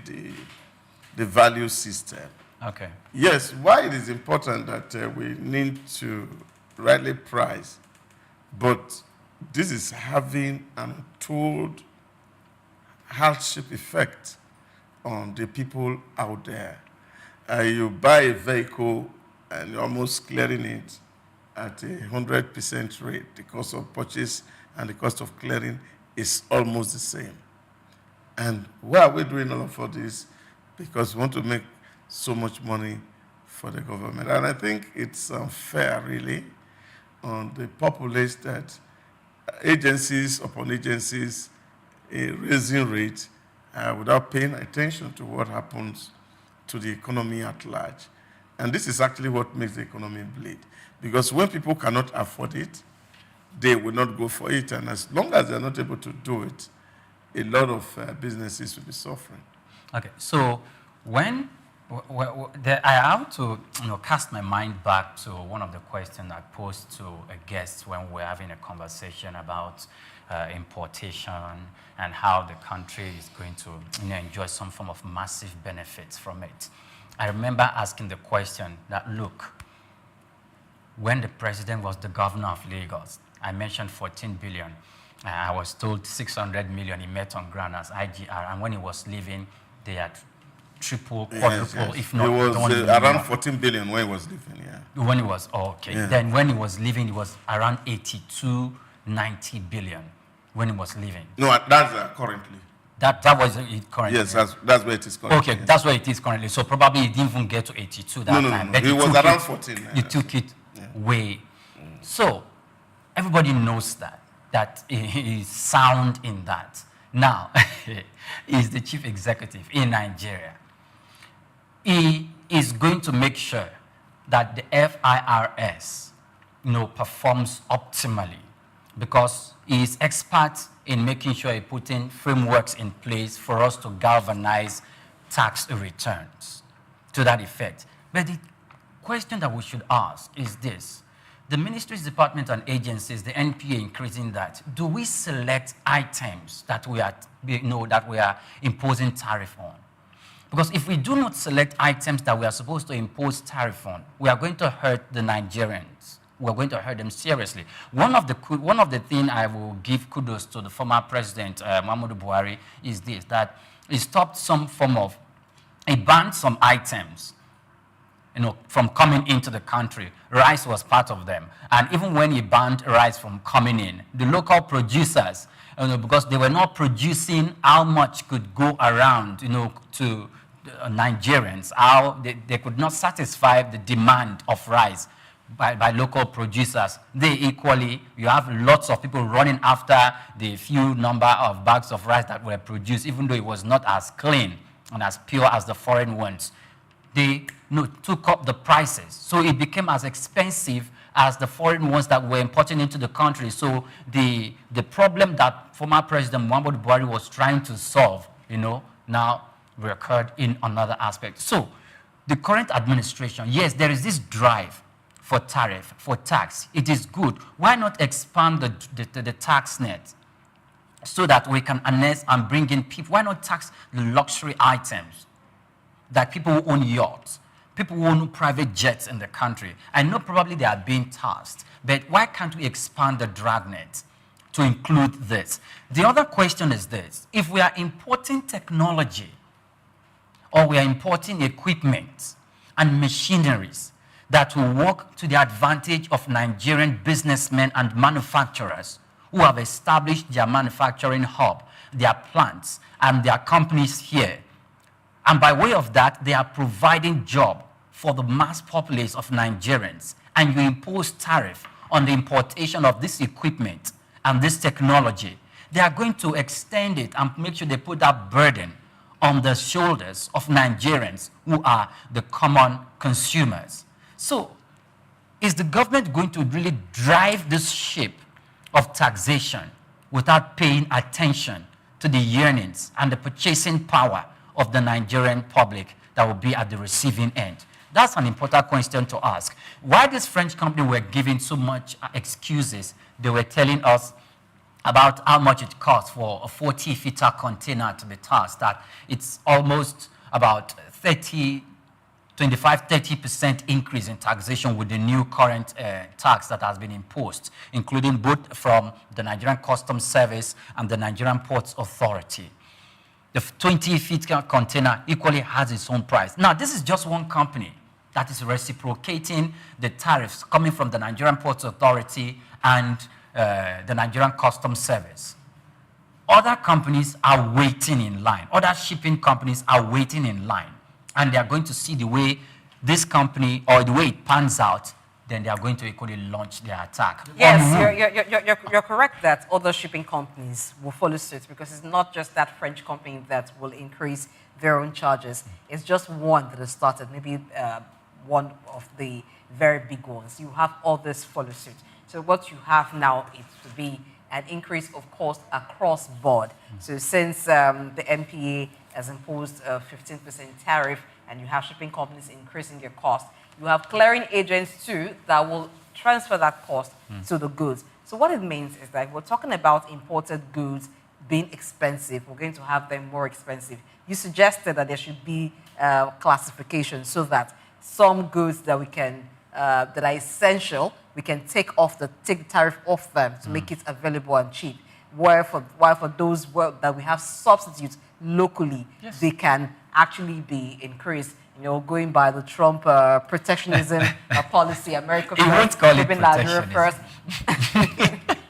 the value system. Okay. Yes, why it is important that we need to rightly price, but this is having an untold hardship effect on the people out there. You buy a vehicle and you're almost clearing it at 100% rate. The cost of purchase and the cost of clearing is almost the same. And why are we doing all of this? Because we want to make so much money for the government. And I think it's unfair, really, on the populace that agencies upon agencies raising rates without paying attention to what happens to the economy at large. And this is actually what makes the economy bleed. Because when people cannot afford it, they will not go for it. And as long as they're not able to do it, a lot of businesses will be suffering. Okay, so when I have to cast my mind back to one of the questions I posed to a guest when we were having a conversation about importation and how the country is going to enjoy some form of massive benefits from it. I remember asking the question that, look, when the president was the governor of Lagos, I mentioned 14 billion. I was told 600 million he met on ground as IGR, and when he was leaving, they had triple, quadruple, if not. It was around 14 billion when he was leaving, yeah. When he was, okay. Yeah. Then when he was leaving, it was around 82, 90 billion when he was leaving. No, that's currently. That was it currently? Yes, that's where it is currently. Okay, yes. That's where it is currently. So probably it didn't even get to 82 that time. No. It was around 14. You took it way. So everybody knows that he is sound in that. Now, he's the chief executive in Nigeria. He is going to make sure that the FIRS, performs optimally, because he is expert in making sure he puts in frameworks in place for us to galvanize tax returns to that effect. But the question that we should ask is this: the ministries, departments, and agencies, the NPA increasing that, do we select items that we are imposing tariff on? Because if we do not select items that we are supposed to impose tariff on, we are going to hurt the Nigerians we're going to hurt them seriously. One of the things I will give kudos to the former president, Muhammadu Buhari, is this, that he stopped some form of, he banned some items, from coming into the country. Rice was part of them. And even when he banned rice from coming in, the local producers, because they were not producing how much could go around, to Nigerians, how they could not satisfy the demand of rice by local producers. They equally, you have lots of people running after the few number of bags of rice that were produced, even though it was not as clean and as pure as the foreign ones. They took up the prices. So it became as expensive as the foreign ones that were importing into the country. So the problem that former President Muhammadu Buhari was trying to solve, now recurred in another aspect. So the current administration, yes, there is this drive for tariff, for tax. It is good. Why not expand the tax net so that we can harness and bring in people? Why not tax the luxury items? That people who own yachts, people who own private jets in the country. I know probably they are being tasked, but why can't we expand the dragnet to include this? The other question is this: if we are importing technology or we are importing equipment and machineries that will work to the advantage of Nigerian businessmen and manufacturers who have established their manufacturing hub, their plants, and their companies here, and by way of that, they are providing job for the mass populace of Nigerians, and you impose tariff on the importation of this equipment and this technology, they are going to extend it and make sure they put that burden on the shoulders of Nigerians who are the common consumers. So, is the government going to really drive this ship of taxation without paying attention to the yearnings and the purchasing power of the Nigerian public that will be at the receiving end? That's an important question to ask. Why this French company were giving so much excuses, they were telling us about how much it costs for a 40-footer container to be taxed, that it's almost about 25-30% increase in taxation with the new current tax that has been imposed, including both from the Nigerian Customs Service and the Nigerian Ports Authority. The 20-feet container equally has its own price. Now, this is just one company that is reciprocating the tariffs coming from the Nigerian Ports Authority and the Nigerian Customs Service. Other companies are waiting in line. Other shipping companies are waiting in line. And they are going to see the way this company, or the way it pans out, then they are going to equally launch their attack. Yes, you're correct that other shipping companies will follow suit, because it's not just that French company that will increase their own charges. It's just one that has started, maybe one of the very big ones. You have others follow suit. So what you have now is to be an increase of cost across board. So since the MPA has imposed a 15% tariff and you have shipping companies increasing their cost, you have clearing agents too that will transfer that cost to the goods. So what it means is that we're talking about imported goods being expensive. We're going to have them more expensive. You suggested that there should be classification so that some goods that we can that are essential, we can take the tariff off them to make it available and cheap. While for those that we have substitutes locally, they can actually be increased. Going by the Trump protectionism policy, America first, keeping Nigeria first.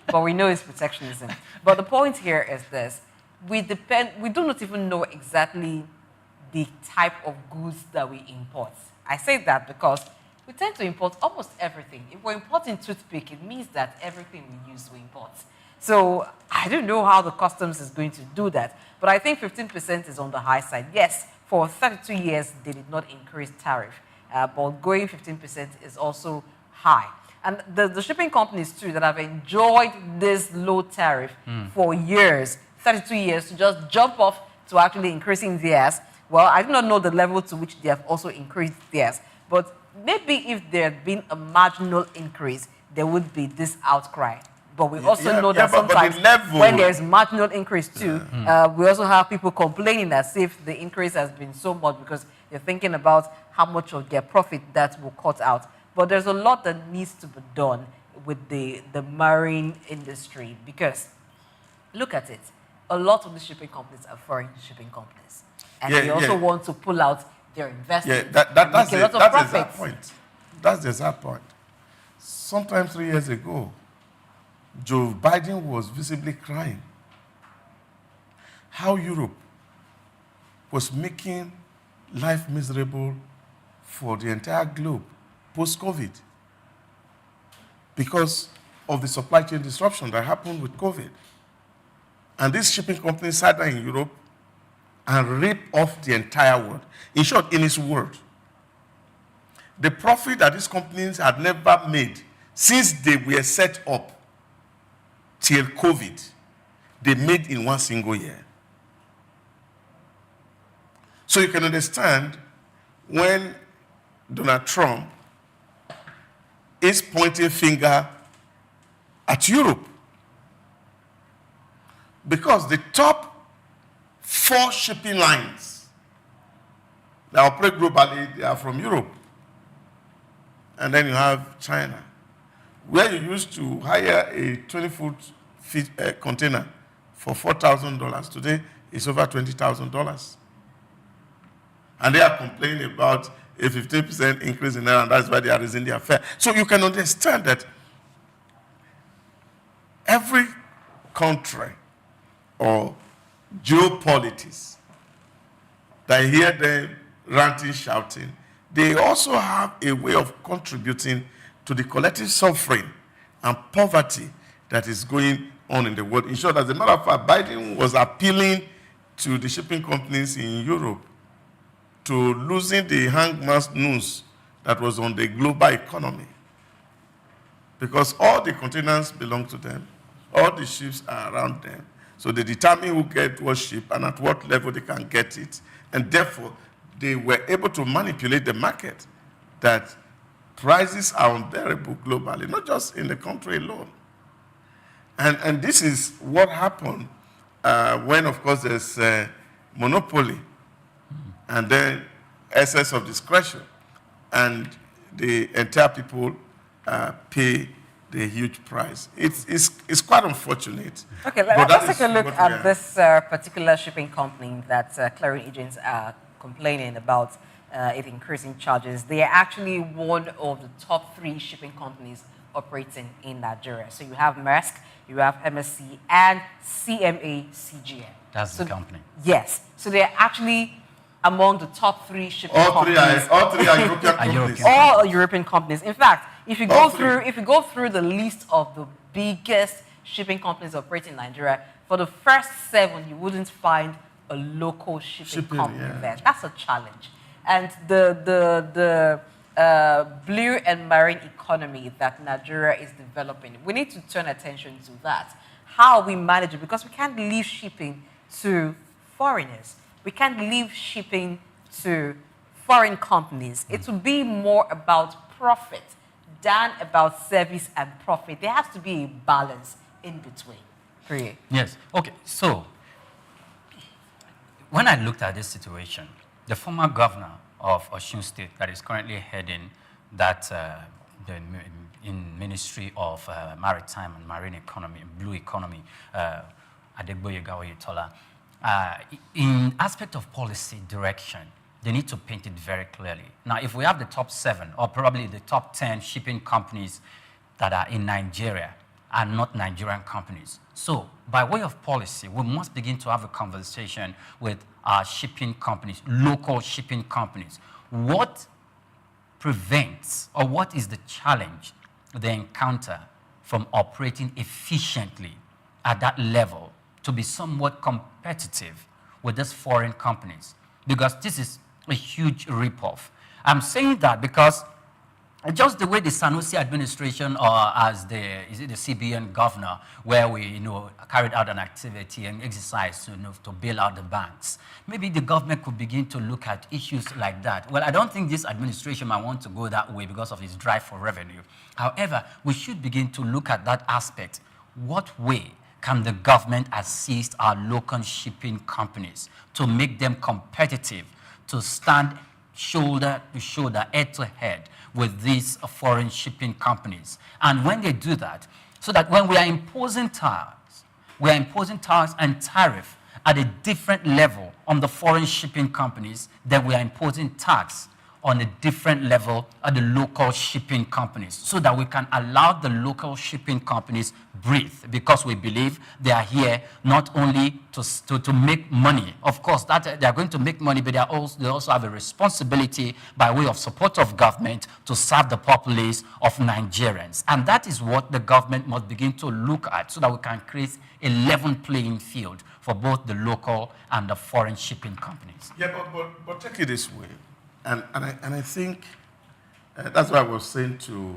But we know it's protectionism. But the point here is this: we do not even know exactly the type of goods that we import. I say that because we tend to import almost everything. If we're importing toothpick, it means that everything we use we import. So I don't know how the customs is going to do that. But I think 15% is on the high side. Yes, for 32 years, they did not increase tariff. But going 15% is also high. And the shipping companies, too, that have enjoyed this low tariff for years, 32 years, to just jump off to actually increasing theirs. Well, I do not know the level to which they have also increased theirs. But maybe if there had been a marginal increase, there would be this outcry. But we also know that sometimes when there's marginal increase too, we also have people complaining as if the increase has been so much because they're thinking about how much of their profit that will cut out. But there's a lot that needs to be done with the marine industry because, look at it, a lot of the shipping companies are foreign shipping companies. And they also want to pull out their investments. Yeah, that's make a lot of the profits. exact point. That's the exact point. Sometime 3 years ago, Joe Biden was visibly crying how Europe was making life miserable for the entire globe post-COVID because of the supply chain disruption that happened with COVID. And these shipping companies sat down in Europe and ripped off the entire world. In short, in his word, the profit that these companies had never made since they were set up till COVID, they made in one single year. So you can understand when Donald Trump is pointing finger at Europe. Because the top 4 shipping lines that operate globally, they are from Europe. And then you have China, where you used to hire a 20-foot container for $4,000. Today, it's over $20,000. And they are complaining about a 15% increase in naira, and that's why they are raising their fare. So you can understand that every country or geopolitics that hear them ranting, shouting, they also have a way of contributing to the collective suffering and poverty that is going on in the world. In short, as a matter of fact, Biden was appealing to the shipping companies in Europe to loosen the hangman's noose that was on the global economy. Because all the containers belong to them, all the ships are around them. So they determine who gets what ship and at what level they can get it. And therefore, they were able to manipulate the market that prices are unbearable globally, not just in the country alone. And this is what happened when, of course, there's monopoly and then excess of discretion, and the entire people pay the huge price. It's quite unfortunate. Okay, let's take a look at this particular shipping company that clearing agents are complaining about it increasing charges. They are actually one of the top 3 shipping companies operating in Nigeria. So you have Maersk, you have MSC, and CMA CGM. That's the company. Yes. So they're actually among the top 3 shipping companies. All three are European companies. All European companies. In fact, if you go through the list of the biggest shipping companies operating in Nigeria, for the first 7, you wouldn't find a local shipping company there. That's a challenge. And the blue and marine economy that Nigeria is developing, we need to turn attention to that. How we manage it, because we can't leave shipping to foreigners. We can't leave shipping to foreign companies. It will be more about profit than about service and profit. There has to be a balance in between. Yes. Okay. So when I looked at this situation, the former governor of Osun State that is currently heading that the Ministry of Maritime and Marine Economy, Blue Economy, Adegboyega Oyetola, in aspect of policy direction, they need to paint it very clearly. Now, if we have the top 7 or probably the top 10 shipping companies that are in Nigeria are not Nigerian companies. So, by way of policy, we must begin to have a conversation with our shipping companies, local shipping companies. What prevents or what is the challenge they encounter from operating efficiently at that level to be somewhat competitive with these foreign companies? Because this is a huge ripoff. I'm saying that because just the way the Sanusi administration, or as the CBN governor, where we carried out an activity and exercise to bail out the banks, maybe the government could begin to look at issues like that. Well, I don't think this administration might want to go that way because of its drive for revenue. However, we should begin to look at that aspect. What way can the government assist our local shipping companies to make them competitive, to stand shoulder to shoulder, head to head with these foreign shipping companies. And when they do that, so that when we are imposing tax and tariff at a different level on the foreign shipping companies, then we are imposing tax on a different level at the local shipping companies, so that we can allow the local shipping companies breathe, because we believe they are here not only to make money. Of course, that they are going to make money, but they also have a responsibility by way of support of government to serve the populace of Nigerians. And that is what the government must begin to look at, so that we can create a level playing field for both the local and the foreign shipping companies. Yeah, but take it this way. And I think that's what I was saying to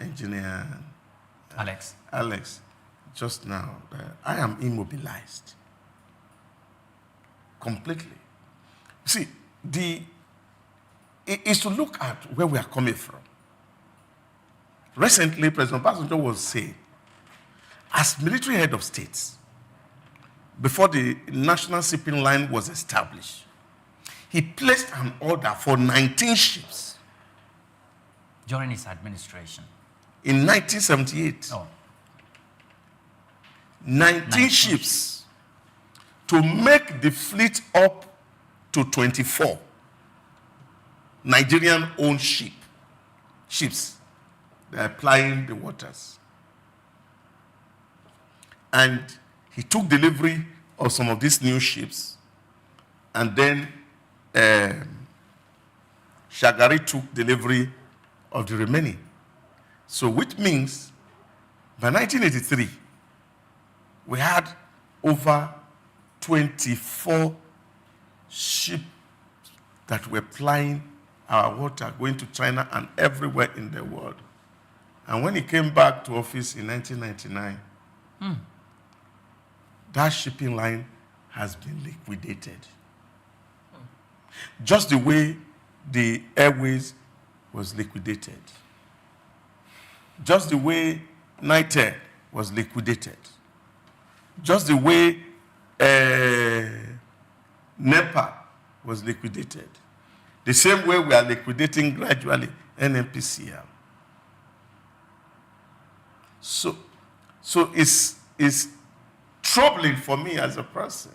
Engineer Alex just now. I am immobilized completely. See, it is to look at where we are coming from. Recently, President Obasanjo was saying, as military head of states, before the national shipping line was established, he placed an order for 19 ships. During his administration? In 1978. Oh. 19 ships to make the fleet up to 24 Nigerian-owned ships. They are plying the waters. And he took delivery of some of these new ships, and then Shagari took delivery of the remaining. So which means by 1983, we had over 24 ships that were plying our water, going to China and everywhere in the world. And when he came back to office in 1999, that shipping line has been liquidated. Just the way the airways was liquidated. Just the way NITER was liquidated. Just the way NEPA was liquidated. The same way we are liquidating gradually NNPCL. So it's troubling for me as a person.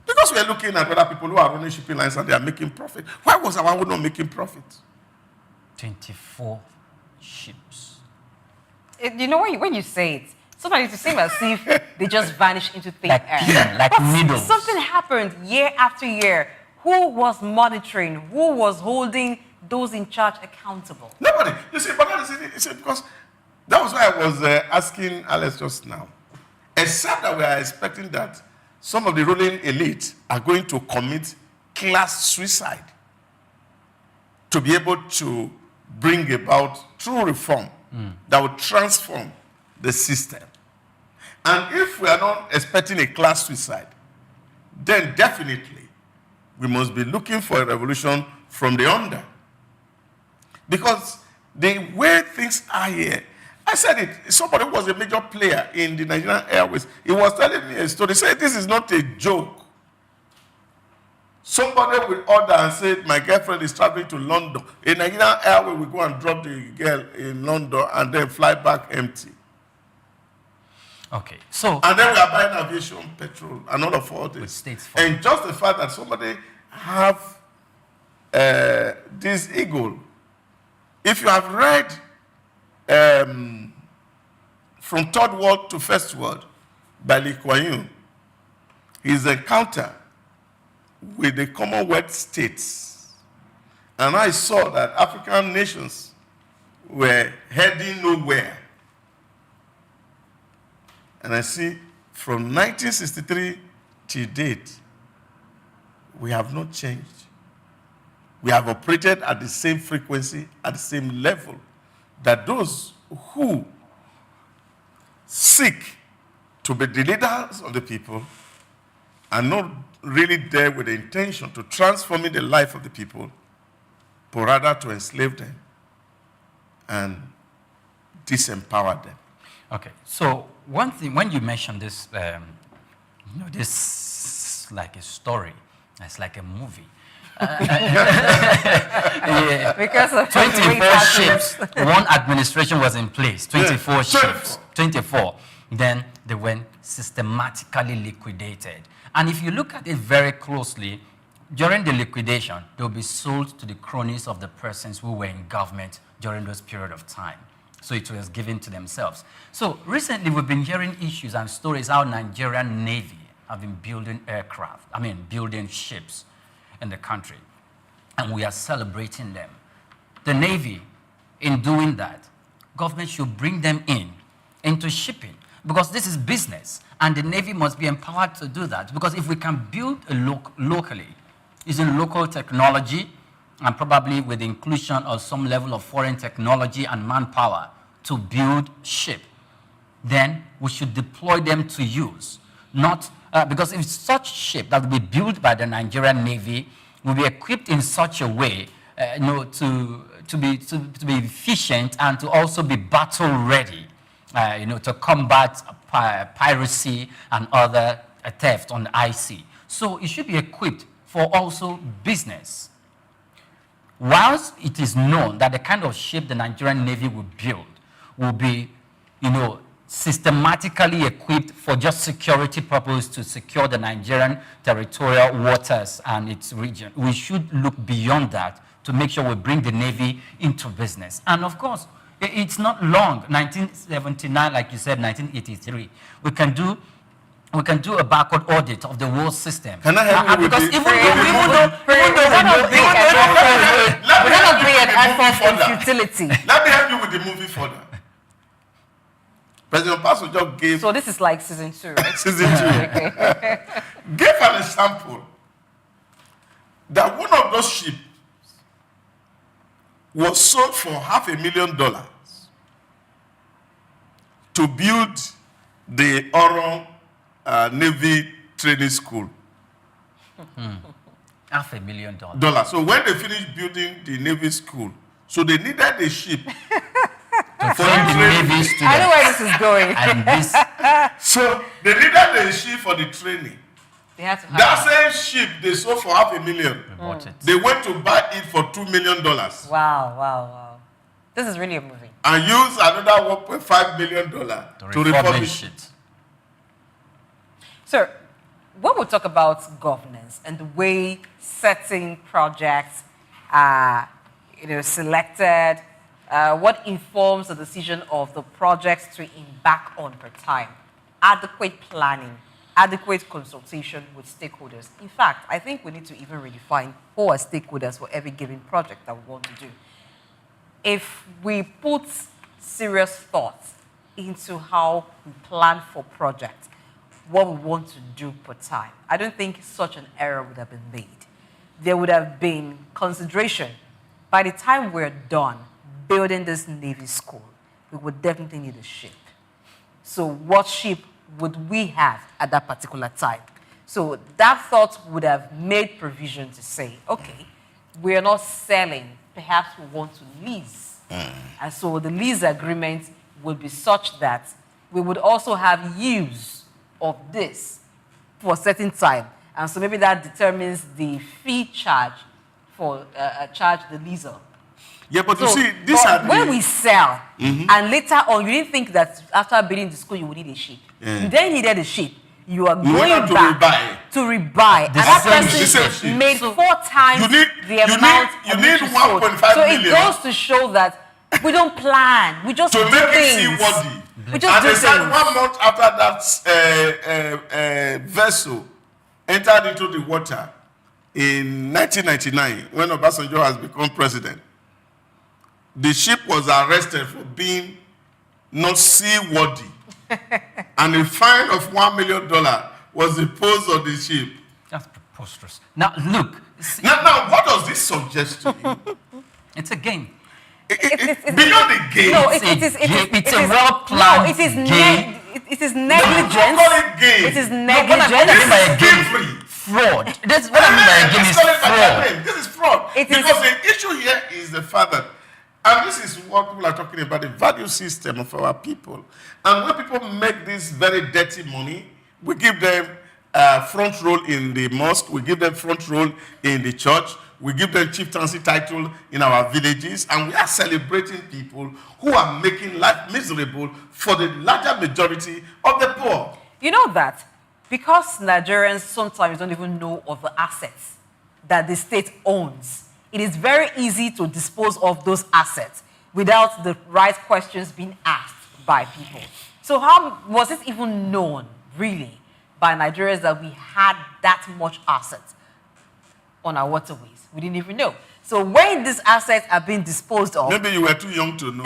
Because we are looking at other people who are running shipping lines and they are making profit. Why was our own not making profit? 24 ships. You know, when you say it, sometimes it seems as if they just vanish into thin air. Yeah, like needles. Something happened year after year. Who was monitoring? Who was holding those in charge accountable? Nobody. You see, but that is it, because that was why I was asking Alex just now. Except that we are expecting that some of the ruling elite are going to commit class suicide to be able to bring about true reform that will transform the system. And if we are not expecting a class suicide, then definitely we must be looking for a revolution from the under. Because the way things are here, I said it, somebody who was a major player in the Nigerian Airways, he was telling me a story. He said, this is not a joke. Somebody will order and say, my girlfriend is traveling to London. A Nigerian Airway will go and drop the girl in London and then fly back empty. Okay, so... And then we are buying aviation, petrol, and all this. And just the fact that somebody have this eagle. If you have read From Third World to First World by Lee Kuan Yew, his encounter with the Commonwealth states. And I saw that African nations were heading nowhere. And I see from 1963 to date, we have not changed. We have operated at the same frequency, at the same level, that those who seek to be the leaders of the people are not really there with the intention to transform the life of the people, but rather to enslave them and disempower them. Okay, so one thing, when you mentioned this, this like a story, it's like a movie. Because of 24 ships. One administration was in place. 24 Yeah, ships. 24. Then they were systematically liquidated. And if you look at it very closely, during the liquidation, they will be sold to the cronies of the persons who were in government during those period of time. So it was given to themselves. So recently we've been hearing issues and stories how Nigerian Navy have been building building ships in the country. And we are celebrating them. The Navy, in doing that, government should bring them into shipping, because this is business, and the Navy must be empowered to do that. Because if we can build locally, using local technology, and probably with the inclusion of some level of foreign technology and manpower to build ship, then we should deploy them to use. Not because if such ship that will be built by the Nigerian Navy will be equipped in such a way, to be efficient and to also be battle ready, to combat piracy and other theft on the IC. So it should be equipped for also business. Whilst it is known that the kind of ship the Nigerian Navy will build will be, systematically equipped for just security purposes to secure the Nigerian territorial waters and its region, we should look beyond that to make sure we bring the Navy into business. And of course, it's not long, 1979, like you said, 1983. We can do a backward audit of the whole system. Can I help you with because even though we're not being an effort in futility. Let me help you with the movie further. President Obasanjo gave... So this is like season 2, right? Season 2. Gave an example that one of those ships was sold for $500,000 to build the Oron Navy Training School. $500,000. So when they finished building the Navy School, so they needed a ship for the Navy students. I know where this is going. And this. So they needed a ship for the training. They had to hire that same ship they sold for $500,000. They went to buy it for $2 million. Wow. This is really a movie. And use another $1.5 million to refurbish it. So, when we talk about governance and the way certain projects are, selected, what informs the decision of the projects to embark on per time? Adequate planning, adequate consultation with stakeholders. In fact, I think we need to even redefine who are stakeholders for every given project that we want to do. If we put serious thought into how we plan for projects, what we want to do per time, I don't think such an error would have been made. There would have been consideration. By the time we're done building this Navy school, we would definitely need a ship. So what ship would we have at that particular time? So that thought would have made provision to say, okay, we're not selling, perhaps we want to lease. And so the lease agreement would be such that we would also have use of this for a certain time. And so maybe that determines the fee charge for charge the leaser. Yeah, but So, you see, these are when we sell, and later on, you didn't think that after building the school, you would need a ship. You then needed a ship. You are going back to rebuy. And that person made 4 times the amount you need 1.5 So million. it goes to show that we don't plan. We just to do make things. it seaworthy. We just And do they said things. 1 month after that vessel entered into the water in 1999, when Obasanjo has become president, the ship was arrested for being not seaworthy. And a fine of $1 million was imposed on the ship. That's preposterous. Now, look. Now, what does this suggest to you? It's a game. Beyond the game. No, it's a well-planned No, it is game. It is negligence. Don't call it game. It is No, what I mean by a game, fraud. That's what I mean by a game is fraud. This is fraud. Because the issue here is the fact that, and this is what people are talking about, the value system of our people. And when people make this very dirty money, we give them front roll in the mosque, we give them front roll in the church, We give them chieftaincy title in our villages, and we are celebrating people who are making life miserable for the larger majority of the poor. You know that because Nigerians sometimes don't even know of the assets that the state owns, it is very easy to dispose of those assets without the right questions being asked by people. So how was it even known, really, by Nigerians that we had that much assets on our waterways? We didn't even know. So when these assets are being disposed of... Maybe you were too young to know.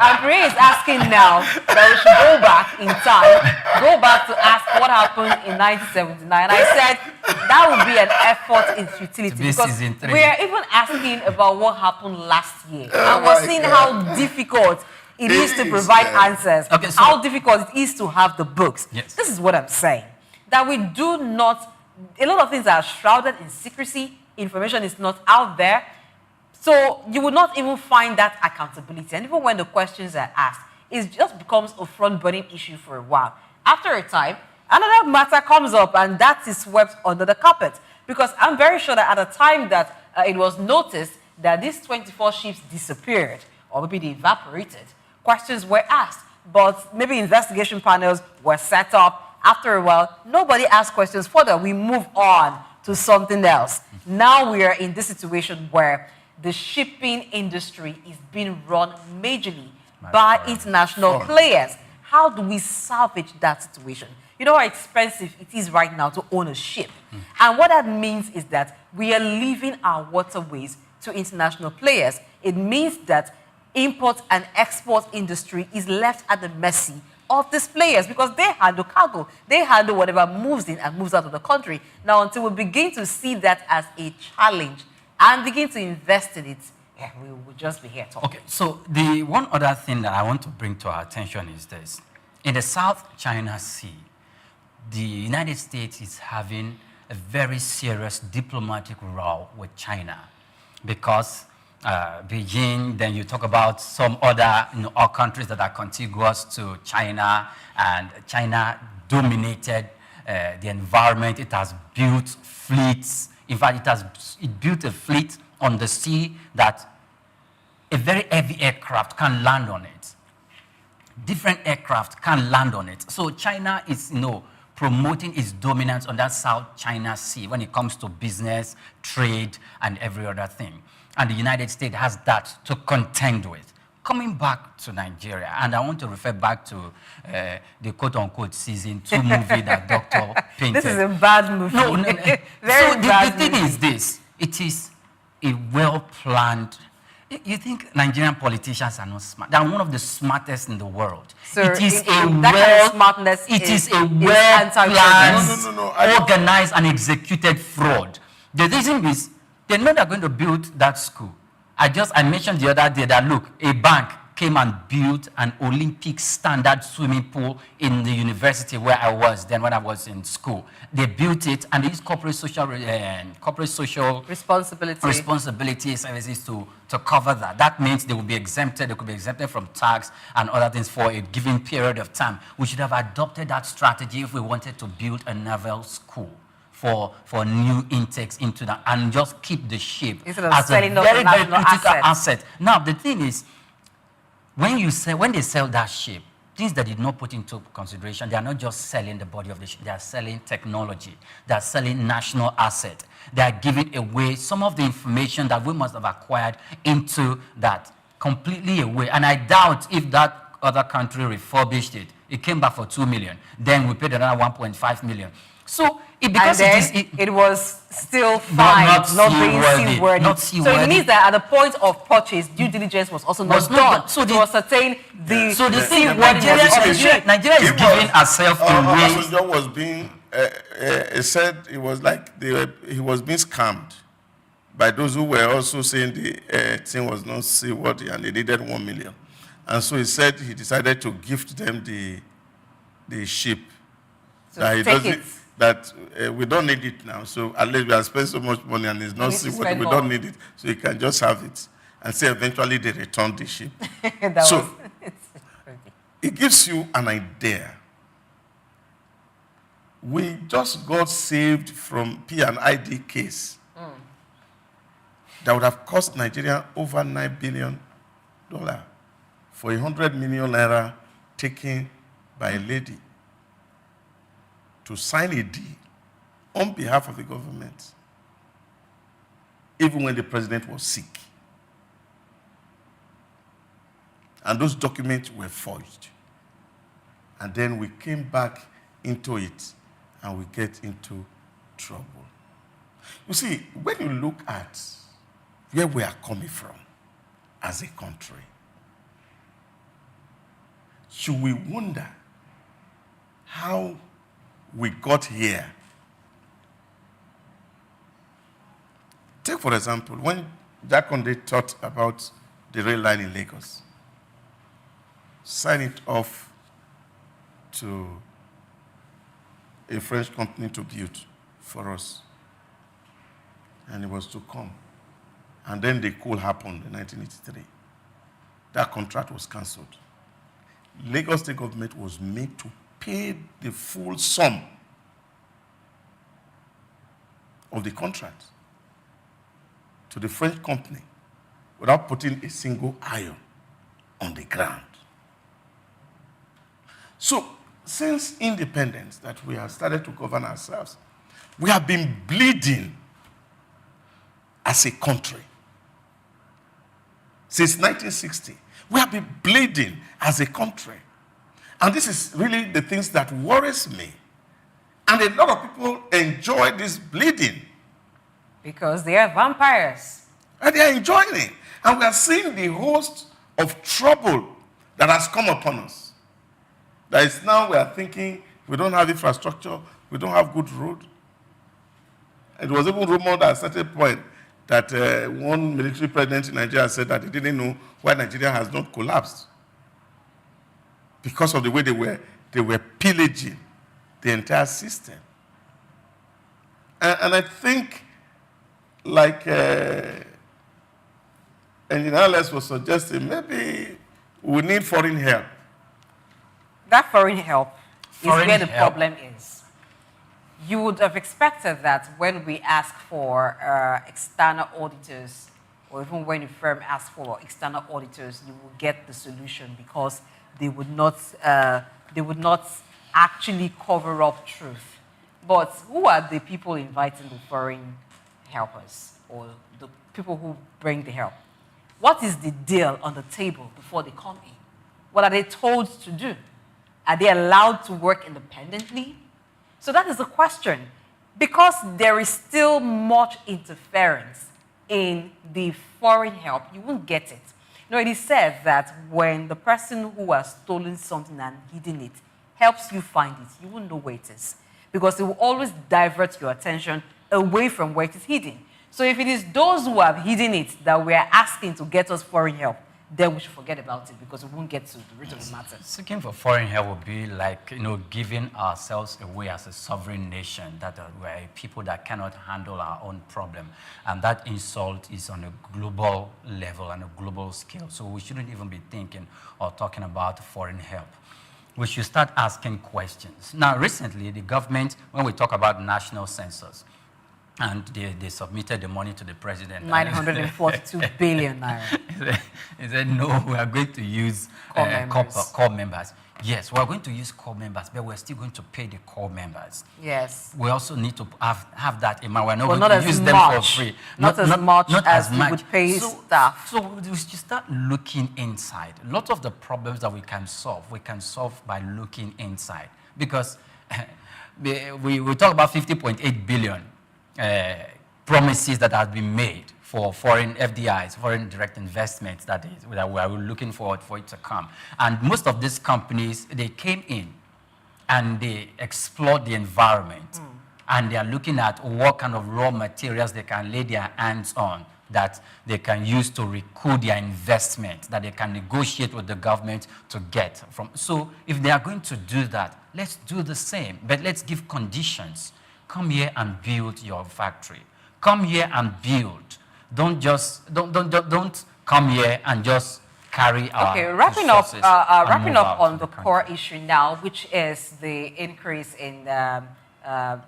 And Priya is asking now that we should go back in time, go back to ask what happened in 1979. And I said that would be an effort in futility because we are even asking about what happened last year. And we're seeing how difficult it is to provide answers, okay, so how difficult it is to have the books. Yes. This is what I'm saying, that we do not, a lot of things are shrouded in secrecy, information is not out there. So you will not even find that accountability. And even when the questions are asked, it just becomes a front-burning issue for a while. After a time, another matter comes up, and that is swept under the carpet. Because I'm very sure that at the time that it was noticed that these 24 ships disappeared, or maybe they evaporated, questions were asked. But maybe investigation panels were set up. After a while, nobody asked questions further. We move on to something else. Now we are in this situation where the shipping industry is being run majorly by international players. How do we salvage that situation? You know how expensive it is right now to own a ship. And what that means is that we are leaving our waterways to international players. It means that import and export industry is left at the mercy of these players because they handle cargo. They handle whatever moves in and moves out of the country. Now, until we begin to see that as a challenge and begin to invest in it, yeah, we will just be here talking. Okay, so the one other thing that I want to bring to our attention is this. In the South China Sea, the United States is having a very serious diplomatic row with China because Beijing, then you talk about some other all countries that are contiguous to China, and China dominated the environment. It has built fleets. In fact, it built a fleet on the sea that a very heavy aircraft can land on it. Different aircraft can land on it. So China is, promoting its dominance on that South China Sea when it comes to business, trade, and every other thing. And the United States has that to contend with. Coming back to Nigeria, and I want to refer back to the quote-unquote season 2 movie that Dr. painted. This is a bad movie. No. Very so bad the thing is this. It is a well-planned... You think Nigerian politicians are not smart? They are one of the smartest in the world. Sir, it is a well-planned, organized, and executed fraud. The reason is, they know they're going to build that school. I mentioned the other day that, look, a bank came and built an Olympic standard swimming pool in the university where I was then when I was in school. They built it and they used corporate social responsibility services to cover that. That means they will be exempted. They could be exempted from tax and other things for a given period of time. We should have adopted that strategy if we wanted to build a naval school for new intakes into that and just keep the ship as a very, very critical asset. Now, the thing is, when they sell that ship, things that did not put into consideration, they are not just selling the body of the ship, they are selling technology, they are selling national asset, they are giving away some of the information that we must have acquired into that completely away. And I doubt if that other country refurbished it, it came back for 2 million. Then we paid another 1.5 million. So it was still fine, not being seaworthy. So it means that at the point of purchase, due diligence was also not done to ascertain the seaworthiness of the ship. Nigeria is giving herself away. Obasanjo was being, he said it was like he was being scammed by those who were also saying the thing was not seaworthy and they needed 1 million. And so he said he decided to gift them the ship. So take it. That we don't need it now. So at least we have spent so much money and it's not seaworthy. We don't need it. So you can just have it. And say eventually they return the ship. It gives you an idea. We just got saved from P&ID case that would have cost Nigeria over $9 billion for 100 million naira taken by a lady to sign a deal on behalf of the government, even when the president was sick. And those documents were forged. And then we came back into it and we get into trouble. You see, when you look at where we are coming from as a country, should we wonder how we got here? Take, for example, when Jakonde thought about the rail line in Lagos, sign it off to a French company to build for us. And it was to come. And then the coup happened in 1983. That contract was cancelled. Lagos State government was made to pay the full sum of the contract to the French company without putting a single iron on the ground. So, since independence that we have started to govern ourselves, we have been bleeding as a country. Since 1960, we have been bleeding as a country. And this is really the things that worries me. And a lot of people enjoy this bleeding. Because they are vampires. And they are enjoying it. And we are seeing the host of trouble that has come upon us. That is now we are thinking we don't have infrastructure, we don't have good road. It was even rumored at a certain point that one military president in Nigeria said that he didn't know why Nigeria has not collapsed. Because of the way they were pillaging the entire system. And I think, like Engineer Alex was suggesting, maybe we need foreign help. That foreign help is where the problem is. You would have expected that when we ask for external auditors, or even when a firm asks for external auditors, you will get the solution because they would not actually cover up truth. But who are the people inviting the foreign helpers or the people who bring the help? What is the deal on the table before they come in? What are they told to do? Are they allowed to work independently? So that is the question. Because there is still much interference in the foreign help, you won't get it. You know, it is said that when the person who has stolen something and hidden it helps you find it, you won't know where it is. Because it will always divert your attention away from where it is hidden. So if it is those who have hidden it that we are asking to get us foreign help, then we should forget about it because we won't get to the root of the matter. Seeking for foreign help would be like, giving ourselves away as a sovereign nation, that we're a people that cannot handle our own problem. And that insult is on a global level and a global scale. So we shouldn't even be thinking or talking about foreign help. We should start asking questions. Now, recently, the government, when we talk about national census, and they submitted the money to the president. 942 billion naira. He said, no, we are going to use core members. Yes, we are going to use core members, but we're still going to pay the core members. Yes. We also need to have that in mind. We're not going to use them for free. Not as much as we would pay staff. So we should start looking inside. A lot of the problems that we can solve by looking inside. Because we talk about 50.8 billion promises that have been made for foreign FDIs, foreign direct investments that we are looking forward for it to come. And most of these companies, they came in and they explored the environment. And they are looking at what kind of raw materials they can lay their hands on that they can use to recoup their investment, that they can negotiate with the government to get from. So if they are going to do that, let's do the same, but let's give conditions. Come here and build your factory. Come here and build. Don't come here and just carry our wrapping up on the core issue now, which is the increase in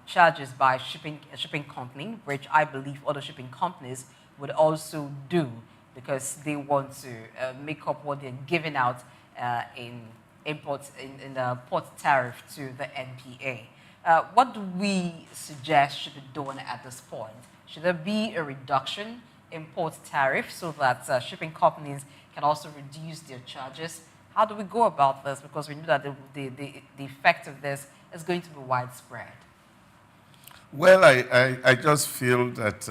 charges by shipping company, which I believe other shipping companies would also do, because they want to make up what they're giving out in the port tariff to the NPA. What do we suggest should be done at this point? Should there be a reduction in port tariff so that shipping companies can also reduce their charges? How do we go about this? Because we know that the effect of this is going to be widespread. Well, I just feel that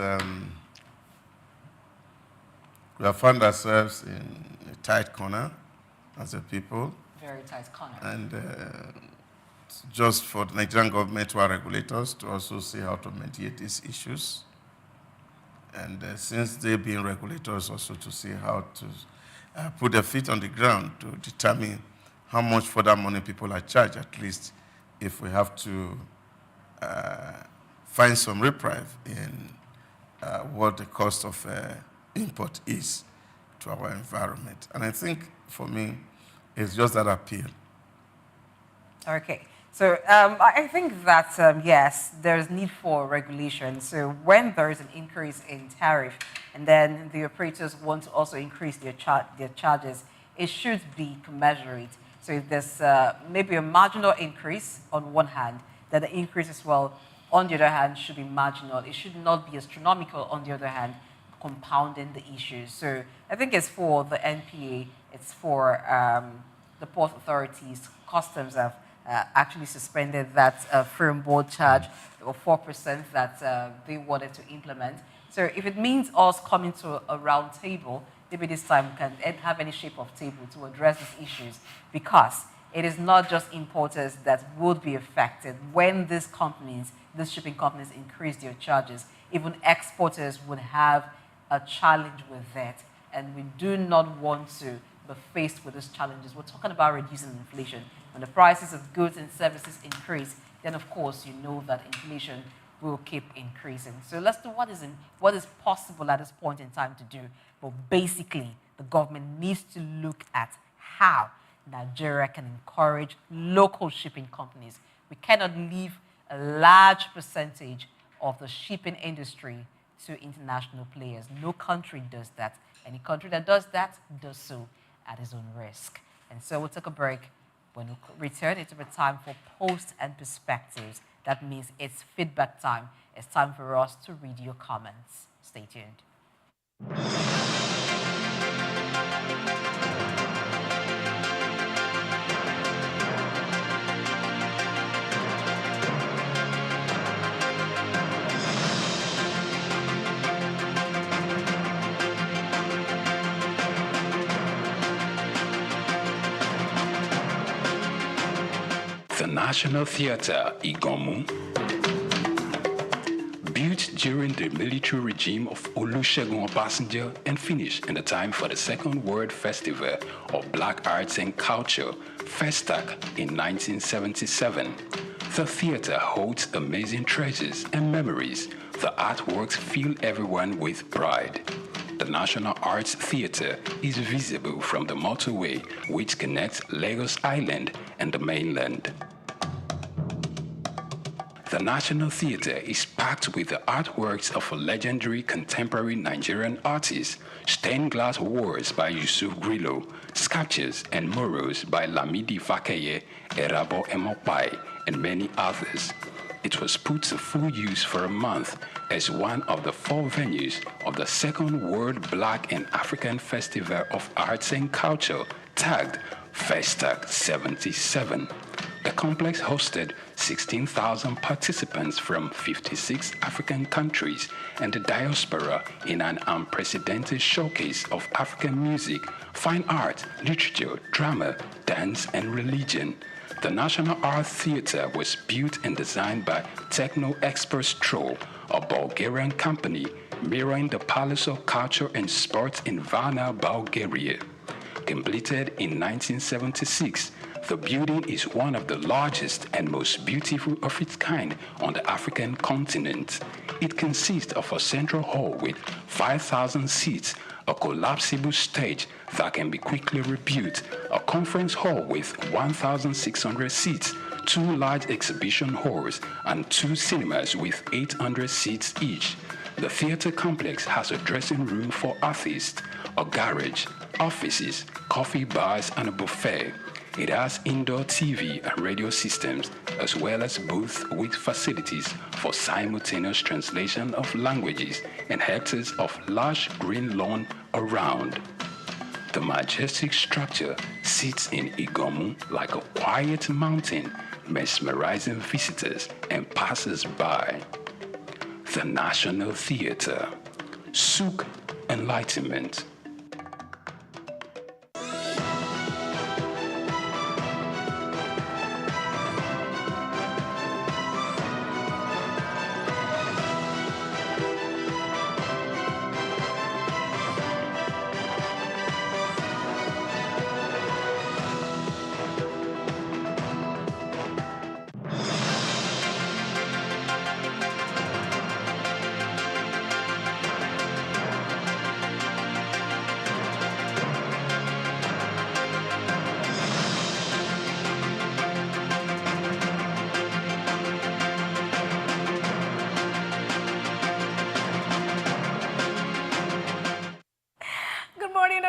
we have found ourselves in a tight corner as a people. Very tight corner. And just for the Nigerian government, to our regulators, to also see how to mediate these issues. And since they've been regulators, also to see how to put their feet on the ground to determine how much further money people are charged, at least if we have to find some reprieve in what the cost of import is to our environment. And I think, for me, it's just that appeal. Okay. So I think that, yes, there's need for regulation. So when there is an increase in tariff and then the operators want to also increase their charges, it should be commensurate. So if there's maybe a marginal increase on one hand, then the increase as well, on the other hand, should be marginal. It should not be astronomical, on the other hand, compounding the issues. So I think it's for the NPA, it's for the port authorities. Customs have actually suspended that firm board charge of 4% that they wanted to implement. So if it means us coming to a round table, maybe this time we can have any shape of table to address these issues, because it is not just importers that would be affected when these companies, these shipping companies, increase their charges. Even exporters would have a challenge with that, and we do not want to be faced with these challenges. We're talking about reducing inflation. When the prices of goods and services increase, then of course you know that inflation will keep increasing. So let's do what is possible at this point in time to do. But basically, the government needs to look at how Nigeria can encourage local shipping companies. We cannot leave a large percentage of the shipping industry to international players. No country does that. Any country that does that does so at its own risk. And so we'll take a break. When we return, it will be time for posts and perspectives. That means it's feedback time. It's time for us to read your comments. Stay tuned. The National Theatre, Igomu, built during the military regime of Olusegun Obasanjo and finished in the time for the Second World Festival of Black Arts and Culture, FESTAC, in 1977. The theatre holds amazing treasures and memories. The artworks fill everyone with pride. The National Arts Theatre is visible from the motorway which connects Lagos Island and the mainland. The National Theatre is packed with the artworks of a legendary contemporary Nigerian artist, stained glass walls by Yusuf Grillo, sculptures and murals by Lamidi Fakeye, Erabo Emopai, and many others. It was put to full use for a month as one of the 4 venues of the Second World Black and African Festival of Arts and Culture, tagged FESTAC 77. The complex hosted 16,000 participants from 56 African countries and the diaspora in an unprecedented showcase of African music, fine art, literature, drama, dance, and religion. The National Art Theatre was built and designed by Techno Expert Stroll, a Bulgarian company mirroring the Palace of Culture and Sports in Varna, Bulgaria. Completed in 1976, the building is one of the largest and most beautiful of its kind on the African continent. It consists of a central hall with 5,000 seats, a collapsible stage that can be quickly rebuilt, a conference hall with 1,600 seats, 2 large exhibition halls, and 2 cinemas with 800 seats each. The theater complex has a dressing room for artists, a garage, offices, coffee bars, and a buffet. It has indoor TV and radio systems, as well as booths with facilities for simultaneous translation of languages and hectares of large green lawn around. The majestic structure sits in Igomu like a quiet mountain, mesmerizing visitors and passers-by. The National Theatre, Souq Enlightenment.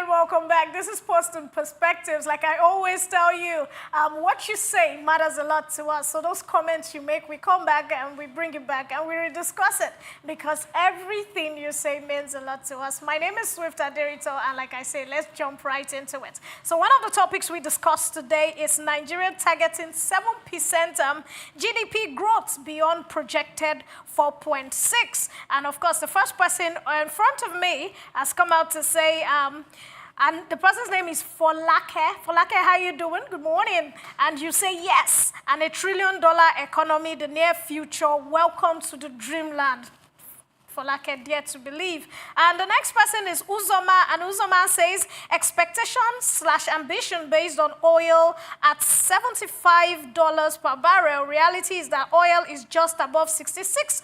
Welcome back. This is Post and Perspectives. Like I always tell you, what you say matters a lot to us. So those comments you make, we come back and we bring it back and we rediscuss it because everything you say means a lot to us. My name is Swift Aderito, and like I say, let's jump right into it. So one of the topics we discussed today is Nigeria targeting 7% GDP growth beyond projected 4.6. And of course, the first person in front of me has come out to say, and the person's name is Folake. Folake, how you doing? Good morning. And you say yes. And $1 trillion economy, the near future. Welcome to the dreamland. Folake, dare to believe. And the next person is Uzoma, and Uzoma says expectation/ambition based on oil at $75 per barrel. Reality is that oil is just above $66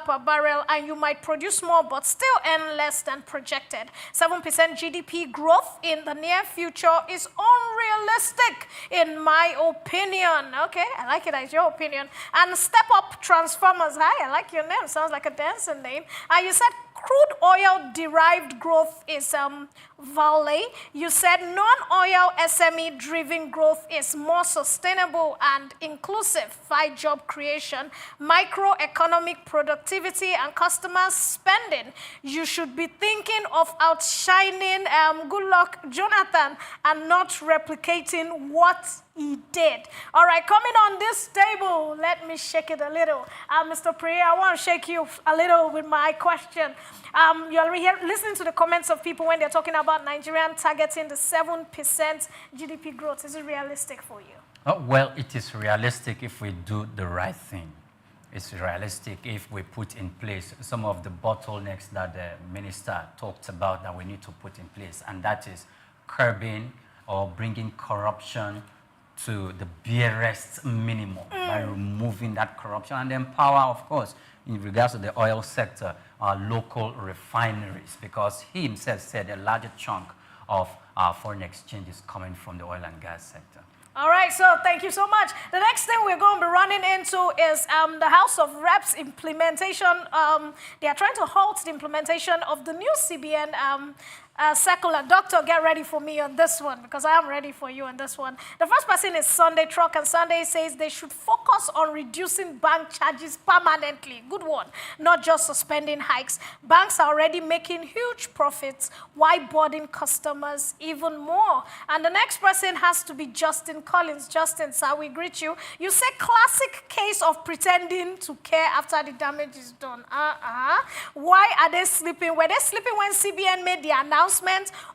per barrel, and you might produce more but still earn less than projected. 7% GDP growth in the near future is unrealistic, in my opinion. Okay, I like it as your opinion. And Step Up Transformers. Hi, I like your name. Sounds like a dancing name. You said crude oil derived growth is Vale. You said non-oil SME driven growth is more sustainable and inclusive by job creation, microeconomic productivity, and customer spending. You should be thinking of outshining Good Luck Jonathan and not replicating what he did. All right, coming on this table, let me shake it a little. Mr. Priya, I want to shake you a little with my question. You're listening to the comments of people when they're talking about Nigerian targeting the 7% GDP growth. Is it realistic for you? Well, it is realistic if we do the right thing. It's realistic if we put in place some of the bottlenecks that the minister talked about that we need to put in place, and that is curbing or bringing corruption to the barest minimum by removing that corruption and empower, of course, in regards to the oil sector, our local refineries, because he himself said a larger chunk of our foreign exchange is coming from the oil and gas sector. All right, so thank you so much. The next thing we're going to be running into is the House of Reps implementation. They are trying to halt the implementation of the new CBN circular. Doctor, get ready for me on this one because I am ready for you on this one. The first person is Sunday Truck, and Sunday says they should focus on reducing bank charges permanently. Good one. Not just suspending hikes. Banks are already making huge profits. Why burden customers even more? And the next person has to be Justin Collins. Justin, sir, we greet you. You say classic case of pretending to care after the damage is done. Why are they sleeping? Were they sleeping when CBN made the announcement,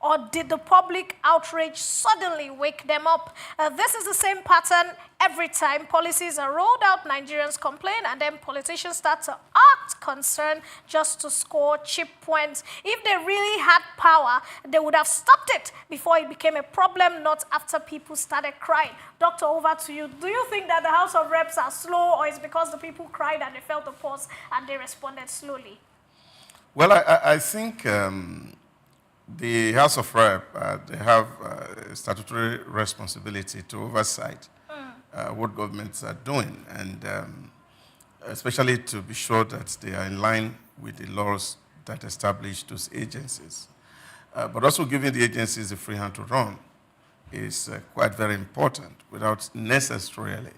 or did the public outrage suddenly wake them up? This is the same pattern every time policies are rolled out. Nigerians complain, and then politicians start to act concerned just to score cheap points. If they really had power, they would have stopped it before it became a problem, not after people started crying. Doctor, over to you. Do you think that the House of Reps are slow, or is it because the people cried and they felt the pulse and they responded slowly? Well, I think the House of Rep, they have a statutory responsibility to oversight what governments are doing, and especially to be sure that they are in line with the laws that establish those agencies. But also giving the agencies a free hand to run is quite very important without necessarily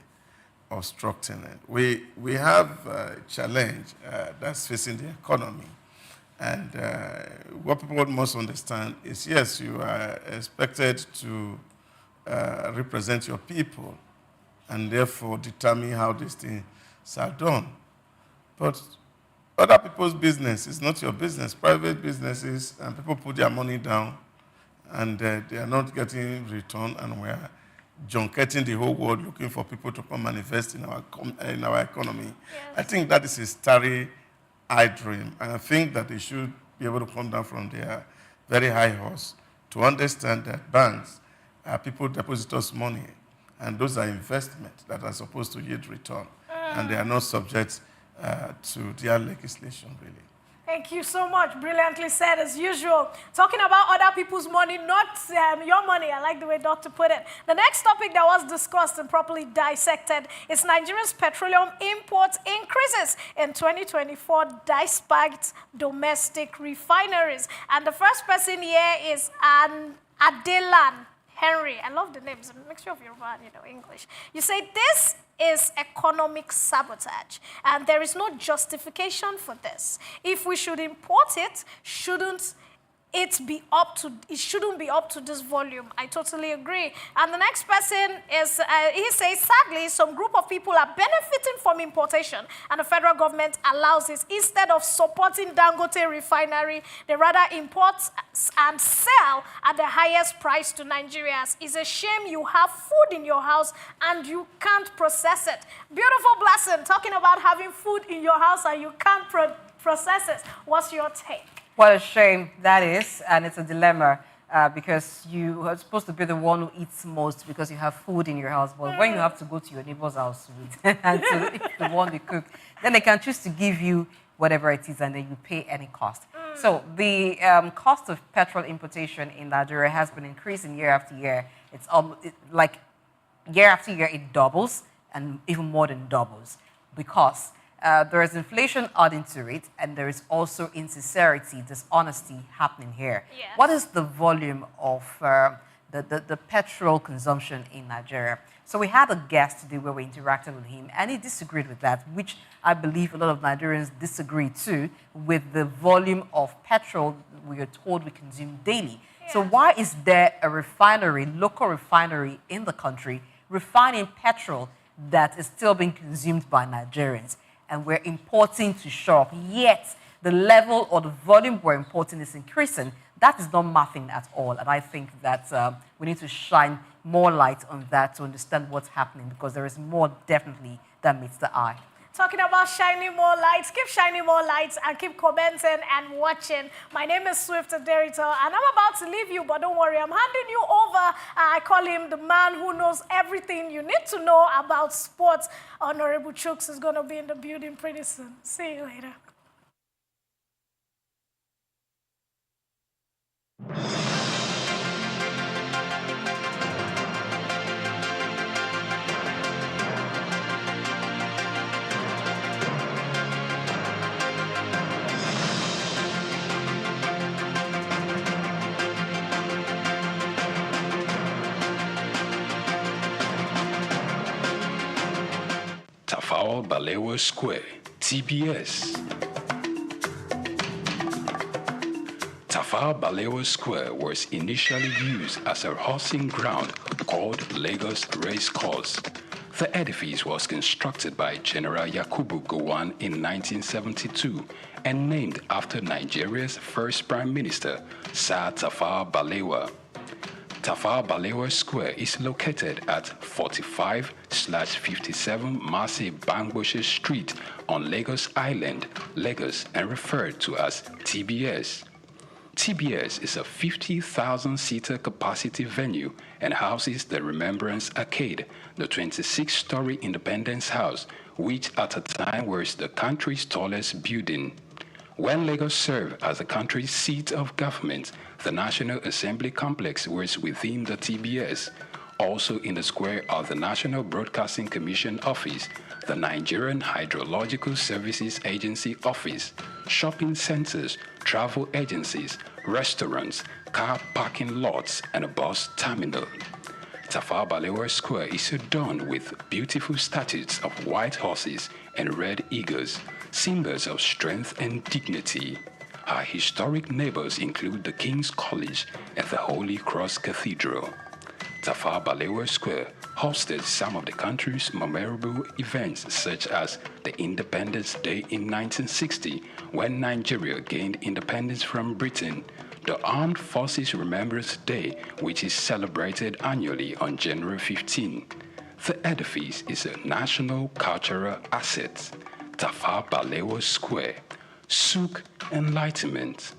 obstructing it. We have a challenge that's facing the economy. And what people must understand is, yes, you are expected to represent your people and therefore determine how these things are done. But other people's business is not your business. Private businesses, and people put their money down and they are not getting return, and we are junketing the whole world looking for people to come and invest in our economy. Yes. I think that is a starry-eyed dream, and I think that they should be able to come down from their very high horse to understand that banks are people deposit us money, and those are investments that are supposed to yield return, and they are not subject to their legislation, really. Thank you so much. Brilliantly said, as usual. Talking about other people's money, not your money. I like the way Doctor put it. The next topic that was discussed and properly dissected is Nigeria's petroleum imports increases in 2024 despite domestic refineries. And the first person here is Adelan Henry. I love the names. A mixture of Yoruba and English. You say this is economic sabotage, and there is no justification for this. If we should import it, shouldn't it shouldn't be up to this volume. I totally agree. And the next person is, he says, sadly, some group of people are benefiting from importation, and the federal government allows this. Instead of supporting Dangote refinery, they rather import and sell at the highest price to Nigerians. It's a shame you have food in your house and you can't process it. Beautiful Blessing, talking about having food in your house and you can't process it. What's your take? What a shame that is, and it's a dilemma because you are supposed to be the one who eats most because you have food in your house, but when you have to go to your neighbor's house and to eat the one they cook, then they can choose to give you whatever it is and then you pay any cost. So the cost of petrol importation in Nigeria has been increasing year after year. It's like year after year it doubles and even more than doubles because there is inflation adding to it, and there is also insincerity, dishonesty happening here. Yes. What is the volume of the petrol consumption in Nigeria? So we had a guest today where we interacted with him, and he disagreed with that, which I believe a lot of Nigerians disagree too, with the volume of petrol we are told we consume daily. Yes. So why is there a refinery, local refinery in the country, refining petrol that is still being consumed by Nigerians? And we're importing to shop, yet the level or the volume we're importing is increasing. That is not mathing at all. And I think that we need to shine more light on that to understand what's happening, because there is more definitely that meets the eye. Talking about shining more lights, keep shining more lights and keep commenting and watching. My name is Swift Aderito, and I'm about to leave you, but don't worry, I'm handing you over. I call him the man who knows everything you need to know about sports. Honorable Chooks is going to be in the building pretty soon. See you later. Tafawa Balewa Square, TBS. Tafawa Balewa Square was initially used as a horsing ground called Lagos Race Course. The edifice was constructed by General Yakubu Gowon in 1972 and named after Nigeria's first Prime Minister, Sir Tafawa Balewa. Tafawa Balewa Square is located at 45/57 Marseille Bangboshe Street on Lagos Island, Lagos, and referred to as TBS. TBS is a 50,000-seater capacity venue and houses the Remembrance Arcade, the 26-story Independence House, which at a time was the country's tallest building. When Lagos served as the country's seat of government, the National Assembly Complex was within the TBS. Also in the square are the National Broadcasting Commission Office, the Nigerian Hydrological Services Agency office, shopping centers, travel agencies, restaurants, car parking lots, and a bus terminal. Tafawa Balewa Square is adorned with beautiful statues of white horses and red eagles, symbols of strength and dignity. Our historic neighbors include the King's College and the Holy Cross Cathedral. Tafawa Balewa Square hosted some of the country's memorable events such as the Independence Day in 1960 when Nigeria gained independence from Britain, the Armed Forces Remembrance Day, which is celebrated annually on January 15. The edifice is a national cultural asset. Tafawa Balewa Square, Souq Enlightenment.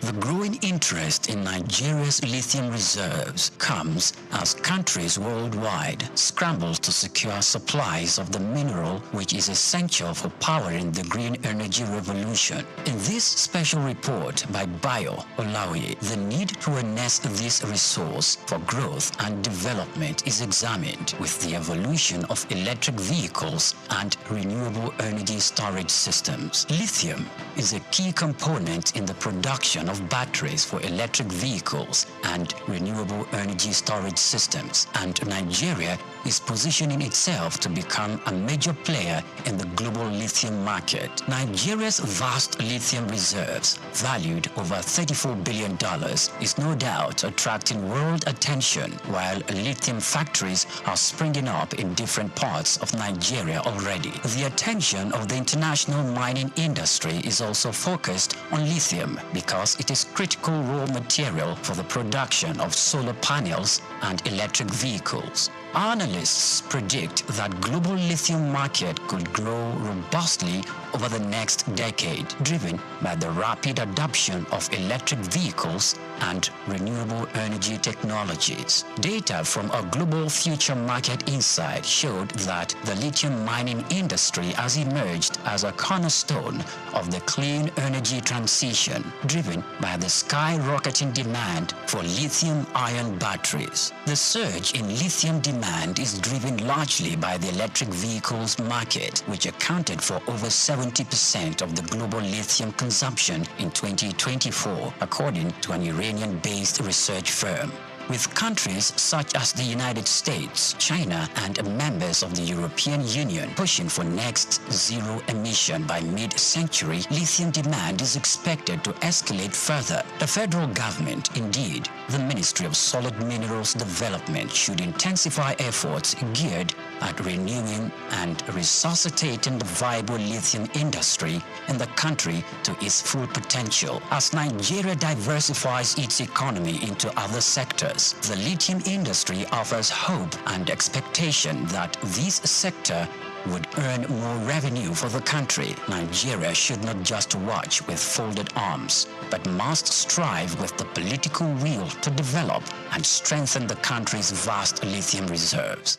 The growing interest in Nigeria's lithium reserves comes as countries worldwide scramble to secure supplies of the mineral which is essential for powering the green energy revolution. In this special report by Bayo Olaoye, the need to harness this resource for growth and development is examined with the evolution of electric vehicles and renewable energy storage systems. Lithium is a key component in the production of batteries for electric vehicles and renewable energy storage systems, and Nigeria is positioning itself to become a major player in the global lithium market. Nigeria's vast lithium reserves, valued over $34 billion, is no doubt attracting world attention, while lithium factories are springing up in different parts of Nigeria already. The attention of the international mining industry is also focused on lithium because it is critical raw material for the production of solar panels and electric vehicles. Analysts predict that global lithium market could grow robustly over the next decade, driven by the rapid adoption of electric vehicles and renewable energy technologies. Data from a global future market insight showed that the lithium mining industry has emerged as a cornerstone of the clean energy transition, driven by the skyrocketing demand for lithium-ion batteries. The surge in lithium demand is driven largely by the electric vehicles market, which accounted for over 70% of the global lithium consumption in 2024, according to an Iranian-based research firm. With countries such as the United States, China, and members of the European Union pushing for next zero emission by mid-century, lithium demand is expected to escalate further. The federal government, indeed, the Ministry of Solid Minerals Development, should intensify efforts geared at renewing and resuscitating the viable lithium industry in the country to its full potential. As Nigeria diversifies its economy into other sectors, the lithium industry offers hope and expectation that this sector would earn more revenue for the country. Nigeria should not just watch with folded arms, but must strive with the political will to develop and strengthen the country's vast lithium reserves.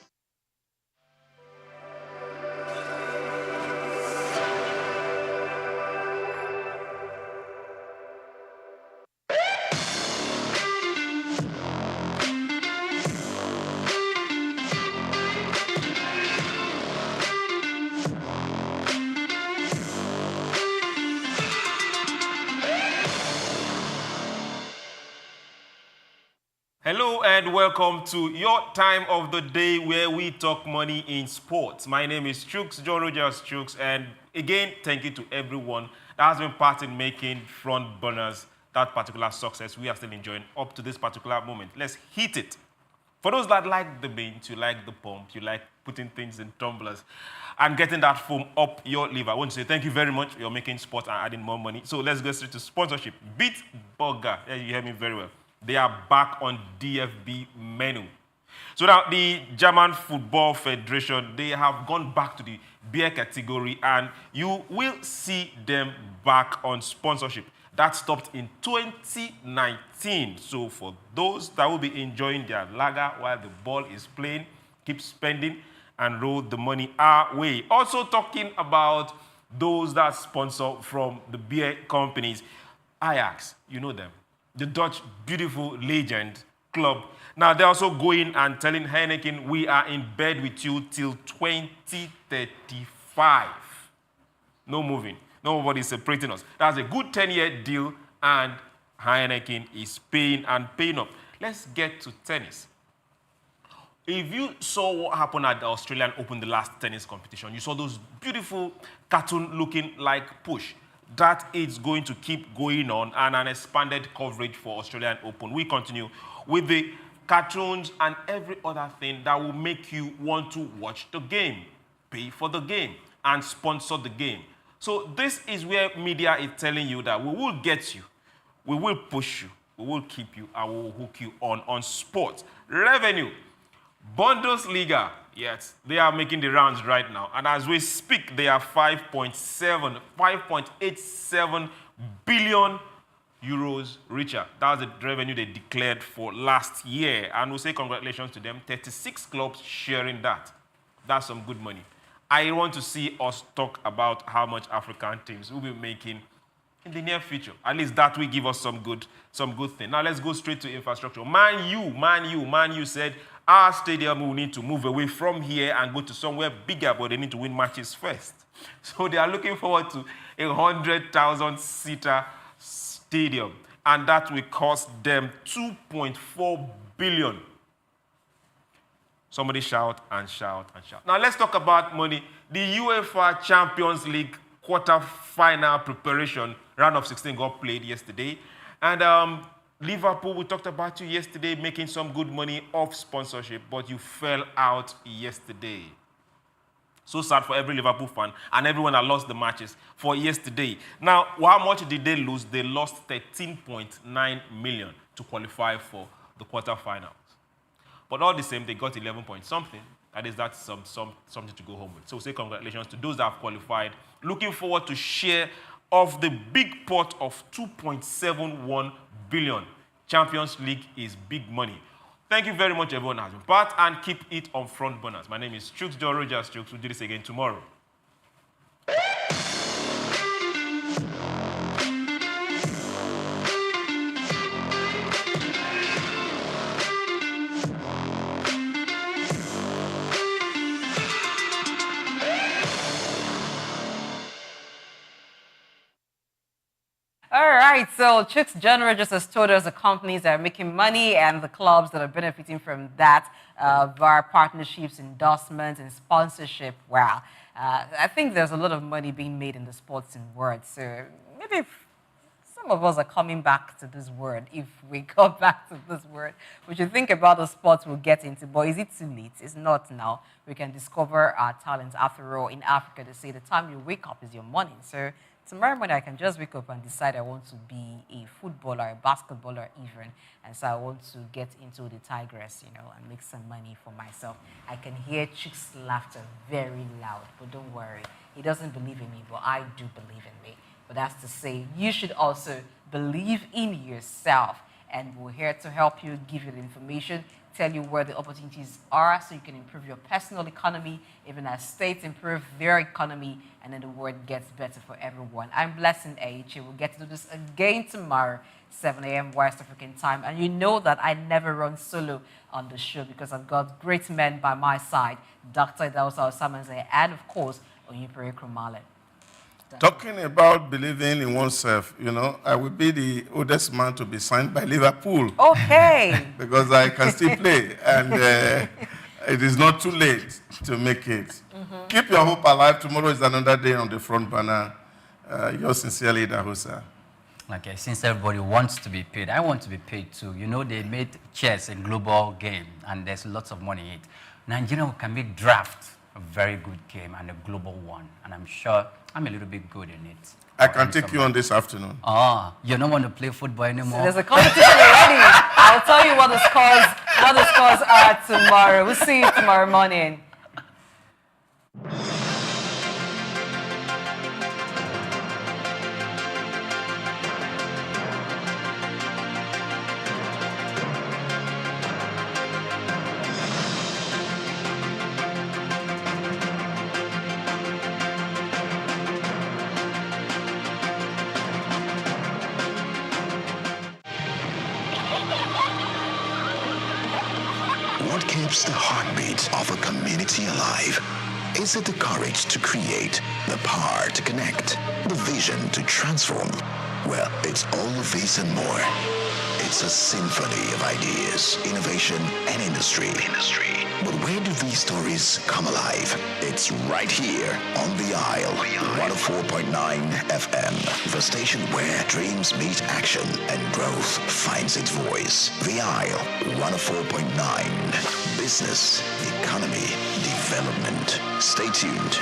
Hello and welcome to your time of the day where we talk money in sports. My name is Souq, John Rogers Souq, and again, thank you to everyone that has been part in making front burners that particular success we are still enjoying up to this particular moment. Let's hit it. For those that like the beans, you like the pump, you like putting things in tumblers and getting that foam up your liver, I want to say thank you very much. You're making sports and adding more money. So let's go straight to sponsorship. Beat Burger, yeah, you hear me very well. They are back on DFB menu. So now the German Football Federation, they have gone back to the beer category and you will see them back on sponsorship. That stopped in 2019. So for those that will be enjoying their lager while the ball is playing, keep spending and roll the money our way. Also talking about those that sponsor from the beer companies. Ajax, you know them. the Dutch beautiful legend club. Now, they're also going and telling Heineken, we are in bed with you till 2035. No moving. Nobody's separating us. That's a good 10-year deal, and Heineken is paying and paying up. Let's get to tennis. If you saw what happened at the Australian Open, the last tennis competition, you saw those beautiful cartoon-looking like push. That is going to keep going on, and an expanded coverage for Australian Open. We continue with the cartoons and every other thing that will make you want to watch the game, pay for the game, and sponsor the game. So this is where media is telling you that we will get you, we will push you, we will keep you, and we will hook you on sports. Revenue. Bundesliga, yes, they are making the rounds right now. And as we speak, they are 5.87 billion euros richer. That's the revenue they declared for last year. And we'll say congratulations to them. 36 clubs sharing that. That's some good money. I want to see us talk about how much African teams will be making in the near future. At least that will give us some good thing. Now let's go straight to infrastructure. Man U said, our stadium will need to move away from here and go to somewhere bigger, but they need to win matches first. So they are looking forward to a 100,000-seater stadium, and that will cost them 2.4 billion. Somebody shout and shout and shout. Now let's talk about money. The UEFA Champions League quarter-final preparation, round of 16 got played yesterday. And Liverpool, we talked about you yesterday, making some good money off sponsorship, but you fell out yesterday. So sad for every Liverpool fan and everyone that lost the matches for yesterday. Now, how much did they lose? They lost 13.9 million to qualify for the quarterfinals. But all the same, they got 11 point something. That is, that's something to go home with. So we'll say congratulations to those that have qualified. Looking forward to share of the big pot of 2.71 billion. Champions League is big money. Thank you very much, everyone, has been part, and keep it on front burners. My name is Souq John Rogers Souq. We'll do this again tomorrow. All right, so Souq's genre just has told us the companies that are making money and the clubs that are benefiting from that via partnerships, endorsements, and sponsorship. Wow. I think there's a lot of money being made in the sports world. So maybe some of us are coming back to this word. If we go back to this word, we should think about the sports we'll get into. But is it too late? It's not now. We can discover our talents. After all, in Africa, they say the time you wake up is your morning. So tomorrow morning, I can just wake up and decide I want to be a footballer, a basketballer even. And so I want to get into the Tigress, and make some money for myself. I can hear Souq's laughter very loud, but don't worry. He doesn't believe in me, but I do believe in me. But that's to say, you should also believe in yourself. And we're here to help you, give you the information, tell you where the opportunities are so you can improve your personal economy, even as states improve their economy, and then the world gets better for everyone. I'm Blessing H. We'll get to do this again tomorrow, 7 a.m. West African time. And you know that I never run solo on the show because I've got great men by my side, Dr. Idausa Osamanze, and of course, Onyipere Krumale. Talking about believing in oneself, I will be the oldest man to be signed by Liverpool. Okay. Because I can still play, and it is not too late to make it. Mm-hmm. Keep your hope alive. Tomorrow is another day on the front burner. Yours sincerely, Dahusa. Okay, since everybody wants to be paid, I want to be paid too. They made chess a global game, and there's lots of money in it. Nigeria can make draft a very good game and a global one, and I'm sure I'm a little bit good in it. I can take you on this afternoon. You don't want to play football anymore? So there's a competition already. I'll tell you what the scores are tomorrow. We'll see you tomorrow morning. keeps the heartbeat of a community alive? Is it the courage to create, the power to connect, the vision to transform? Well, it's all of this and more. It's a symphony of ideas, innovation, and industry. But where do these stories come alive? It's right here on The Isle, 104.9 FM, the station where dreams meet action and growth finds its voice. The Isle, 104.9. Business, economy, development. Stay tuned.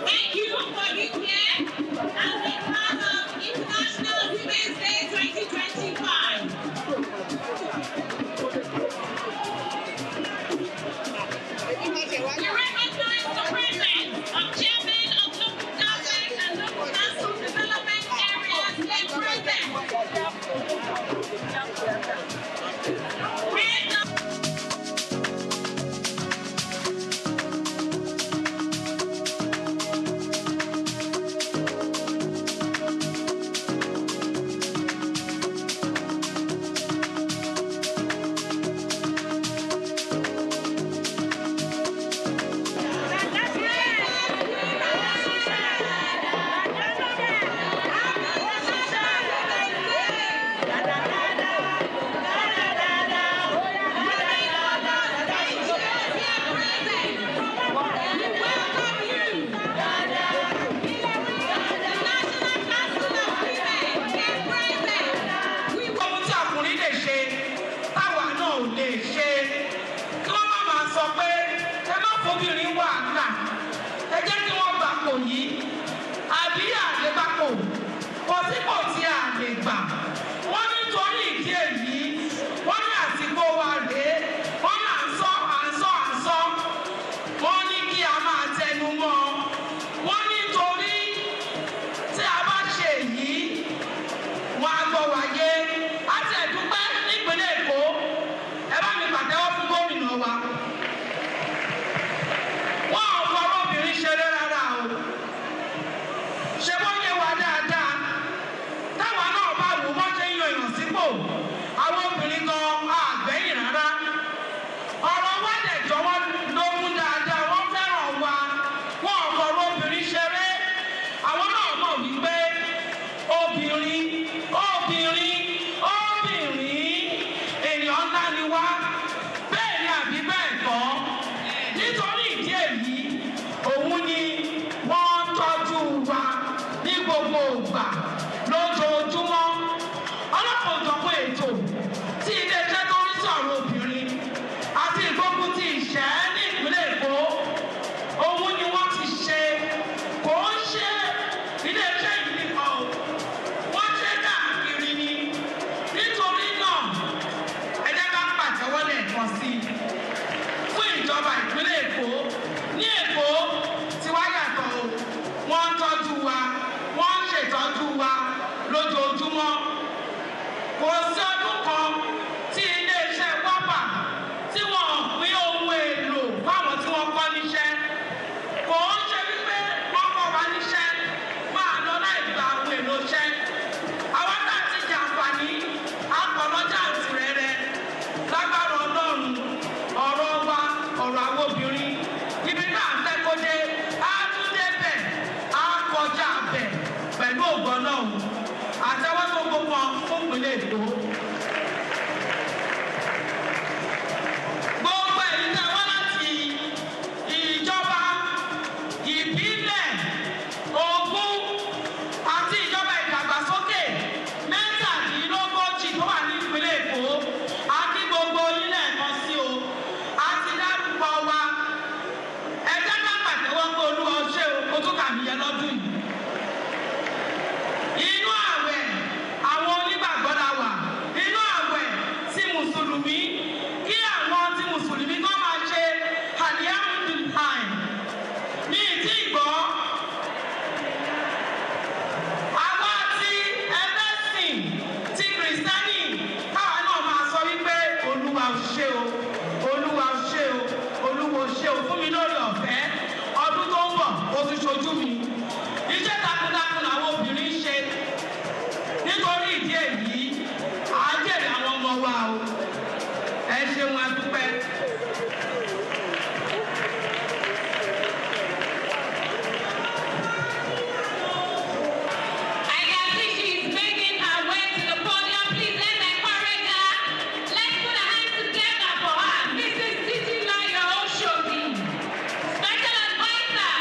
Thank you for being here as a part of International Women's Day 2025. We recognize the presence of chairmen of local government and local council development areas here present. Ṣé wọ́n yé wa dáadáa táwa náà bá wò ìdí èyí òun ni wọ́n tọ́jú wa ní gbogbo ìgbà lójoojúmọ́. Ọlọ́pàá òjọ̀pọ̀ ètò tí ilé-iṣẹ́ tó ń sọ̀rọ̀ obìnrin àti ìgbógun ti ìṣẹ́ ní ìpínlẹ̀ Èkó òun ni wọ́n ti ṣe. Kò ń ṣe ilé-iṣẹ́ yìí nìkan o, wọ́n ṣe káàkiri ni. Nítorí náà ẹ jẹ́ ká pàtẹ́wọ́ lẹ́ẹ̀kan sí i fún ìjọba ìpínlẹ̀ Èkó. Ní Èkó tí wá yàtọ̀ o, wọ́n ń tọ́jú wa, wọ́n ń ṣètọ́jú wa lójoojúmọ́. Kò sí ọdún kan tí ilé-iṣẹ́ wápà tí wọ́n pín ohun èlò fáwọn tí wọ́n kọ́ níṣẹ́. Kò ń ṣe wípé wọ́n kọ́ wa níṣẹ́ máa lọ láì gba ohun èlò iṣẹ́. Àwọn náà ti jàǹfààní akọ̀lọ́jà àtìrẹrẹ lágbára Ọlọ́run. Ọ̀rọ̀ wa, ọ̀rọ̀ àwọn obìnrin, ibi náà ń fẹ́ kó dé, á tún débẹ̀, á kọjá bẹ̀ pẹ̀lú ògbọ́n náà. Àtẹwọ́ tó gbogbo fún ìpínlẹ̀ Èkó. Gbogbo èyí tẹ́ wá láti ìjọba ìbílẹ̀ Ògùn àti ìjọba ìdàgbàsókè mẹ́tàdínlógójì tó wà ní ìpínlẹ̀ Èkó. A kí gbogbo onílẹ̀ kan sí o. A ti dárúkọ wa. Ẹ jẹ́ ká pàtẹ́wọ́ pé Olúwa ṣé o, o tún kà mí yẹn lọ́dún yìí. Inú àwẹ̀ àwọn onígbàgbọ́ la wà. Inú àwẹ̀ tí Mùsùlùmí, kí àwọn tí Mùsùlùmí kọ́ máa ṣe Alhamdulillah. Ní ìdí ìgbọ́, àwa tí ẹlẹ́sìn ti Kìrìsìtẹ́nì káwa náà máa sọ wípé Olúwa ṣé o, Olúwa ṣé o, Olúwa ṣé o fún mi lórí ọ̀fẹ́. Ọdún tó ń bọ̀, ó tún ṣojú mi. Iṣẹ́ takuntakun làwọn obìnrin ń ṣe. Nítorí ìdí èyí, à á jèrè àwọn ọmọ wa o. Ẹ ṣeun, a dúpẹ́. I can see she's making her way to the podium. Please let's encourage her. Let's put our hands together for her. Mrs. Titilayo Oshodi, Special Advisor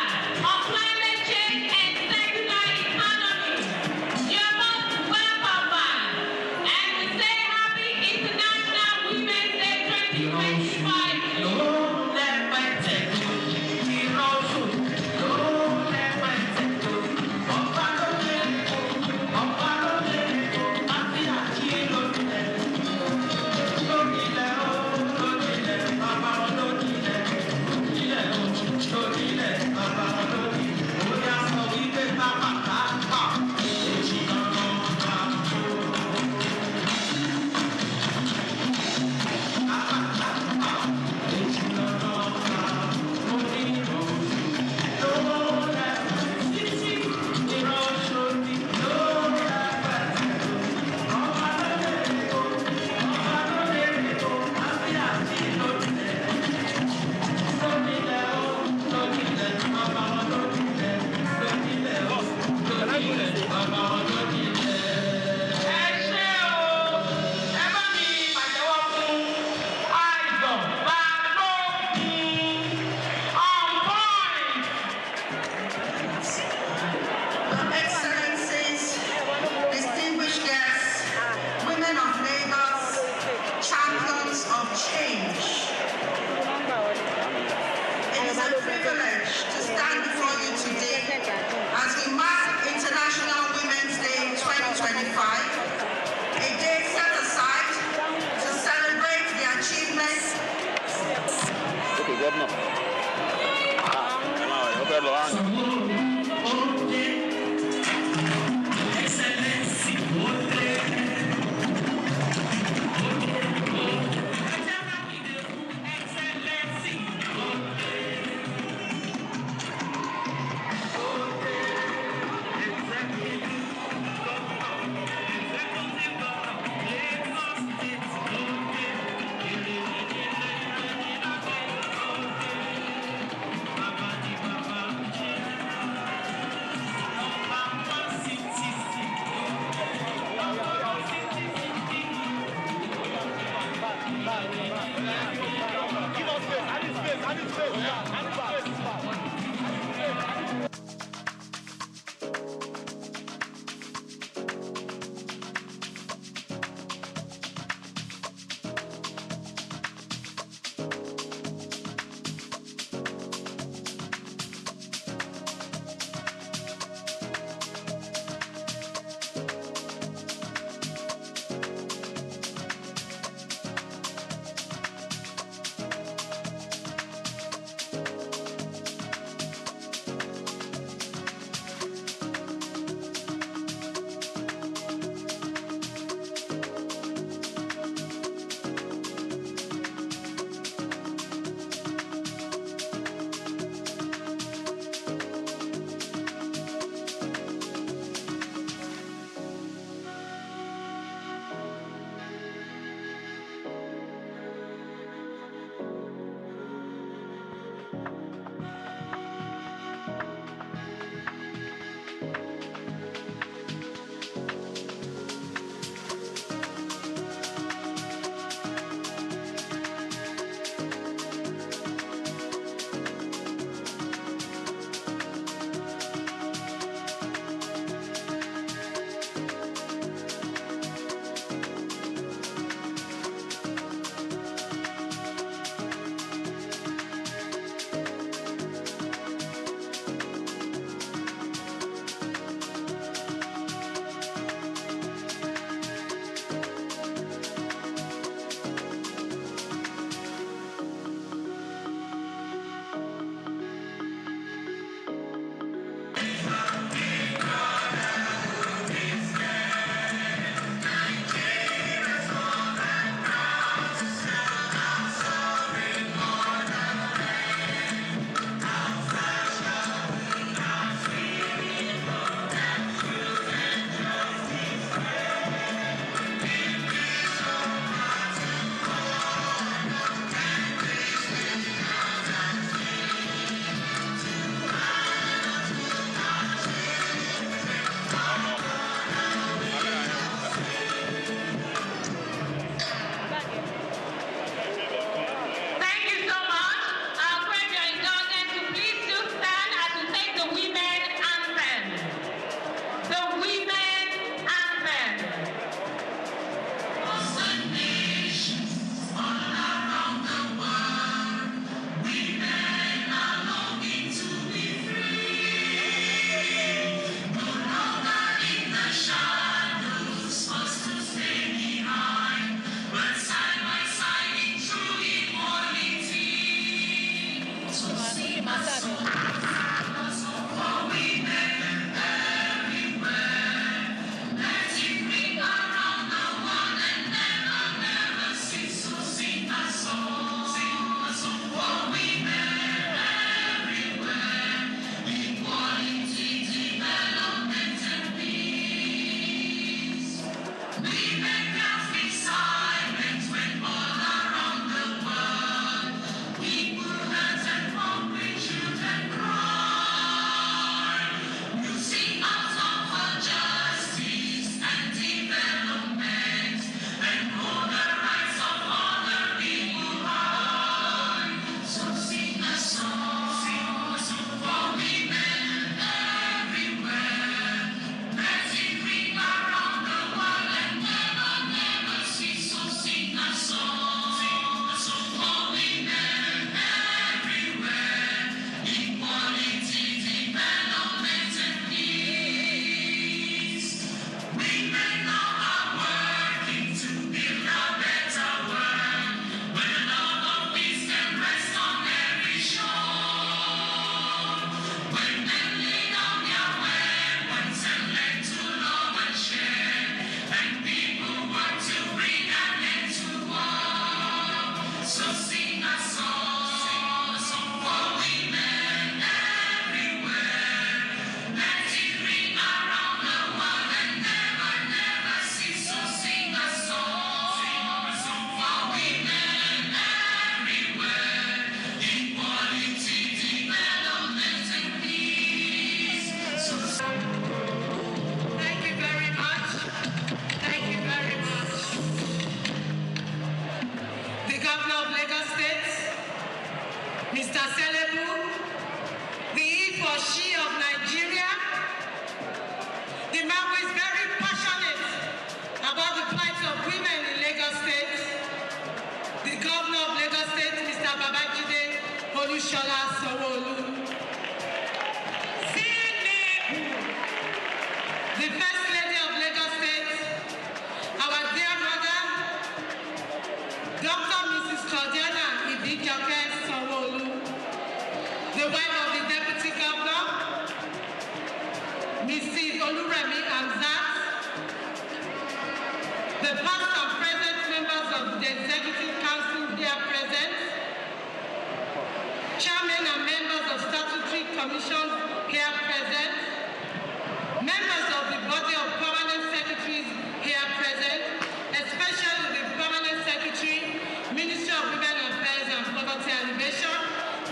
on Climate Change and Circular Economy. You're most welcome, ma'am. And we say Happy International Women's Day 2025.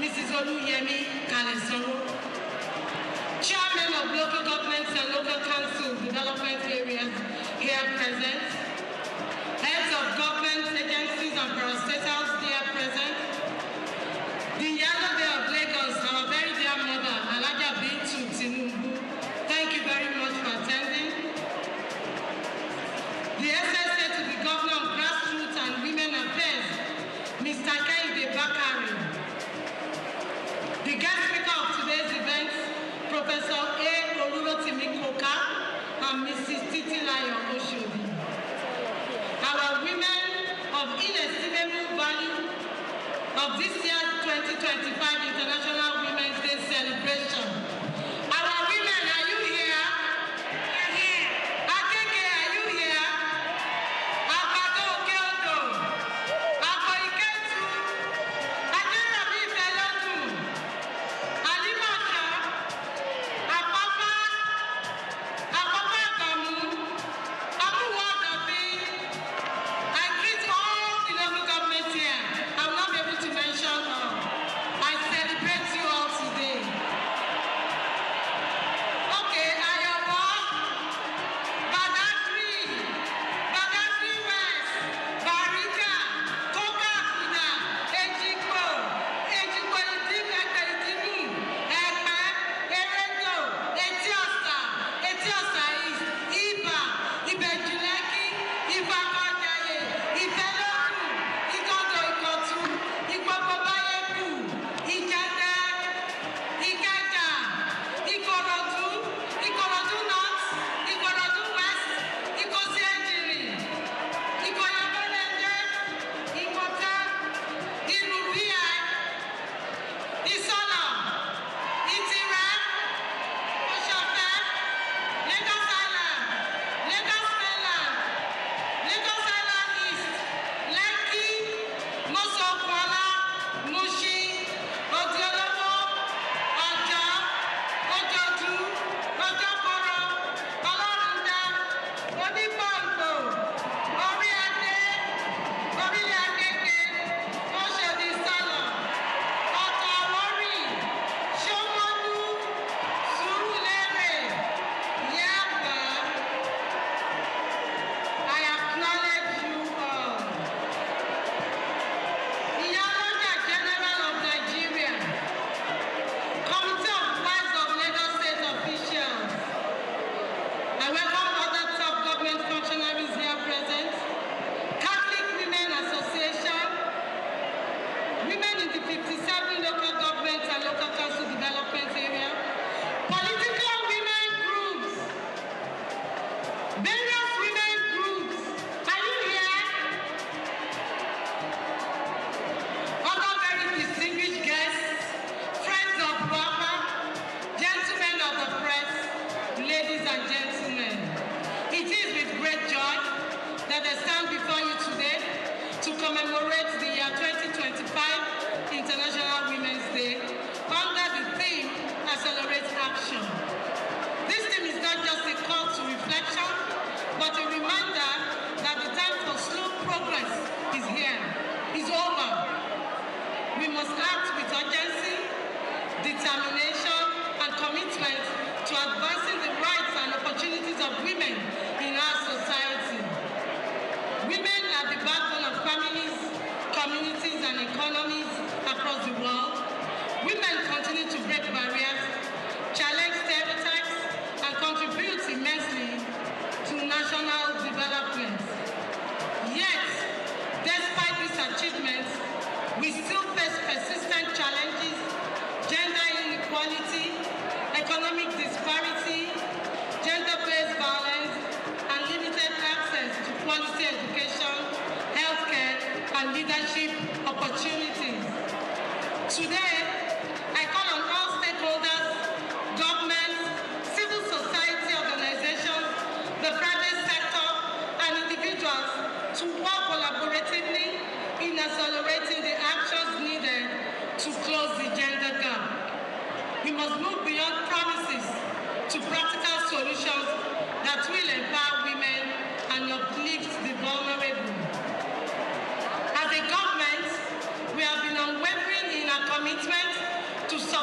Mrs. Oluye Yemi Kalesoro, Chairman of Local Governments and Local Council Development Areas here present, Heads of Government Agencies and Parastatals here present, the Yellow Day of Lagos, our very dear mother, Alaja Bintu Tinubu, thank you very much for attending. The SSA to the Governor of Grassroots and Women Affairs, Mr. Kaide Bakari. The guest speaker of today's event, Professor A. Olurotimi Koka and Mrs. Titilayo Oshodi. Our women of inestimable value of this year's 2025 International Women's Day celebration. Our women, are you here? Akeke, are you here? Akado Okeodo, Ako Iketu, Ajerabi Ifelodu, Alimasha, Apapa Agamu, Amuwa Dabi. I greet all the local governments here. I will not be able to mention all. I celebrate you all today. Okay, Ayawa, Badagry, Badagry West, Barika, Koka Akuda, Ejikbo, Ejikbo Idimu, Epe, Eredo, Etiosa, Etiosa East, Iba, Ibejuleki, Ifakojaye, Ifeloku, Ikodo Ikotu, Ikpopobayeku, Ijade, Ikeja, Ikorodu, Ikorodu North, Ikorodu West, Ikosi Ejiri, Ikoyabolende, Ikota, Irubia, Isola, Itira, Oshofe, Lagos Island, Lagos Mainland, Lagos Island East, Lekki, Mosokwala, Mushi, Odiolowo, Ọ̀jọ́, Ojodu, Ojokoro, Ọlọ́rundá, Onígbòǹgbò, Oríadé, Orílẹ̀ Agége, Oṣòdì Sọ̀lọ̀, Ọ̀tọ̀ Àwórì, Ṣómólú, Sùúrùlérè, Yáàgbá. I acknowledge you all. Iyaloja General of Nigeria, Committee of Wives of Lagos State officials. I welcome other top government functionaries here present. Catholic Women Association, women in the 57 local government and local council development area, political women groups, various women groups. Are you here? Other very distinguished guests, friends of Baba, gentlemen of the press, ladies and gentlemen. It is with great joy that I stand before you today to commemorate the year 2025 International Women's Day under the theme Accelerate Action. This theme is not just a call to reflection, but a reminder that the time for slow progress is here, is over. We must act with urgency, determination, and commitment to advancing the rights and opportunities of women in our society. Women are the backbone of families, communities, and economies across the world. Women continue to break barriers, challenge stereotypes, and contribute immensely to national development. Yet, despite these achievements, we still face persistent challenges, gender inequality, economic disparity, gender-based violence, and limited access to quality education, healthcare, and leadership opportunities. Today, I call on all stakeholders, governments, civil society organizations, the private sector, and individuals to work collaboratively in accelerating the actions needed to close the gender gap. We must move beyond promises to practical solutions that will empower women and uplift the vulnerable. As a government, we have been unwavering in our commitment to support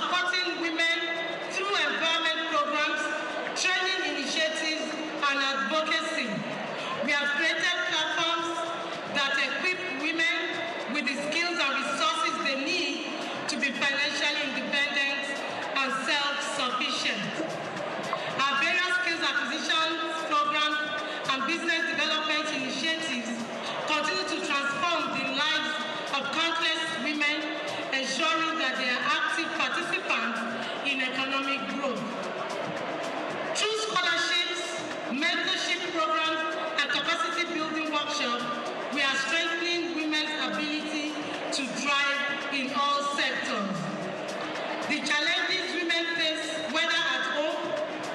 The challenges women face, whether at home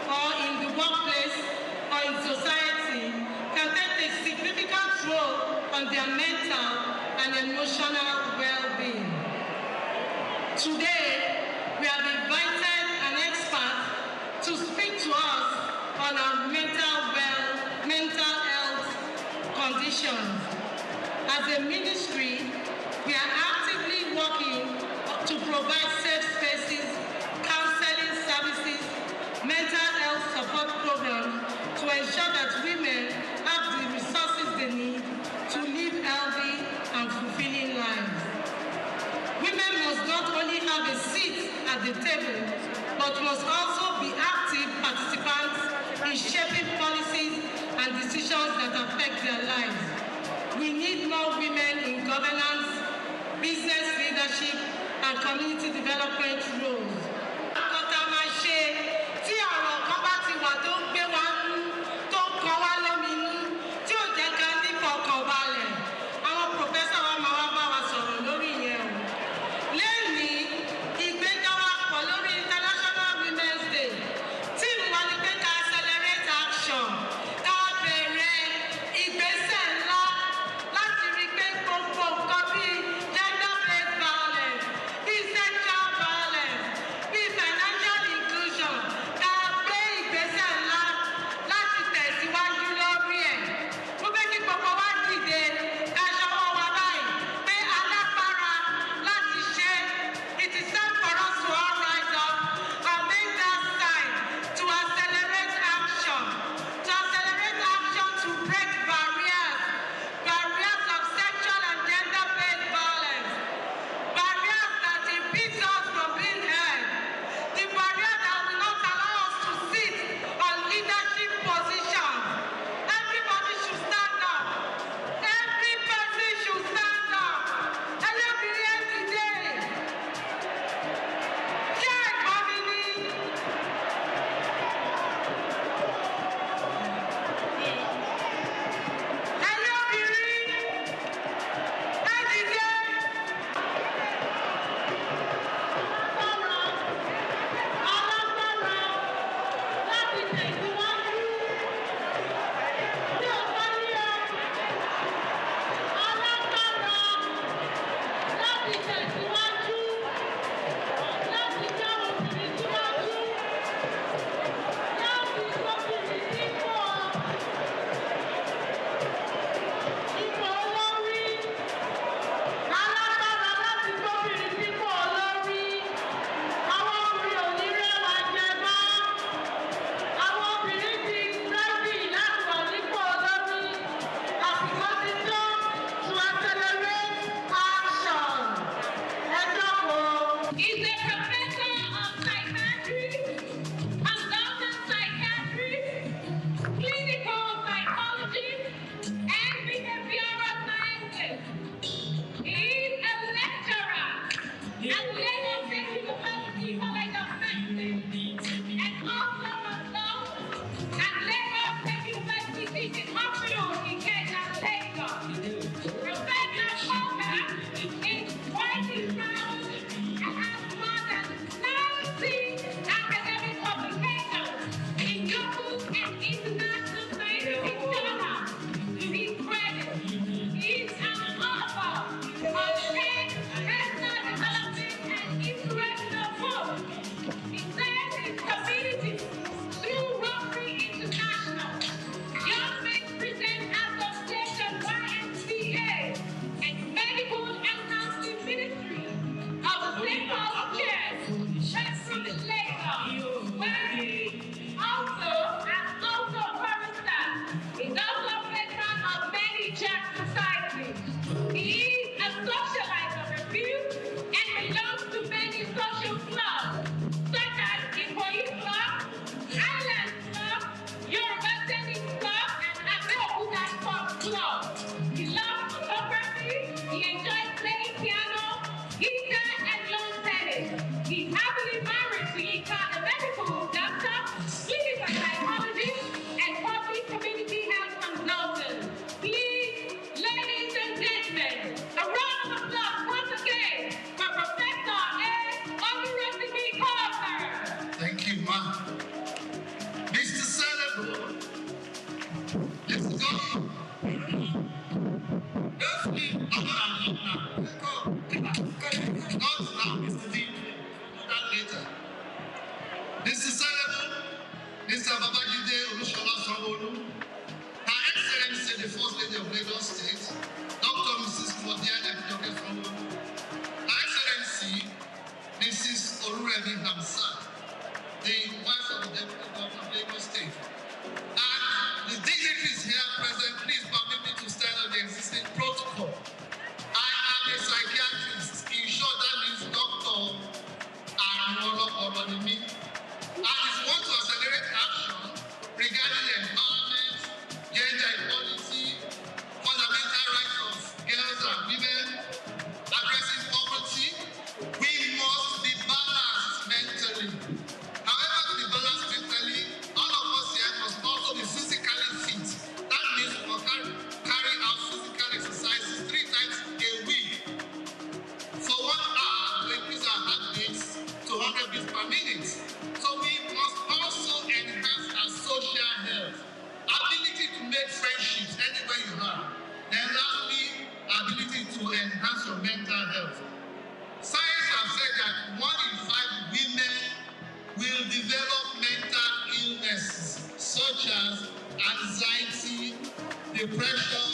or in the workplace or in society, can take a significant role on their mental and emotional well-being. Today, we have invited an expert to speak to us on our mental health conditions. As a ministry, we are actively working to provide safe spaces, counseling services, mental health support programs to ensure that women have the resources they need to live healthy and fulfilling lives. Women must not only have a seat at the table, but must also be active participants in shaping policies and decisions that affect their lives. We need more women in governance, business leadership, and community development roles. Kọ́tà máa ṣe tí ọ̀rọ̀ kan bá ti wà tó ń gbé wa nú, tó ń kan wá lóminú, tí ò jẹ́ ká ní fọkànbalẹ̀. Àwọn pòfẹ́sọ̀ wa máa wá bá wa sọ̀rọ̀ lórí ìyẹn o. Lẹ́yìn ìgbéga wa pọ̀ lórí International Women's Day, tí ìwà ni pé ká accelerate action, ká bẹ̀rẹ̀ ìgbésẹ̀ ńlá láti rí pé gbogbo nǹkan bíi gender-based violence, bíi sexual violence, bíi financial inclusion, ká gbé ìgbésẹ̀ ńlá láti tẹ̀síwájú lórí ẹ̀. Mo fẹ́ kí gbogbo wa dìde ká ṣọwọ́ wa báyìí pé alágbára láti ṣe. It is time for us to all rise up and make that sign to accelerate action to break barriers of sexual and gender-based violence, barriers that impede us from being heard, the barrier that will not allow us to sit on leadership positions. Everybody should stand up. Every person should stand up. Ẹlẹ́bìnrin ẹ dìde. Ṣé ẹ̀gbọ́n mi ni? Ẹlẹ́bìnrin ẹ dìde. Alágbára láti tẹ̀síwájú. Tí o bá ní ẹ, alágbára láti tẹ̀síwájú, láti dá obìnrin síwájú, láti gbóbìnrin sípò olórí, alágbára láti gbóbìnrin sípò olórí. Àwọn obìnrin ò ní rẹwà jẹ mọ́. Àwọn obìnrin ti rẹ́dì láti wà nípò olórí. Àsìkò ti tó to accelerate action. Ẹ jókòó. He's a professor of psychiatry, consultant psychiatrist, clinical psychologist, and behavioral scientist. He's a lecturer at Lagos State University College of Medicine and also a fellow at Lagos State University Teaching Hospital in Kenya, Lagos. Professor Souq is widely known and has more than 90 academic publications in local and international scientific journals. To his credit, he's an author of 10 personal development and inspirational books. He serves his community through Rotary International, Young Men Present Association YMCA, and Medical and Counseling Ministry of St. Paul's Church, Western Lagos, where he also a barrister. He's also a veteran of many church societies. He is a socialite of repute and belongs to many social clubs, such as Ikoyi Club, Island Club, Yoruba Tennis Club, and Abeokuta Sports Club. He loves photography. He enjoys playing piano, guitar, and lawn tennis. He's happily married to Ika, a medical doctor, clinical psychologist, and public community health consultant. Please, ladies and gentlemen, a round of applause once again for Professor A. Oluwatimi Mr. Senator, Mr. Babajide Olusola Sanwo-Olu, Her Excellency the First Lady of Lagos State, Dr. Mrs. Claudia Ebidoke Sanwo-Olu, Her Excellency Mrs. Oluremi Hamzat, the wife of the Deputy Governor of Lagos State, and the dignitaries here present, please permit me to stand on the existing protocol. I am a psychiatrist. In short, that means Dr. Arinola Oronimi. And if you want to accelerate action regarding empowerment, gender equality, fundamental rights of girls and women, addressing poverty, we must be balanced mentally. However, to be balanced mentally, all of us here must also be physically fit. That means we must carry out physical exercises 3 times a week for 1 hour to increase our heart beats to 100 beats per minute. So we must also enhance our social health, ability to make friendships anywhere you are. Then lastly, ability to enhance your mental health. Science has said that 1 in 5 women will develop mental illnesses such as anxiety, depression,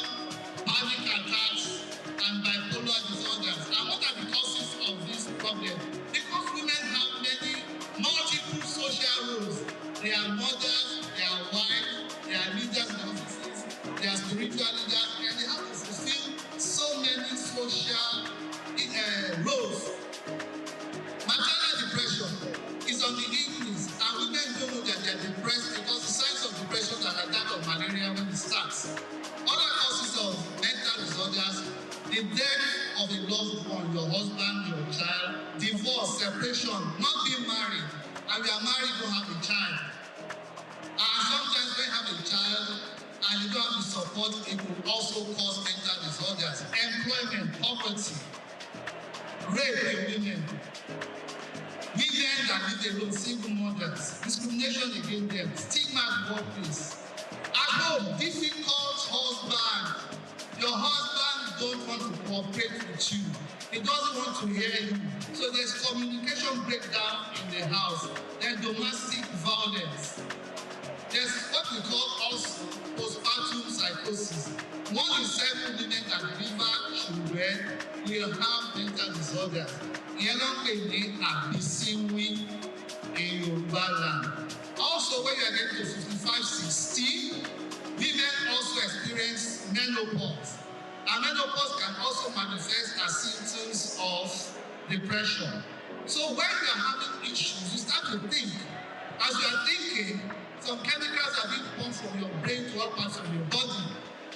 panic attacks, and bipolar disorders. And what are the causes of this problem? Because women have many multiple social roles. They are mothers, they are wives, they are leaders in offices, they are spiritual leaders, and they have to fulfill so many social roles. Maternal depression is on the increase, and women don't know that they are depressed because the signs of depression are like that of malaria when it starts. Other causes of mental disorders: the death of a loved one, your husband, your child, divorce, separation, not being married, and you are married, don't have a child. And sometimes when you have a child and you don't have the support, it will also cause mental disorders. Employment, poverty, rape in women, women that live alone, single mothers, discrimination against them, stigma at the workplace. At home, difficult husband. Your husband don't want to cooperate with you. He doesn't want to hear you. So there's communication breakdown in the house. Then domestic violence. There's what we call also postpartum psychosis. 1 in 7 women that deliver children will have mental disorders. Ìyẹn ló ń pè ní àbísínwín in Yorùbá land. Also, when you are getting to 55, 60, women also experience menopause. And menopause can also manifest as symptoms of depression. So when you are having issues, you start to think. As you are thinking, some chemicals are being pumped from your brain to all parts of your body.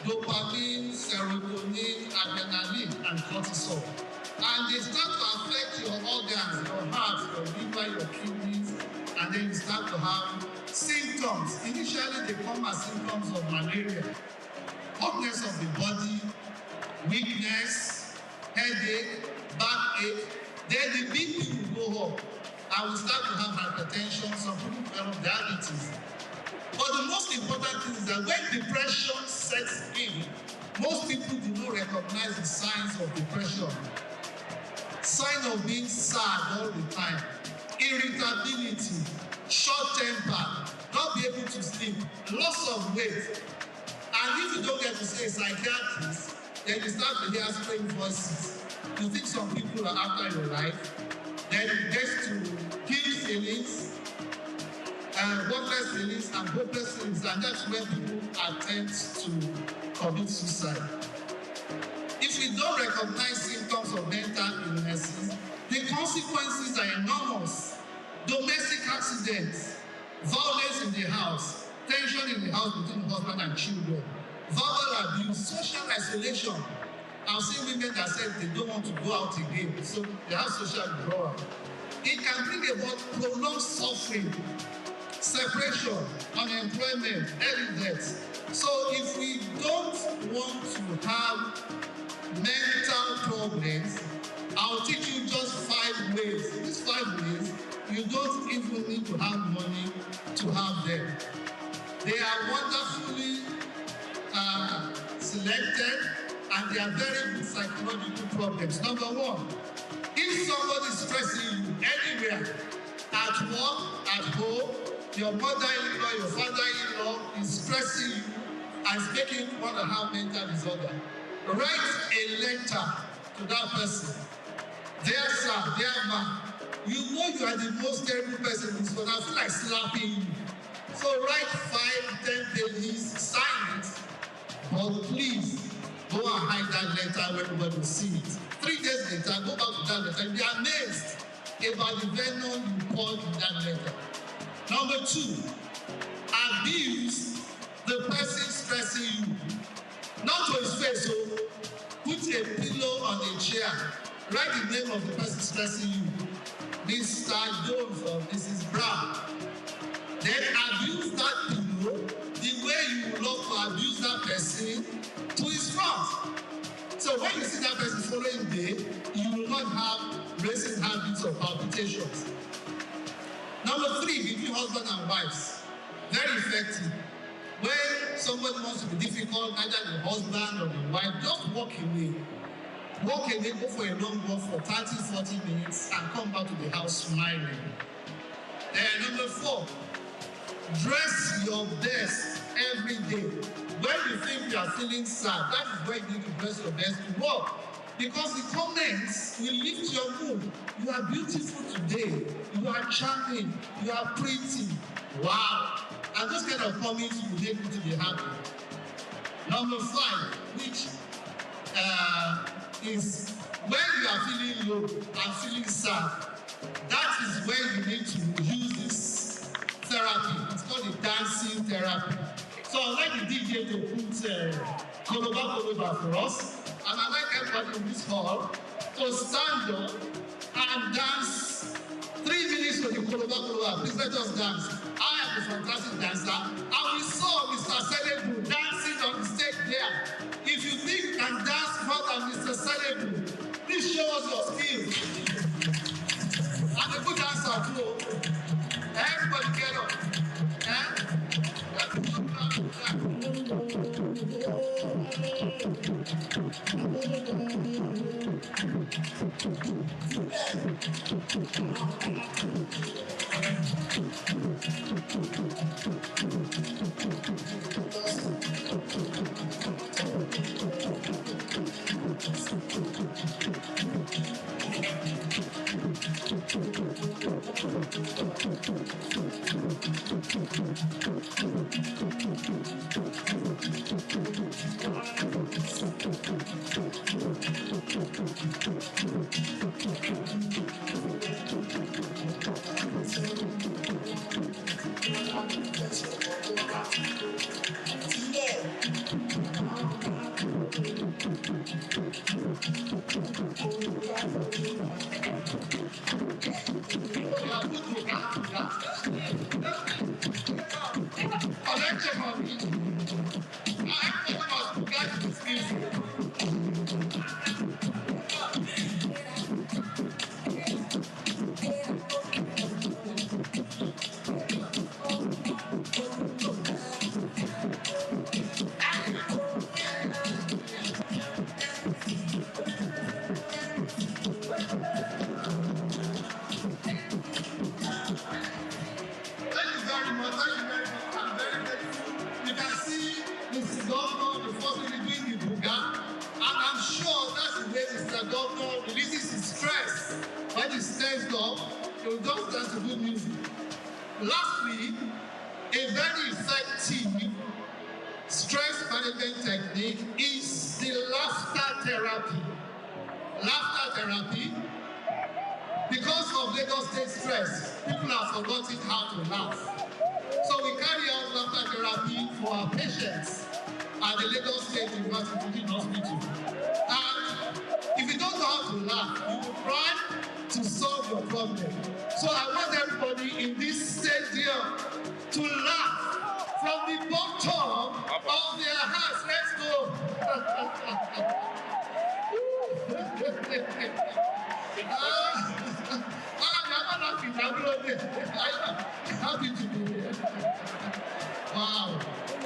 Dopamine, serotonin, adrenaline, and cortisol. And they start to affect your organs, your heart, your liver, your kidneys, and then you start to have symptoms. Initially, they come as symptoms of malaria, hotness of the body, weakness, headache, backache. Then the BP will go up, and we start to have hypertension. Some people develop diabetes. But the most important thing is that when depression sets in, most people do not recognize the signs of depression. Sign of being sad all the time, irritability, short temper, not be able to sleep, loss of weight. And if you don't get to see a psychiatrist, then you start to hear strange voices. You think some people are after your life, then it gets to guilt feelings, worthless feelings, and hopeless feelings, and that's when people attempt to commit suicide. If we don't recognize symptoms of mental illnesses, the consequences are enormous. Domestic accidents, violence in the house, tension in the house between husband and children, verbal abuse, social isolation. I've seen women that said they don't want to go out again, so they have social withdrawal. It can bring about prolonged suffering, separation, unemployment, early death. So if we don't want to have mental problems, I'll teach you just 5 ways. These 5 ways, you don't even need to have money to have them. They are wonderfully selected, and they are very good psychological problems. Number 1, if somebody is stressing you anywhere, at at work, at home, your mother-in-law, your father-in-law is stressing you and is making you want to have mental disorder. Write a letter to that person. Dear sir, dear man, you know you are the most terrible person in this world. I feel like slapping you. So write 5, 10 pages, sign it, but please go and hide that letter where nobody will see it. 3 days later, go back to that letter and be amazed about the venom you poured in that letter. Number 2, abuse the person stressing you. Not to his face, so put a pillow on a chair. Write the name of the person stressing you. Mr. Jones or Mrs. Brown. Then abuse that pillow the way you would love to abuse that person to his front. So when you see that person following day, you will not have racing habits or palpitations. Number 3, between husband and wives. Very effective. When somebody wants to be difficult, either the husband or the wife, just walk away. Walk away, go for a long walk for 30, 40 minutes and come back to the house smiling. Then number 4, dress your best every day. When you think you are feeling sad, that is when you need to dress your best to work. Because the comments will lift your mood. You are beautiful today. You are charming. You are pretty. Wow. And those kind of comments will make you to be happy. Number 5, which is when you are feeling low and feeling sad, that is when you need to use this therapy. It's called the dancing therapy. So I'd like the DJ to put Koloba for us. And I'd like everybody in this hall to stand up and dance 3 minutes for the Koloba. Please let us dance. I am a fantastic dancer. And we saw Mr. Selebu dancing on the stage there. If you think you can dance more than Mr. Selebu, please show us your skills. I'm a good dancer too. Everybody get up. Lastly, a very effective stress management technique is the laughter therapy. Laughter therapy, because of Lagos State stress, people have forgotten how to laugh. So we carry out laughter therapy for our patients at the Lagos State University Hospital. And if you don't know how to laugh, you will try to solve your problem. So I want everybody in this stadium to laugh from the bottom of their hearts. Let's go. I'm happy to be here. Wow.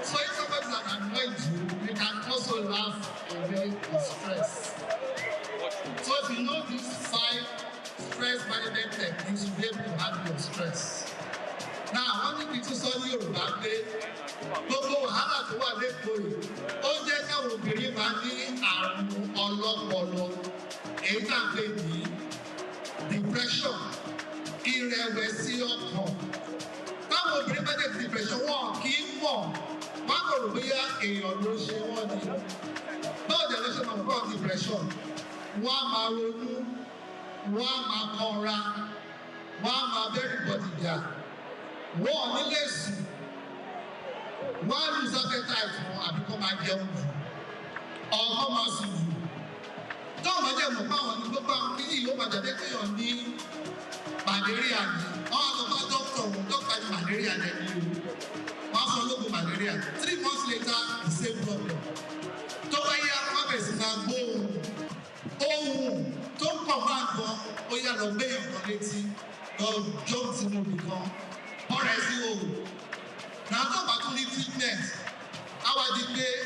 So if somebody's annoyed you, you can also laugh away the stress. So if you know these 5 stress management techniques, you'll be able to handle your stress. stress. Now, I want you to study your back day. Gbogbo wàhálà tó wà lẹ́kọ̀ọ́ yìí, ó jẹ́ káwọn obìnrin máa ní àrùn ọlọ́pọlọ, èyí tá à ń pè ní depression, ìrẹ̀wẹ̀sì ọkàn. Táwọn obìnrin bá dé depression, wọn kì í mọ̀, wọ́n kò rò bóyá èèyàn ló ṣe wọ́n ni. Báwo ni ẹ̀rọ ṣe máa bọ́ depression? Wọ́n á máa ronú, wọ́n á máa kanra, wọ́n á máa bẹ́rù bọ́dì jà, wọ́n ò ní lè sùn. Wọ́n á lose appetite fún àbíkọ́ máa jẹun jù, ọkọ́ máa sùn jù. Tọ́wọ́n bá jẹ́ mọ̀ báwọn ní gbogbo àwọn kí yìí ó máa jáde kéèyàn ní malaria ni. Wọ́n á lọ bá dókítà wọn, dókítà ní malaria lẹ́ni o. Wọ́n á fọ lóògùn malaria. 3 months later, the same problem. Tó bá yá wọ́n bẹ̀rẹ̀ sí máa gbóhùn. Ohun tó ń pọ̀ máa gbọ́, ó yá lọ gbé ìkan létí, lọ jó sínú ibìkan, ọ̀rẹ́ sí òòrùn. Now talk about only treatment. How I did pay?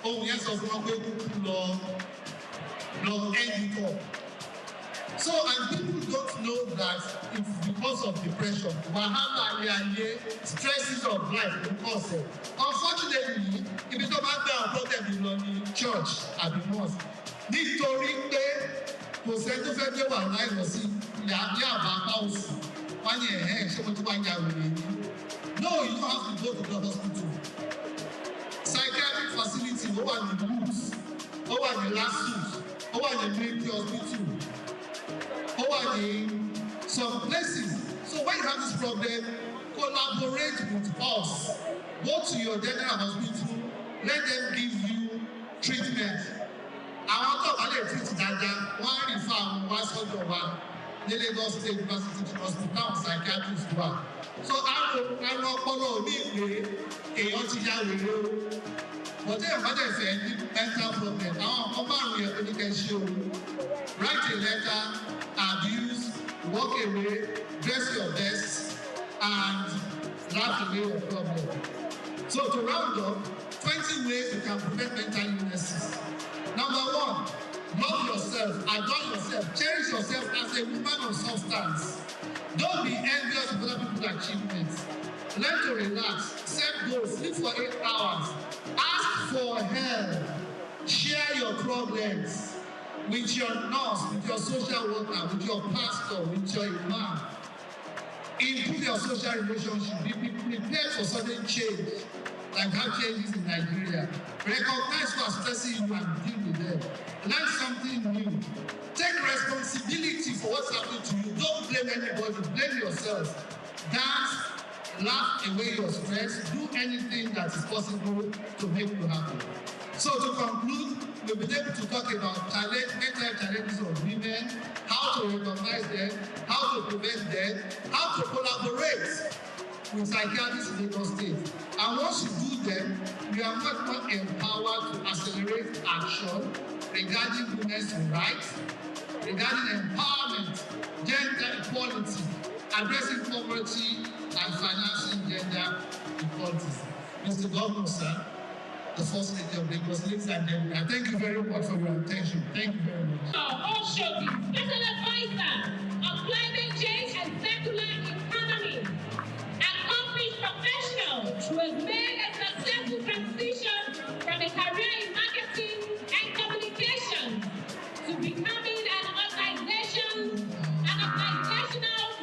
Oh yes, of one way to law end it up. So and people don't know that it's because of depression. Wahala aliye, stresses of life because of. Unfortunately, if you don't have that problem in the church at the mosque, nítorí pé kò sẹ́ni tó fẹ́ gbé wàhálà ìlọ sí ìyá àbá house. Wọ́n ní ṣé mo tún wá ń ya wèrè ni? No, you don't have to go to the hospital. Psychiatric facility, over the roots, over the lawsuits, over the military hospital, over some places. So when you have this problem, collaborate with us. Go to your general hospital, let them give you treatment. Àwọn tó bá lè treat dáadáa, wọ́n á rí fún àwọn wá sọ́dọ̀ wa ní Lagos State University Hospital psychiatrist wà. So àwọn ọpọlọ òní ìpè èèyàn ti ya wèrè o. Bọ̀dé ìbádẹ́ fẹ́ ní mental problem. Àwọn ọkọ márùn-ún yẹn tó ní kẹ́ ṣe o. Write a letter, abuse, walk away, dress your best, and laugh away your problem. So to round up, 20 ways you can prevent mental illnesses. Number 1, love yourself, adore yourself, cherish yourself as a woman of substance. Don't be envious of other people's achievements. Learn to relax, set goals, sleep for 8 hours, ask for help, share your problems with your nurse, with your social worker, with your pastor, with your imam. Improve your social relationship. Be prepared for sudden change, like how changes in Nigeria. Recognize who are stressing you and deal with them. Learn something new. Take responsibility for what's happening to you. Don't blame anybody. Blame yourself. Dance, laugh away your stress. Do anything that is possible to make you happy. So to conclude, we'll be able to talk about mental challenges of women, how to recognize them, how to prevent them, how to collaborate with psychiatrists in Lagos State. And once you do them, you are much more empowered to accelerate action regarding women's rights, regarding empowerment, gender equality, addressing poverty, and financing gender equality. Mr. Governor, sir, the First Lady of Lagos, ladies and gentlemen, I thank you very much for your attention. Thank you very much. Oshoki, Special Advisor on Climate Change and Circular Economy, accomplished professional who has made a successful transition from a career in marketing and communication to becoming an organizational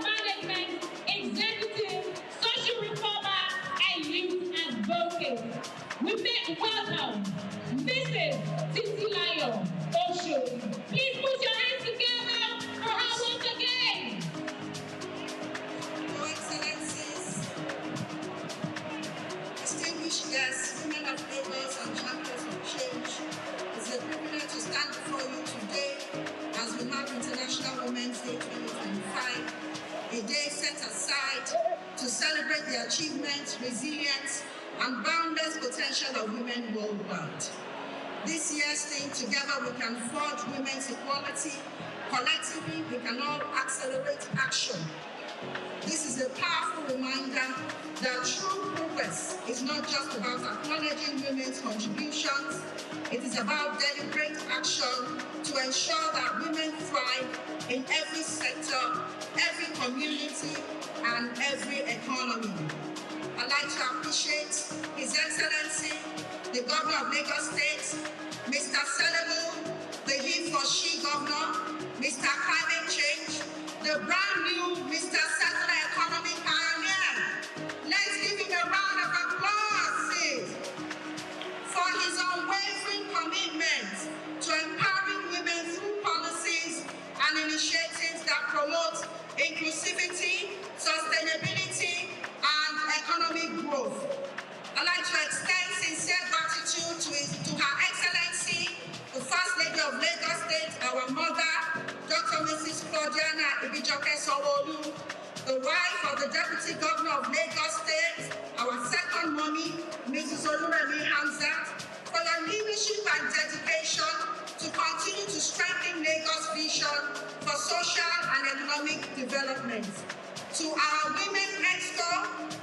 management executive, social reformer, and youth advocate. We make welcome Mrs. Titilayo Oshoki. Please put your hands together for her once again. Your Excellencies, distinguished guests, women of Lagos and champions of change, it's a privilege to stand before you today as we mark International Women's Day 2025, a day set aside to celebrate the achievements, resilience, and boundless potential of women worldwide. This year's theme, Together We Can Forge Women's Equality, collectively we can all accelerate action This is a powerful reminder that true progress is not just about acknowledging women's contributions, it is about deliberate action to ensure that women thrive in every sector, every community, and every economy. I'd like to appreciate His Excellency, the Governor of Lagos State, Mr. Senable, the he for she Governor, Mr. Climate Change, the brand new Mr. Circular Economy Pioneer. Let's give him a round of applause, please, for his unwavering commitment to empowering women through policies and initiatives that promote inclusivity, sustainability, and economic growth. I'd like to extend sincere gratitude to Her Excellency, the First Lady of Lagos State, our mother, Dr. Mrs. Claudiana Ibijoke Sanwo-Olu, the wife of the Deputy Governor of Lagos State, our second mommy, Mrs. Oluremi Hamzat, for your leadership and dedication to continue to strengthen Lagos' vision for social and economic development. To our women exco,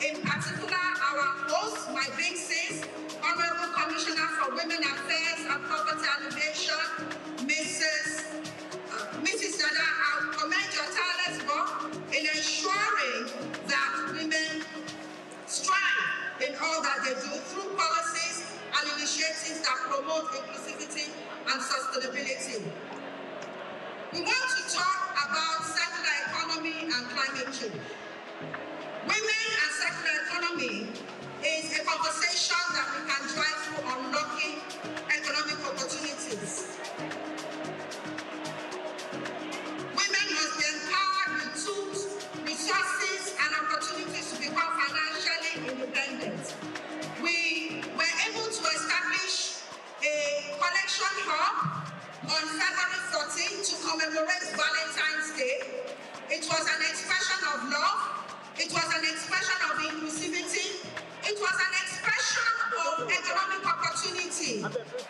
in particular our host, my big sis, Honorable Commissioner for Women Affairs and Poverty Alleviation, Mrs. Dada, I commend your tireless work in ensuring that women strive in all that they do through policies and initiatives that promote inclusivity and sustainability. We want to talk about circular economy and climate change. Women and circular economy is a conversation that we can drive through unlocking economic opportunities. Women must be empowered with tools, resources, and opportunities to become financially independent. We were able to establish a collection hub on February 14 to commemorate Valentine's Day. It was an expression of love. It was an expression of inclusivity. It was an expression of economic opportunity,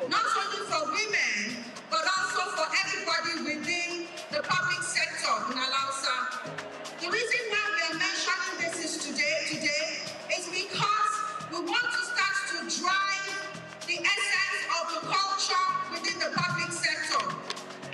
not only for women, but also for everybody within the public sector in Alausa. The reason why we are mentioning this today is because we want to start to drive the essence of the culture within the public sector.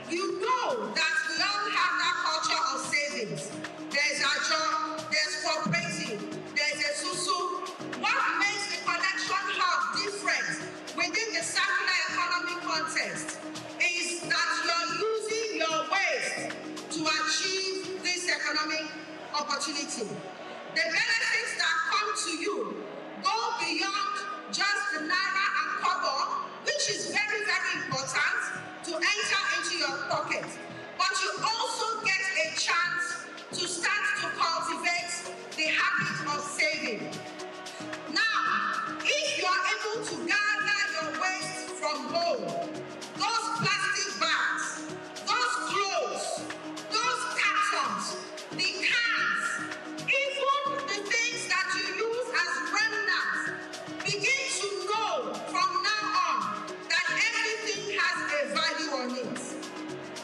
You know that we all have that culture of savings. There's a job, there's cooperative, there's a susu. What makes the connection hub different within the circular economy context is that you're using your waste to achieve this economic opportunity. The benefits that come to you go beyond just the naira and kobo, which is very, very important to enter into your pocket. But you also get a chance to start to cultivate the habit of saving. Now, if you are able to gather your waste from home, those plastic bags, those clothes, those cartons, the cans, even the things that you use as remnants, begin to know from now on that everything has a value on it.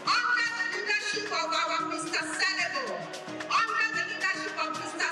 Under the leadership of our Mr. Senable, under the leadership of Mr.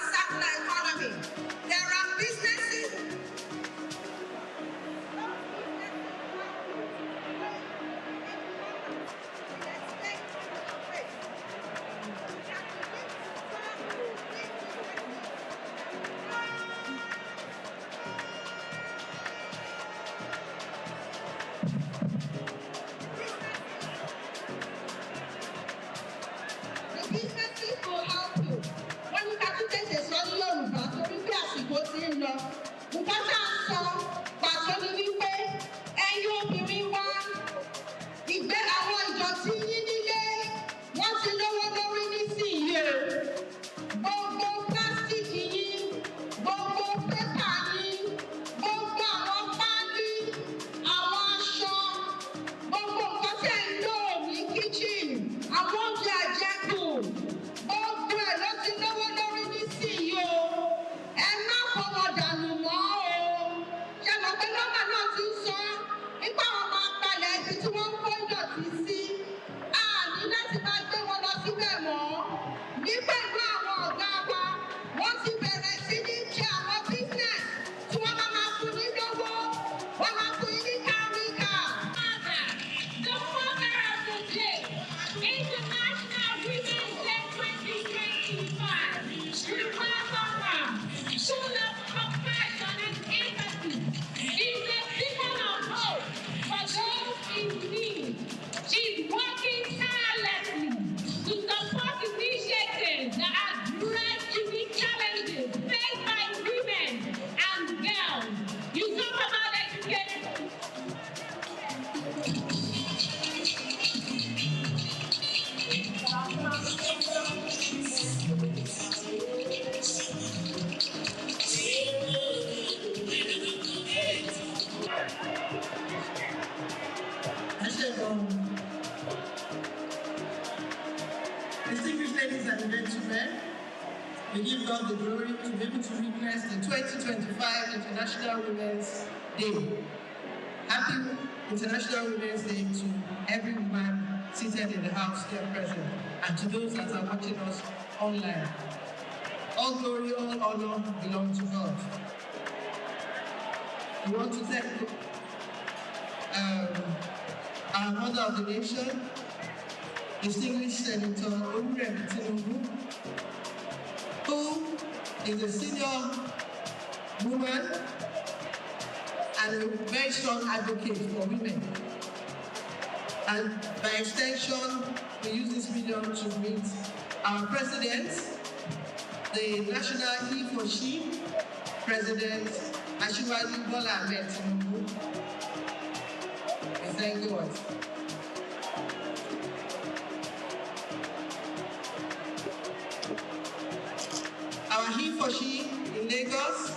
we give God the glory to be able to witness the 2025 International Women's Day. Happy International Women's Day to every woman seated in the house here present, and to those that are watching us online. All glory, all honor belong to God. We want to thank our mother of the nation, distinguished Senator Oluremi Tinubu, who is a senior woman and a very strong advocate for women. And by extension, we use this medium to meet our president, the National He for She President, Asiwaju Bola Ahmed Tinubu. We thank God. Our He for She in Lagos,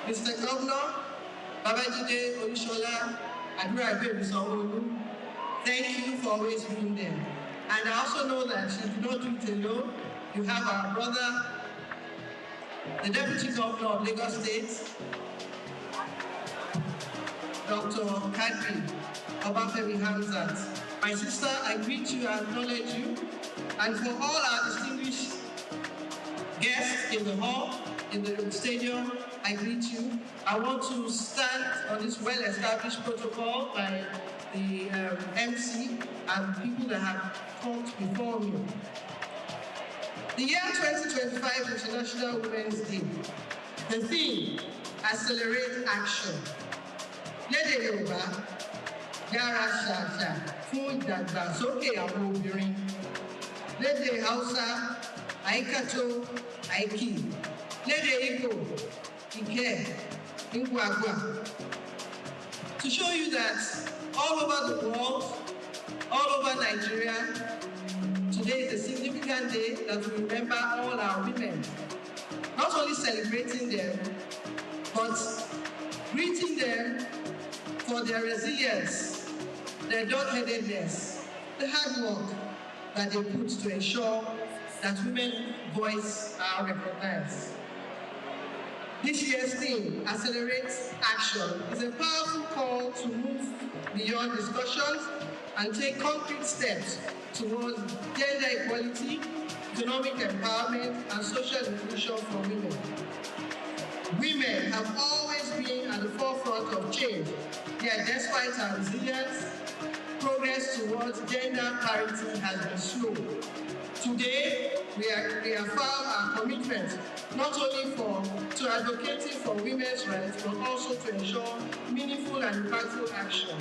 Mr. Governor Babajide Olushola Adurabe Sanwo-Olu, thank you for always being there. And I also know that you do not do it alone. You have our brother, the Deputy Governor of Lagos State, Dr. Kadri Obafemi Hamzat. My sister, I greet you, I acknowledge you. And for all our distinguished guests in the hall, in the stadium, I greet you. I want to stand on this well-established protocol by the MC and people that have talked before me. The year 2025 International Women's Day. The theme, Accelerate Action. Lédè Yorùbá, yára ṣàṣà fún ìdàgbàsókè àwọn obìnrin. Lédè Hausa, Aikato, Aiki. Lédè Igbo, Ike, Ngwagwa. To show you that all over the world, all over Nigeria, today is a significant day that we remember all our women. Not only celebrating them, but greeting them for their resilience, their dog-headedness, the hard work that they put to ensure that women's voice are recognized. This year's theme, Accelerate Action, is a powerful call to move beyond discussions and take concrete steps towards gender equality, economic empowerment, and social inclusion for women. Women have always been at the forefront of change, yet despite our resilience, progress towards gender parity has been slow. Today, we reaffirm our commitment not only to advocating for women's rights, but also to ensure meaningful and impactful action.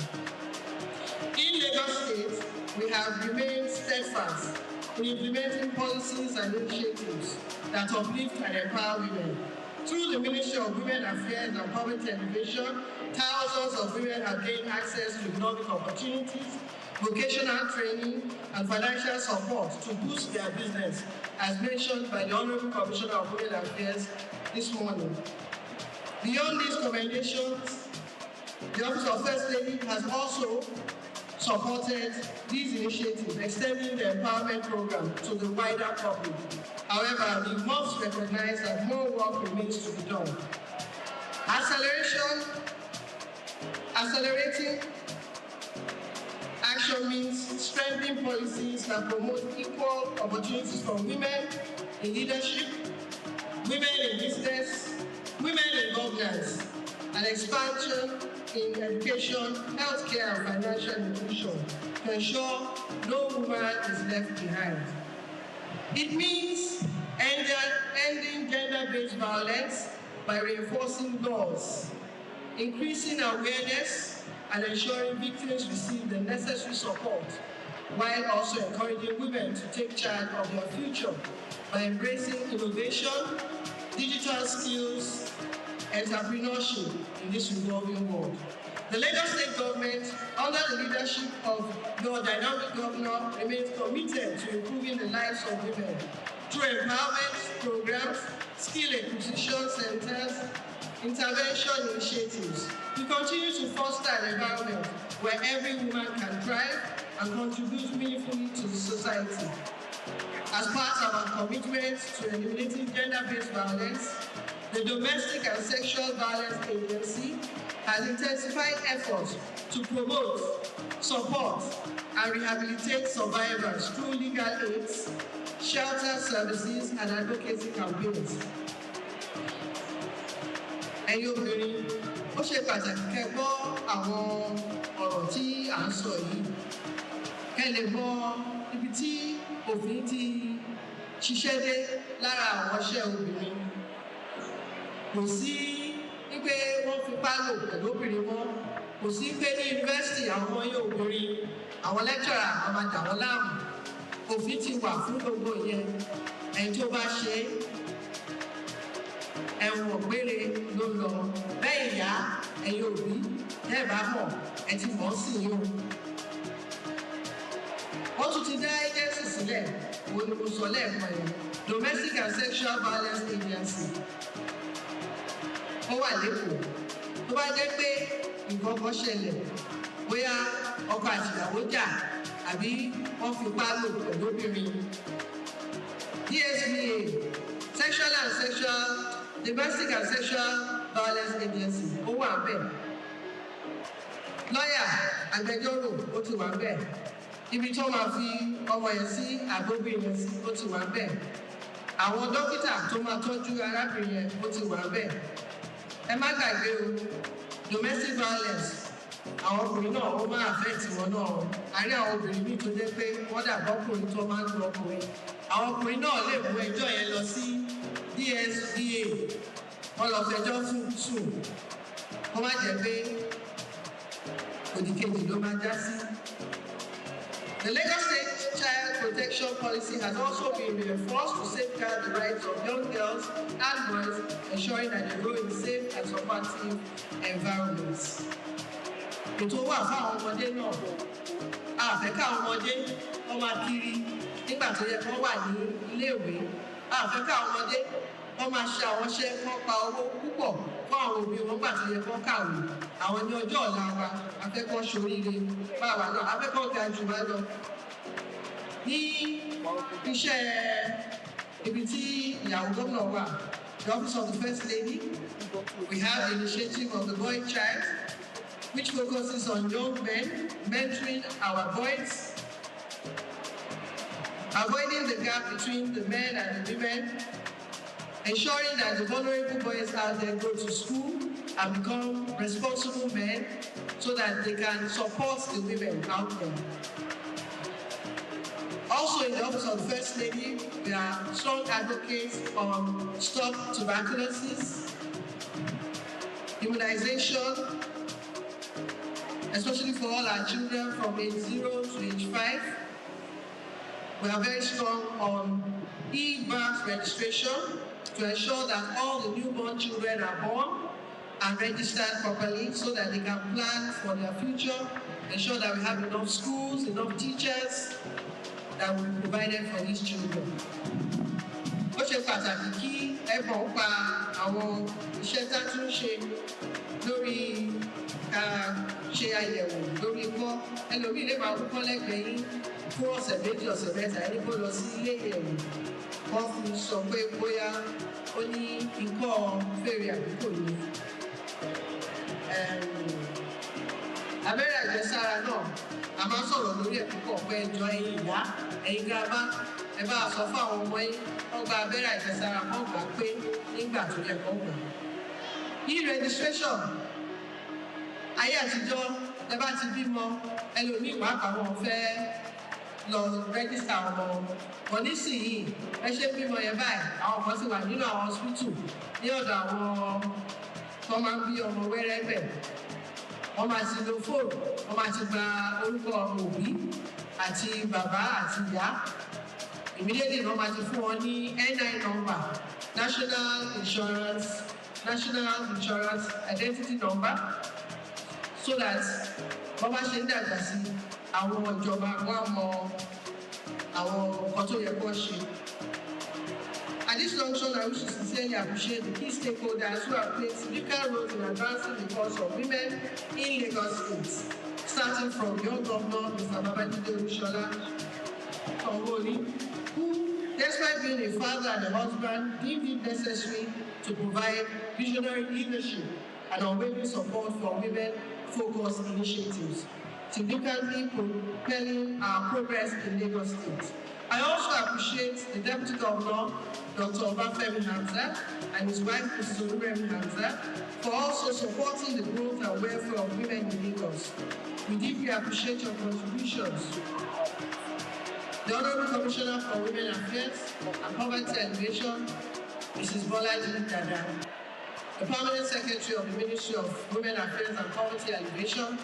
In Lagos State, we have remained steadfast in implementing policies and initiatives that uplift and empower women. Through the Ministry of Women Affairs and Poverty Alleviation, thousands of women have gained access to economic opportunities, vocational training, and financial support to boost their business, as mentioned by the Honorable Commissioner of Women Affairs this morning. Beyond these commendations, the Office of First Lady has also supported these initiatives, extending the empowerment program to the wider public. However, we must recognize that more work remains to be done. Accelerating action means strengthening policies that promote equal opportunities for women in leadership, women in business, women in governance, and expansion in education, healthcare, and financial inclusion to ensure no woman is left behind. It means ending gender-based violence by reinforcing laws, increasing awareness, and ensuring victims receive the necessary support, while also encouraging women to take charge of their future by embracing innovation, digital skills, entrepreneurship in this evolving world. The Lagos State government, under the leadership of your dynamic governor, remains committed to improving the lives of women through empowerment programs, skill acquisition centers, intervention initiatives. We continue to foster an environment where every woman can thrive and contribute meaningfully to the society. As part of our commitment to eliminating gender-based violence, the Domestic and Sexual Violence Agency has intensified efforts to promote, support, and rehabilitate survivors through legal aids, shelter services, and advocacy campaigns. Ẹ̀yin obìnrin, ó ṣe pàtàkì kẹ́ gbọ́ àwọn ọ̀rọ̀ tí à ń sọ yìí. Kẹ́ lè mọ ibi tí òfin ti ṣiṣẹ́ dé lára àwọn iṣẹ́ obìnrin. Kò sí wípé wọ́n fipá lò pẹ̀lú obìnrin mọ́. Kò sí pé ní yunifásitì àwọn ọmọ yóò obìnrin, àwọn lẹ́kítọ̀rà àwọn máa dà wọ́n láàmú. Òfin ti wà fún gbogbo ìyẹn. Ẹni tó bá ṣe ẹ̀wọ̀n gbére ló lọ. Bẹ́ẹ̀ ìyá ẹ̀yin òbí tẹ́ bá mọ̀ ẹ ti mọ̀ sí i o. Wọ́n tún ti dá agency sílẹ̀, wo ni mo sọ lẹ́ẹ̀kan yẹn, Domestic and Sexual Violence Agency. Ó wà lẹ́kọ̀ọ́. Tó bá jẹ́ pé nǹkan kan ṣẹlẹ̀, bóyá ọkọ àti ìyàwó jà àbí wọ́n fipá lò pẹ̀lú obìnrin. DSVA, Domestic and Sexual Violence Agency, ó wà bẹ́ẹ̀. Lọ́yà, agbẹjọ́rò, ó ti wà bẹ́ẹ̀. Ibi tó máa fi ọmọ yẹn sí àgbóbìnrin yẹn sí, ó ti wà bẹ́ẹ̀. Àwọn dókítà tó máa tọ́jú arábìnrin yẹn, ó ti wà bẹ́ẹ̀. Ẹ má gbàgbé o, domestic violence, àwọn ọkùnrin náà ó máa affect wọn náà. A rí àwọn obìnrin míì tó jẹ́ pé wọ́n dàgbọ́ ọkùnrin tó máa ń lu ọkùnrin. Àwọn ọkùnrin náà lè mú ẹjọ́ yẹn lọ sí DSVA, wọ́n lọ fẹjọ́ fún Souq. Kó má jẹ́ pé òdìkejì ló máa já sí. The Lagos State Child Protection Policy has also been reinforced to safeguard the rights of young girls and boys, ensuring that they grow in safe and supportive environments. Ètò wà fún àwọn ọmọdé náà. Àfẹ́ káwọn ọmọdé wọ́n máa kiri nígbà tó yẹ kí wọ́n wà ní iléèwé. Àfẹ́ káwọn ọmọdé wọ́n máa ṣe àwọn iṣẹ́ wọ́n pa owó púpọ̀ fún àwọn òbí wọn gbà tó yẹ kí wọ́n kàwé. Àwọn ní ọjọ́ ọ̀la wa, afẹ́kọ́ ṣoríire báwa náà, afẹ́kọ́ ga jù wá lọ. Ní iṣẹ́ ibi tí ìyàwó gómìnà wà, the office of the First Lady, we have the initiative of the Boy Child, which focuses on young men, mentoring our boys, avoiding the gap between the men and the women, ensuring that the vulnerable boys out there go to school and become responsible men so that they can support the women out there. Also in the office of the First Lady, we are strong advocates on stop tuberculosis, immunization, especially for all our children from age 0 to age 5. We are very strong on e-birth registration to ensure that all the newborn children are born and registered properly so that they can plan for their future, ensure that we have enough schools, enough teachers that will be provided for these children. Ó ṣe pàtàkì kí ẹ̀bùn pa àwọn iṣẹ́ tá a tún ṣe lórí ká ṣe àyẹ̀wò lórí ikọ́. Ẹlòmíì lè máa kúkọ́ lẹ́gbẹ̀ẹ́ yín fún ọ̀sẹ̀ méjì, ọ̀sẹ̀ mẹ́ta, ẹni kó lọ sí ilé ìyẹ̀wò. Wọ́n fi sọ pé bóyá ó ní ikọ́ fèrè àdúgbò ni. Abẹ́rẹ́ àjẹsára náà, a máa sọ̀rọ̀ lórí ẹ̀ púpọ̀ pé ẹjọ́ ẹ̀yin ìyá, ẹ̀yin girama, ẹ bá sọ fún àwọn ọmọ yín, wọ́n gba abẹ́rẹ́ àjẹsára kan gbà pé nígbà tó yẹ kó gbà. E-registration, ayé àtijọ́ ẹ bá ti bímọ, ẹlòmíì pàápàá wọn fẹ́ lọ rẹ́gísítà ọmọ wọn. Nísìnyí, ẹ ṣe bímọ yẹn báyìí, àwọn kan sì wà nínú àwọn hospital ní ọ̀dọ̀ àwọn tó máa ń bí ọmọ wẹ́rẹ́ bẹ̀. Wọ́n máa ti lo fóònù, wọ́n máa ti gba orúkọ ọmọ òbí àti bàbá àti ìyá. Immediately wọ́n máa ti fún wọn ní NI number, National Insurance Identity Number, so that wọ́n bá ṣe ń dàgbà sí àwọn ìjọba wọn mọ àwọn nǹkan tó yẹ kó ṣe. At this junction, I wish to sincerely appreciate the key stakeholders who have played significant roles in advancing the cause of women in Lagos State, starting from young governor Mr. Babajide Olushola Sanwo-Olu, who Despite being a father and a husband, deemed it necessary to provide visionary leadership and unwavering support for women-focused initiatives, significantly propelling our progress in Lagos State. I also appreciate the Deputy Governor, Dr. Obafemi Hamza, and his wife, Mrs. Oluremi Hamza, for also supporting the growth and welfare of women in Lagos. We deeply appreciate your contributions. The Honorable Commissioner for Women Affairs and Poverty Alleviation, Mrs. Bolaji Dada. The Permanent Secretary of the Ministry of Women Affairs and Poverty Alleviation,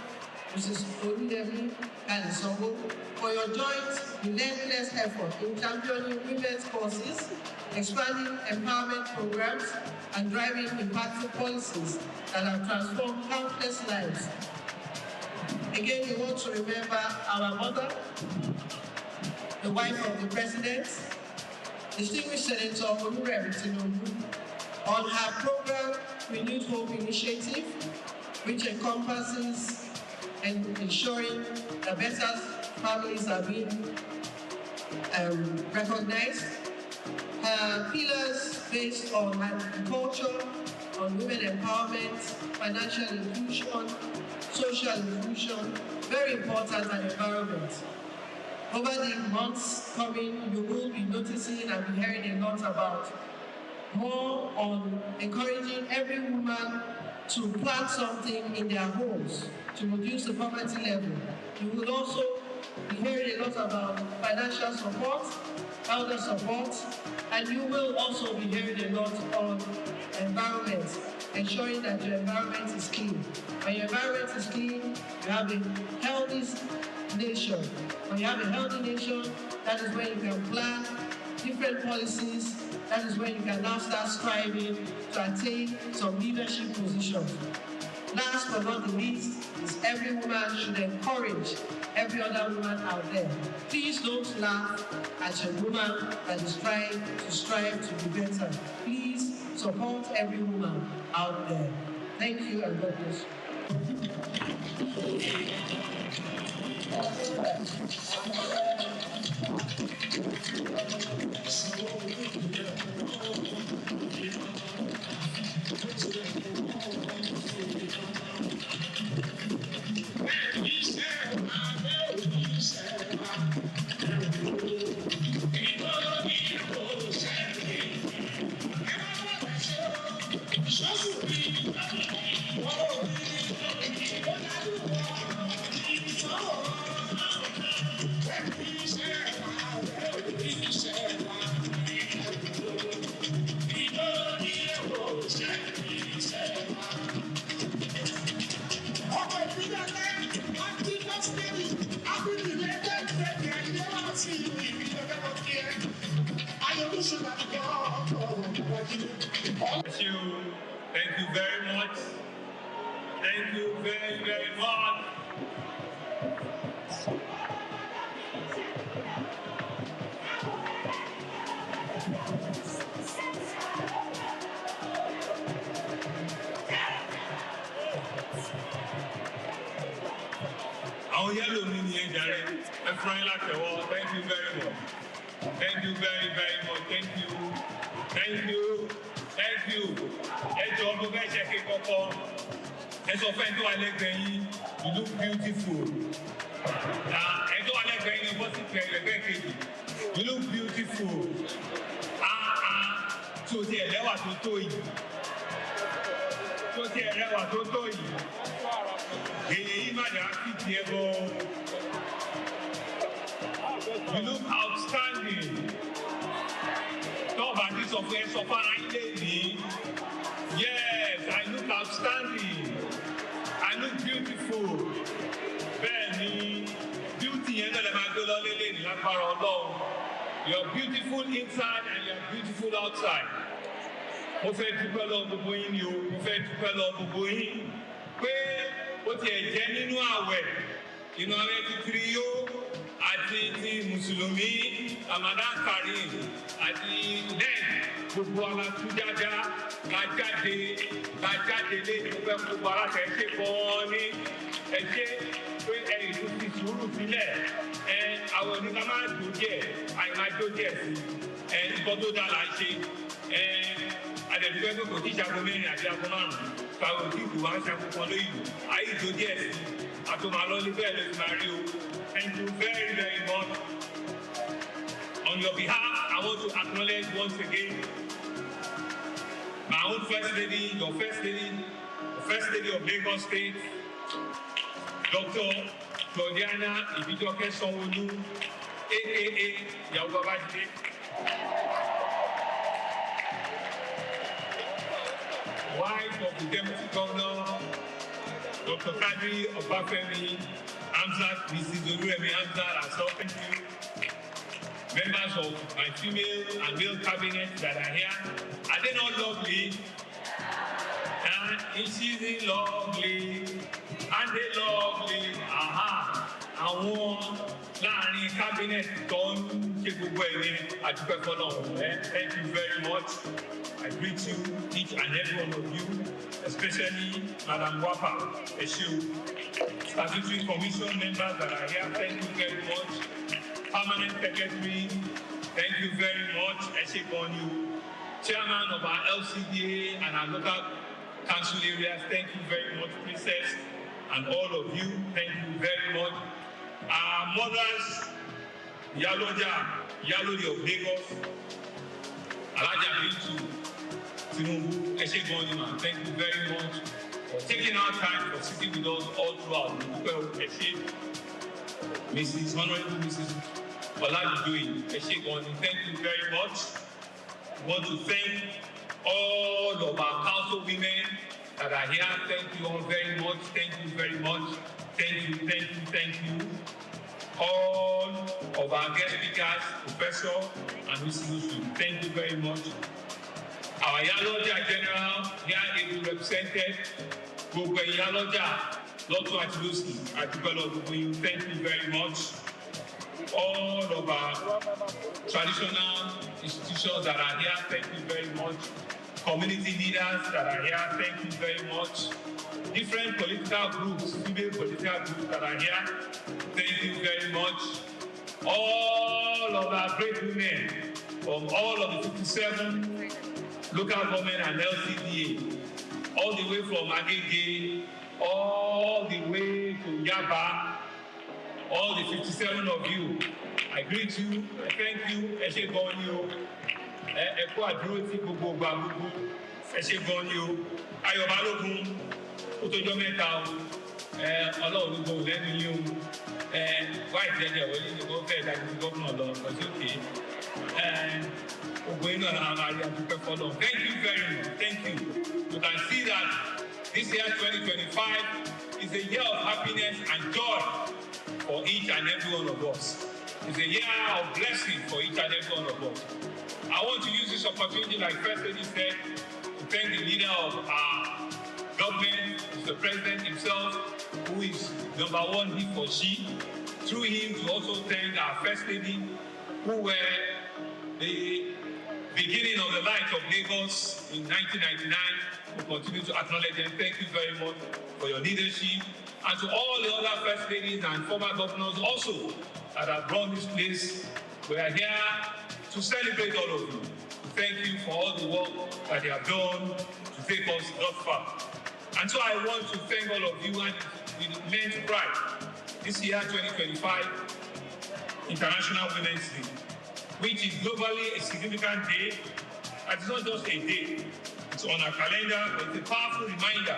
Mrs. Oludemi Kanisogo, for your joint, relentless effort in championing women's causes, expanding empowerment programs, and driving impactful policies that have transformed countless lives. Again, we want to remember our mother, the wife of the President, distinguished Senator Oluremi Tinubu, on her program Renewed Hope Initiative, which encompasses ensuring that better families are being recognized. Her pillars based on agriculture, on women empowerment, financial inclusion, social inclusion, very important, and environment. Over the months coming, you will be noticing and be hearing a lot about more on encouraging every woman to plant something in their homes to reduce the poverty level. You will also be hearing a lot about financial support, elder support, and you will also be hearing a lot on environment, ensuring that your environment is clean. When your environment is clean, you have a healthy nation. When you have a healthy nation, that is when you can plan different policies. That is when you can now start striving to attain some leadership positions. Last but not the least, is every woman should encourage every other woman out there. Please don't laugh at a woman that is trying to strive to be better. Please support every woman out there. Thank you and God bless Thank you very much. Thank you very, very much. Thank you very much. Thank you very, very much. Thank you. Thank you. Thank you. You look beautiful. You look beautiful. You look outstanding. Yes, I look outstanding. I look beautiful. Benny, beauty you're beautiful inside and you're beautiful outside. Àti ti Mùsùlùmí, Ramadan Kareem, àti then gbogbo ara tú jájá, ká jáde lé ìfẹ́ gbogbo ara tẹ̀ ṣe gan-an ní ẹ̀ṣẹ́ pé ẹ̀yìn tó fi sùúrù sílẹ̀ àwọn oníkà máa jó díẹ̀, àìmáa jó díẹ̀ sí. nǹkan tó dáa là ń ṣe àdẹ̀dúgbẹ́ pé kò tí ì ṣàkó mẹ́rin àti àkó márùn-ún fáwọn òkè ìlú wa ń ṣàkó kan lóyìnbó ayé ìjó díẹ̀ sí àtòmálọ́lé bẹ́ẹ̀ ló ti máa rí o. Thank you very, very much. On your behalf, I want to acknowledge once again my own First Lady, your First Lady, the First Lady of Lagos State, Dr. Claudiana Ibijoke Sanwo-Olu, a.k.a. Ìyàwó Babájídé. Wife of the Deputy Governor, Dr. Kadri Obafemi Hamzat, Mrs. Oluremi Hamzat, as well, thank you. Members of my female and male cabinet that are here, are they not lovely? And is she lovely? And they lovely? Aha! Àwọn láàrin cabinet tó ń ṣe gbogbo ẹ̀ ní àdúgbò fọ́nà. Thank you very much. I greet you, each and every one of you, especially Madam Wapa, Eshu, statutory commission members that are here, thank you very much. Permanent Secretary, thank you very much. Eshegonyu, Chairman of our LCDA and our local council areas, thank you very much, Princess, and all of you, thank you very much. Our mothers, Yalodi of Lagos, Alaja Bintu, Tinubu, Eshegonyu, thank you very much for taking our time for sitting with us all throughout the Mrs. Honorable Mrs. Olajudoyin, Eshegonyu, thank you very much. I want to thank all of our council women that are here. Thank you all very much. Thank you very much. Thank you, thank you, thank you. All of our guest speakers, Professor and Mrs. Lusu, thank you very much. Our Yaloja General, here able represented, Gbogbo Yaloja, Lotto Atilusi, Atibelo Gbogbo, thank you very much. All of our traditional institutions that are here, thank you very much. Community leaders that are here, thank you very much. Different political groups, female political groups that are here, thank you very much. All of our great women from all of the 57 local government and LCDA, all the way from Agege, all the way to Yaba, all the 57 of you, I greet you, I thank you, Eshegonyu, Eko Aduroti Gbogbo Gbagbo, Eshegonyu, Ayo Balogun, Otojo Meta, Ọlọ́run gbogbo lẹ́nu yín o, white jẹjẹ wọlé ní kò fẹ́ dájú sí gómìnà lọ, ọ̀sẹ̀ òkè, gbogbo iná àwọn àrí àdúpẹ́ fọlọ́. Thank you very much, thank you. You can see that this year 2025 is a year of happiness and joy for each and every one of us. It's a year of blessing for each and every one of us. I want to use this opportunity, like First Lady said, to thank the leader of our government, Mr. President himself, who is number one, he for she. Through him, to also thank our First Lady, who were the beginning of the light of Lagos in 1999. We continue to acknowledge them. Thank you very much for your leadership. And to all the other First Ladies and former governors also that have run this place, we are here to celebrate all of you. Thank you for all the work that you have done to take us thus far. And so I want to thank all of you, and with immense pride, this year 2025, International Women's Day, which is globally a significant day. It's not just a day, it's on our calendar, but it's a powerful reminder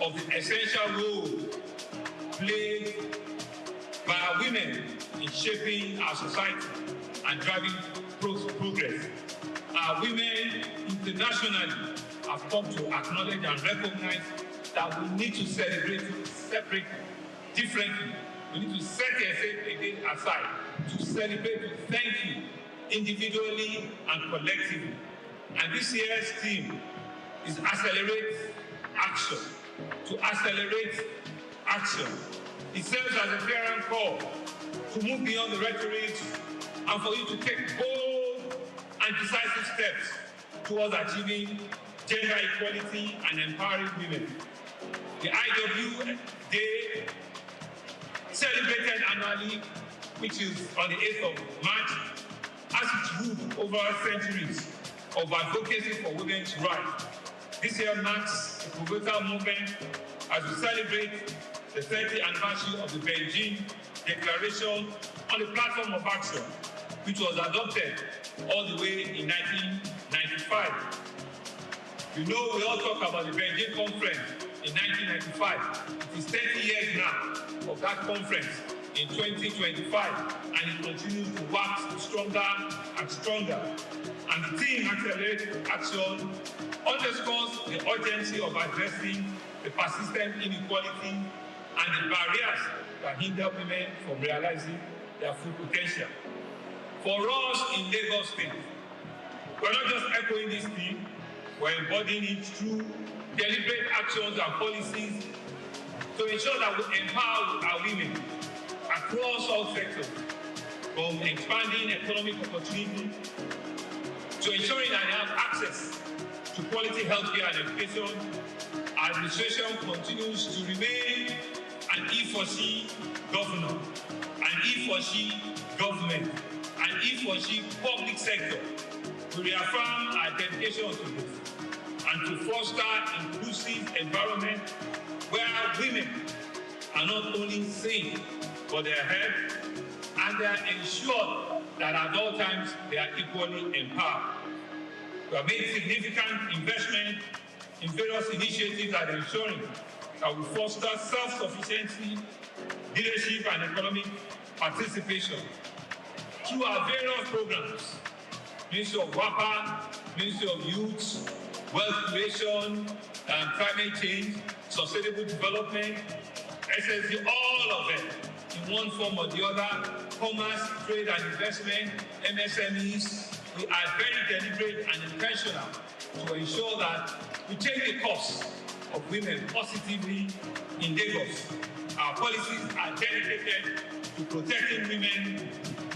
of the essential role played by our women in shaping our society and driving progress. Our women internationally have come to acknowledge and recognize that we need to celebrate separately, differently. We need to set a day aside to celebrate, to thank you individually and collectively. And this year's theme is accelerate action. To accelerate action. It serves as a clearing call to move beyond the rhetoric and for you to take bold and decisive steps towards achieving gender equality and empowering women. The IW Day, celebrated annually, which is on the 8th of March, has has its root over centuries of advocacy for women's rights. This year marks a pivotal moment as we celebrate the 30th anniversary of the Beijing Declaration on the Platform of Action, which was adopted all the way in 1995. You know, we all talk about the Beijing Conference in 1995. It is 30 years now of that conference in 2025, and it continues to wax stronger and stronger. And the theme, Accelerate Action, underscores the urgency of addressing the persistent inequality and the barriers that hinder women from realizing their full potential. For us in Lagos State, we're not just echoing this theme, we're embodying it through deliberate actions and policies to ensure that we empower our women across all sectors, from expanding economic opportunity to ensuring that they have access to quality healthcare and education. Our administration continues to remain an E4C governor, an E4C government, an E4C public sector. We reaffirm our dedication to this and to foster inclusive environment where women are not only seen but they are heard and they are ensured that at all times they are equally empowered. We have made significant investment in various initiatives that are ensuring that we foster self-sufficiency, leadership, and economic participation through our various programs: Ministry of WAPA, Ministry of Youth, Wealth Creation, Climate Change, Sustainable Development, SSD, all of them in one form or the other, commerce, trade and investment, MSMEs. We are very deliberate and intentional to ensure that we take the cost of women positively in Lagos. Our policies are dedicated to protecting women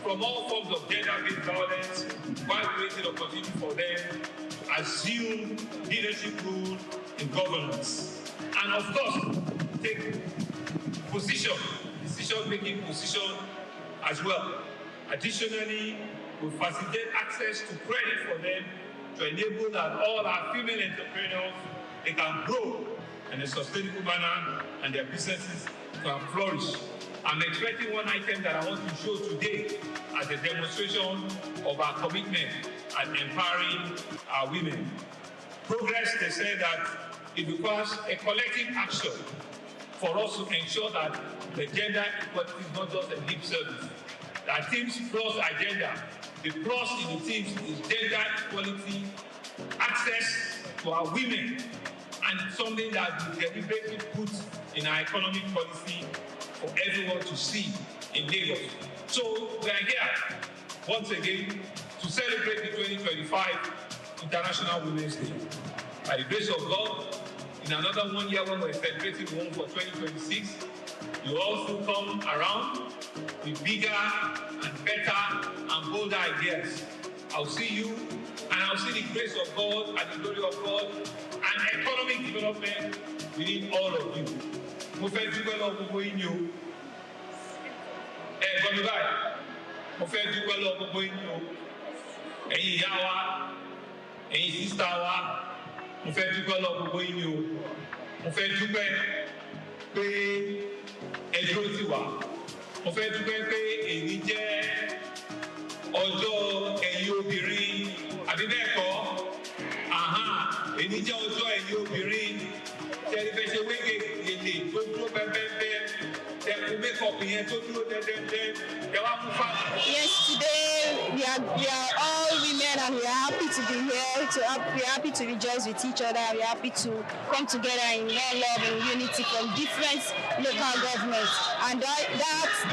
from all forms of gender-based violence while creating opportunity for them to assume leadership roles in governance. And of course, take decision-making position as well. Additionally, we facilitate access to credit for them to enable that all our female entrepreneurs, they can grow in a sustainable manner and their businesses can flourish. I'm expecting one item that I want to show today as a demonstration of our commitment at empowering our women. Progress, they say that it requires a collective action for us to ensure that the gender equality is not just a lip service. That Teams Plus agenda, the plus in the teams is gender equality, access to our women, and it's something that we deliberately put in our economic policy for everyone to see in Lagos. So we are here once again to celebrate the 2025 International Women's Day. By the grace of God, in another 1 year when we're celebrating one for 2026, you also come around with bigger and better and bolder ideas. I'll see you and I'll see the grace of God and the glory of God and economic development within all of you. Mo fẹ́ dúpẹ́ lọ́wọ́ gbogbo yín ni o. Gbọ́ mi báyìí. Mo fẹ́ dúpẹ́ lọ́wọ́ gbogbo yín ni o. Ẹ̀yin ìyá wa, ẹ̀yin sísá wa, mo fẹ́ dúpẹ́ lọ́wọ́ gbogbo yín ni o. Mo fẹ́ dúpẹ́ pé ẹ dúró tì wá. Mo fẹ́ dúpẹ́ pé èyí jẹ́ ọjọ́ ẹ̀yin obìnrin àbí bẹ́ẹ̀ kọ́? Èyí jẹ́ ọjọ́ ẹ̀yin obìnrin tẹ́lẹ̀ fẹ́ ṣe wége èlé tó dúró bẹ́ẹ̀bẹ́ẹ̀ tẹ̀kù mékọ̀pù yẹn tó dúró dẹ́dẹ́dẹ́ ẹ wá fún fáwọn. Yes, today we are all women and we are happy to be here. We are happy to rejoice with each other. We are happy to come together in one love and unity from different local governments. And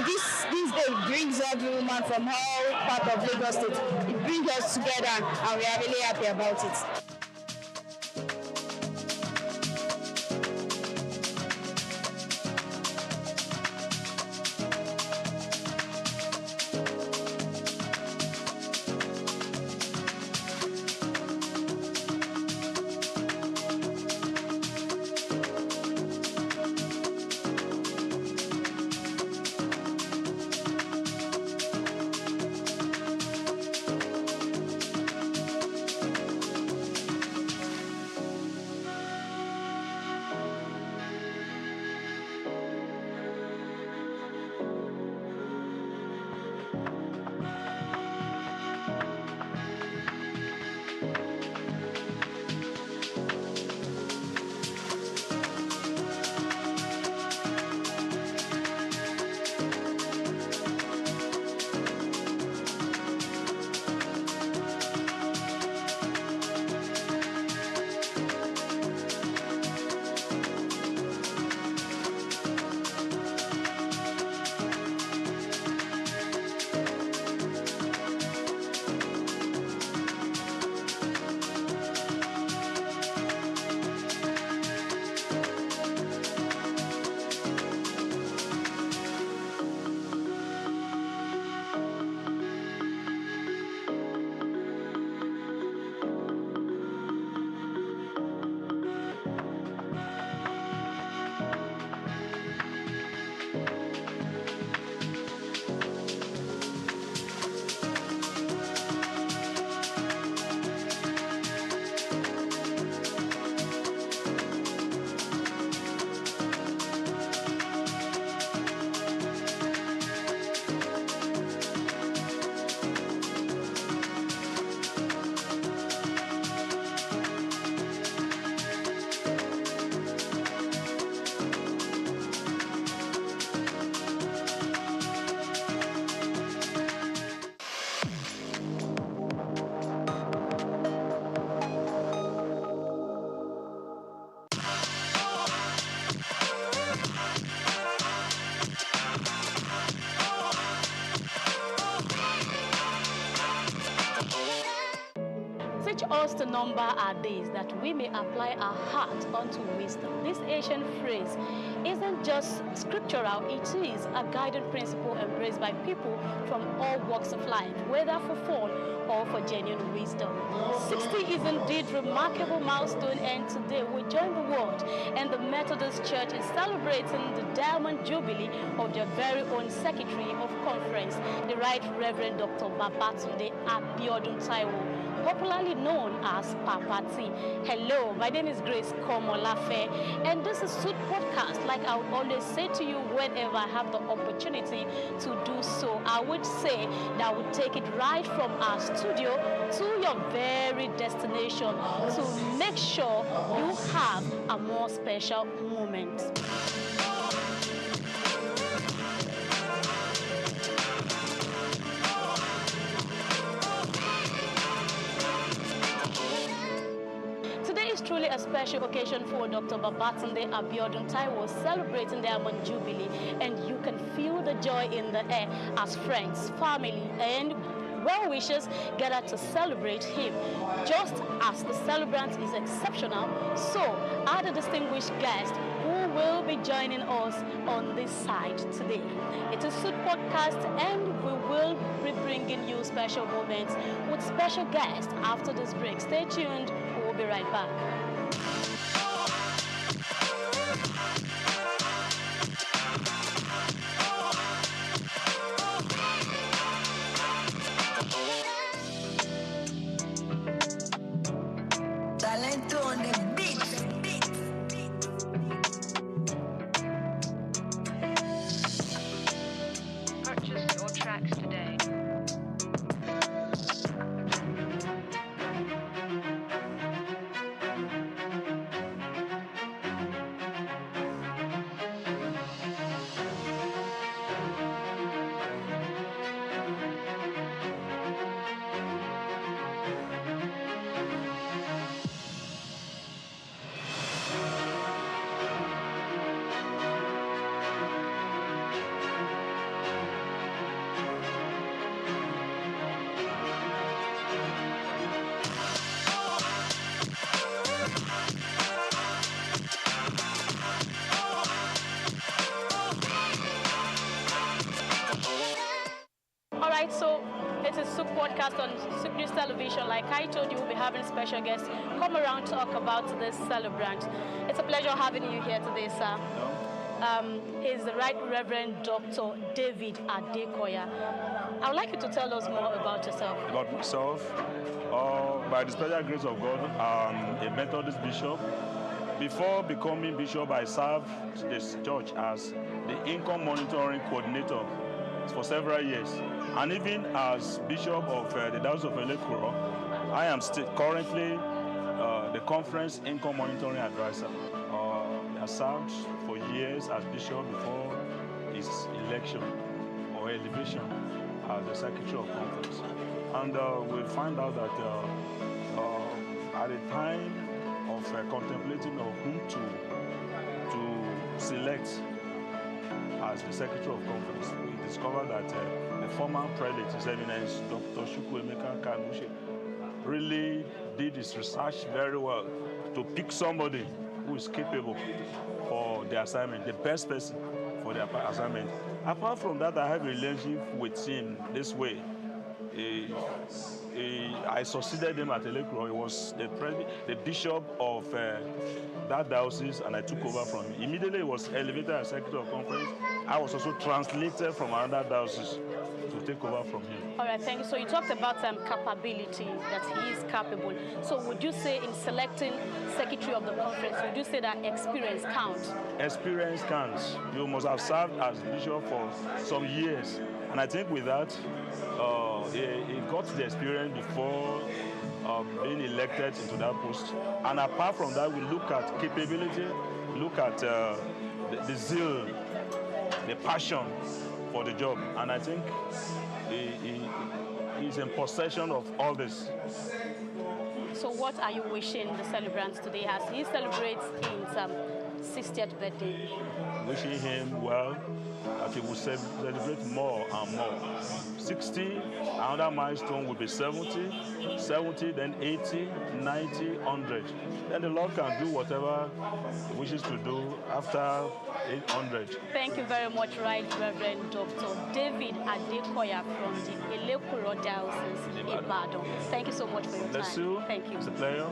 this day brings every woman from all part of Lagos State. It brings us together and we are really happy about it. just to number our days that we may apply our heart unto wisdom. This ancient phrase isn't just scriptural, it is a guiding principle embraced by people from all walks of life, whether for fun or for genuine wisdom. 60 is indeed a remarkable milestone, and today we join the world and the Methodist Church in celebrating the Diamond Jubilee of their very own Secretary of Conference, the Right Reverend Dr. Babatunde Abiodun Taiwo, popularly known as Papa T. Hello, my name is Grace Komolafe, and this is Souq Podcast. Like I would always say to you whenever I have the opportunity to do so, I would say that I would take it right from our studio to your very destination to make sure you have a more special moment. Today is truly a special occasion for Dr. Babatunde Abiodun Taiwo celebrating the Diamond Jubilee, and you can feel the joy in the air as friends, family, and well-wishers gather to celebrate him. Just as the celebrant is exceptional, so are the distinguished guests who will be joining us on this side today. It is Souq Podcast, and we will be bringing you special moments with special guests after this break. Stay tuned, we will be right back. Talento on the beat. Purchase your tracks today. Alright, so it is Souq Podcast on Souq News Television. Like I told you, we'll be having special guests come around to talk about this celebrant. It's a pleasure having you here today, sir. He's the Right Reverend Dr. David Adekoya. I would like you to tell us more about yourself. About myself, by the special grace of God, I'm a Methodist bishop. Before becoming bishop, I served this church as the income monitoring coordinator for several years. And even as bishop of the Diocese of Elekuro, I am still currently the conference income monitoring advisor. I served for years as bishop before his election or elevation as the secretary of conference. And we find out that at the time of contemplating of whom to select as the secretary of conference, we discovered that the former prelate, His Eminence Dr. Chukwuemeka Kanushe, really did his research very well to pick somebody who is capable for the assignment, the best person for the assignment. Apart from that, I have a relationship with him this way. I succeeded him at Elekuro. He was the bishop of that diocese, and I took over from him. Immediately, he was elevated as secretary of conference. I was also translated from another diocese to take over from him. All right, thank you. So you talked about capability, that he is capable. So would you say in selecting secretary of the conference, would you say that experience counts? Experience counts. You must have served as bishop for some years. And I think with that, he got the experience before being elected into that post. And apart from that, we look at capability, look at the zeal, the passion for the job. And I think he's in possession of all this. So what are you wishing the celebrants today as he celebrates his 60th birthday. Wishing him well, that he will celebrate more and more. 60, another milestone will be 70, 70, then 80, 90, 100. Then the Lord can do whatever he wishes to do after 800. Thank you very much, Right Reverend Dr. David Adekoya from the Elekuro Diocese, Ibadan. Thank you so much for your time. Bless you. Thank you. It's a pleasure.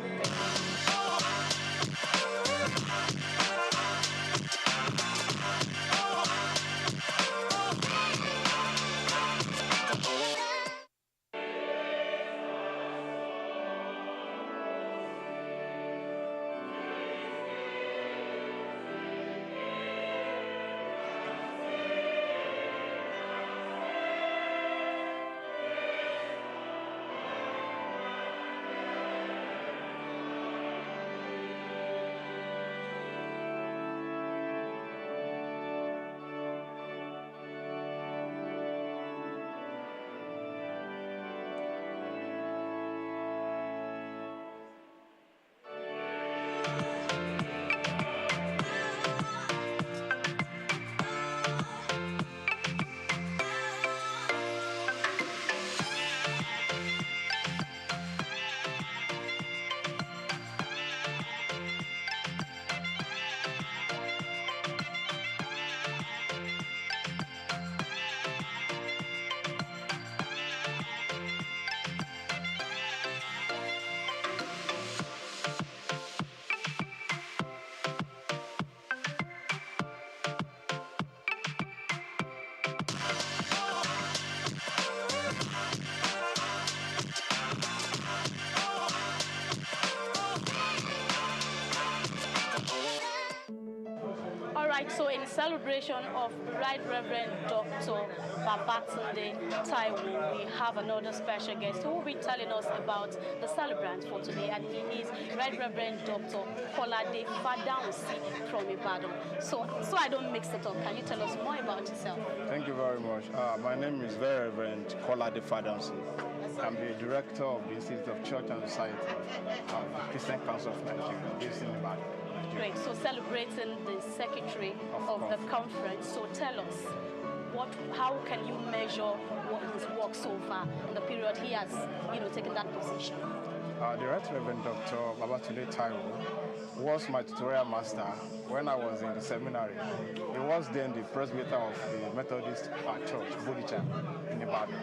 So in celebration of Right Reverend Dr. Babatunde Taiwo, we have another special guest who will be telling us about the celebrants for today, and he is Right Reverend Dr. Kolade Fadansi from Ibadan. So I don't mix it up, can you tell us more about yourself? Thank you very much. My name is Very Reverend Kolade Fadansi. I'm the director of the Institute of Church and Society of the Christian Council of Nigeria, based in Ibadan. Great. So celebrating the secretary of the conference. So tell us, how can you measure his work so far in the period he has, taken that position? The Right Reverend Dr. Babatunde Taiwo was my tutorial master when I was in the seminary. He was then the presbyter of the Methodist Church, Bodicha, in Ibadan.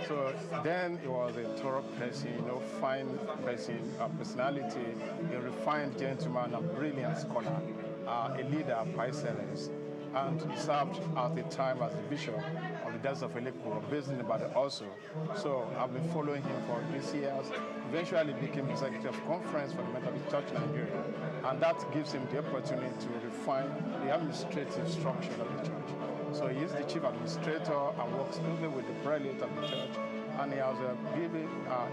So then he was a thorough person, fine person, personality, a refined gentleman, a brilliant scholar, a leader by excellence. And he served at the time as the bishop of the Diocese of Elekuro, based in Ibadan also. So I've been following him for these years. Eventually became the secretary of conference for the Methodist Church Nigeria. And that gives him the opportunity to refine the administrative structure of the church. So he is the chief administrator and works closely with the prelate of the church. And he has given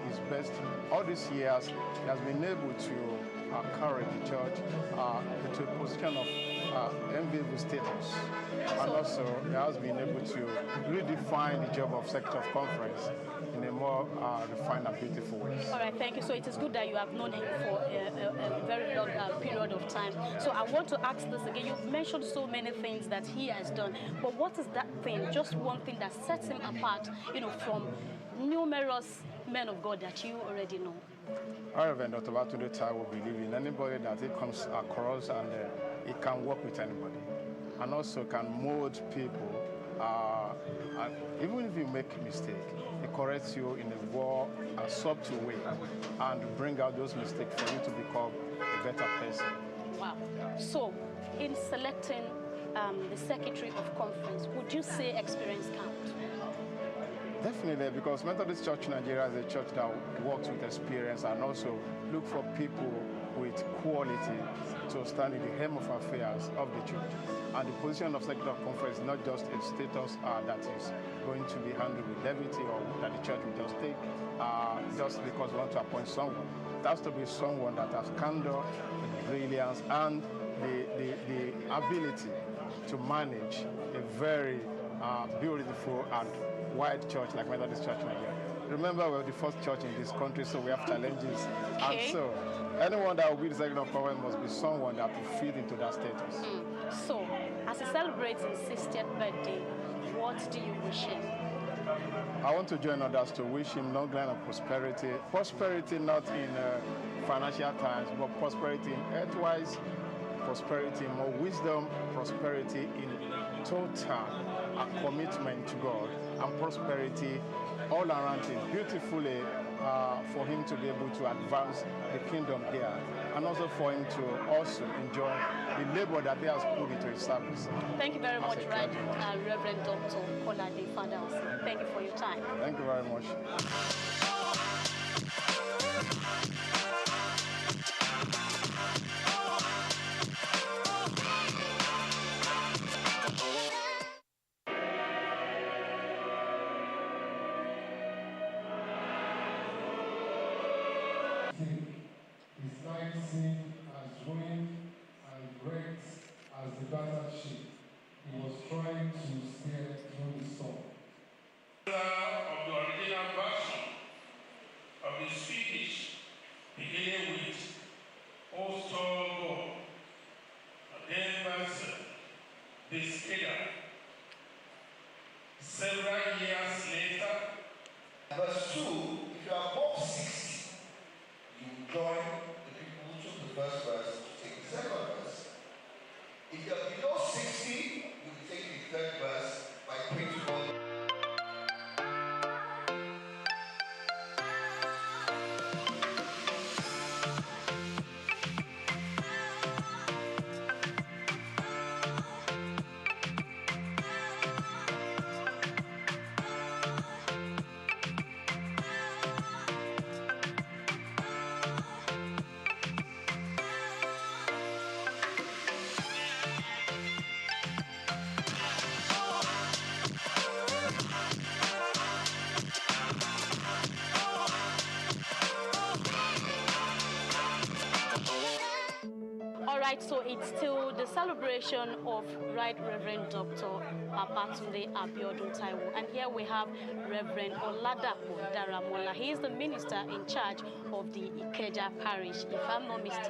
his best. All these years, he has been able to carry the church to a position of enviable status. And also, he has been able to redefine the job of secretary of conference in a more refined and beautiful way. All right, thank you. So it is good that you have known him for a very long period of time. So I want to ask this again. You've mentioned so many things that he has done, but what is that thing, just one thing that sets him apart, from numerous men of God that you already know? Reverend Dr. Babatunde Taiwo believes in anybody that he comes across, and he can work with anybody, and also can mold people. And even if you make a mistake, he corrects you in a more subtle way and bring out those mistakes for you to become a better person. Wow. So, in selecting the secretary of conference, would you say experience counts? Definitely, because Methodist Church Nigeria is a church that works with experience and also look for people with quality to stand in the helm of affairs of the church. And the position of secretary of conference is not just a status that is going to be handled with levity or that the church will just take just because we want to appoint someone. It has to be someone that has candor, brilliance, and the ability to manage a very beautiful and wide church like Methodist Church Nigeria. Remember, we're the first church in this country, so we have challenges. Okay. And so anyone that will be the second of prophet must be someone that will fit into that status. So, as he celebrates his 60th birthday, what do you wish him? I want to join others to wish him long line of prosperity. Prosperity not in financial times, but prosperity in earthwise, prosperity in more wisdom, prosperity in total commitment to God, and prosperity all around him, beautifully for him to be able to advance the kingdom here, and also for him to also enjoy the labor that he has put into his service. Thank you very much, Reverend Dr. Kolade Fathers. Thank you for your time. Thank you very much. His life seemed as ruined and wrecked as the battered ship. He was trying to steer through the storm. Of the original version of the speech, beginning with "O strong God," and then verse this figure. Several years later, verse 2, if you are above 60, you join the people who took the first verse to take the second verse. If you are below 60, you take the third verse by principle. Alright, so it's still the celebration of Right Reverend Dr. Babatunde Abiodun Taiwo. And here we have Reverend Oladapo Daramola. He is the minister in charge of the Ikeja parish, if I'm not mistaken.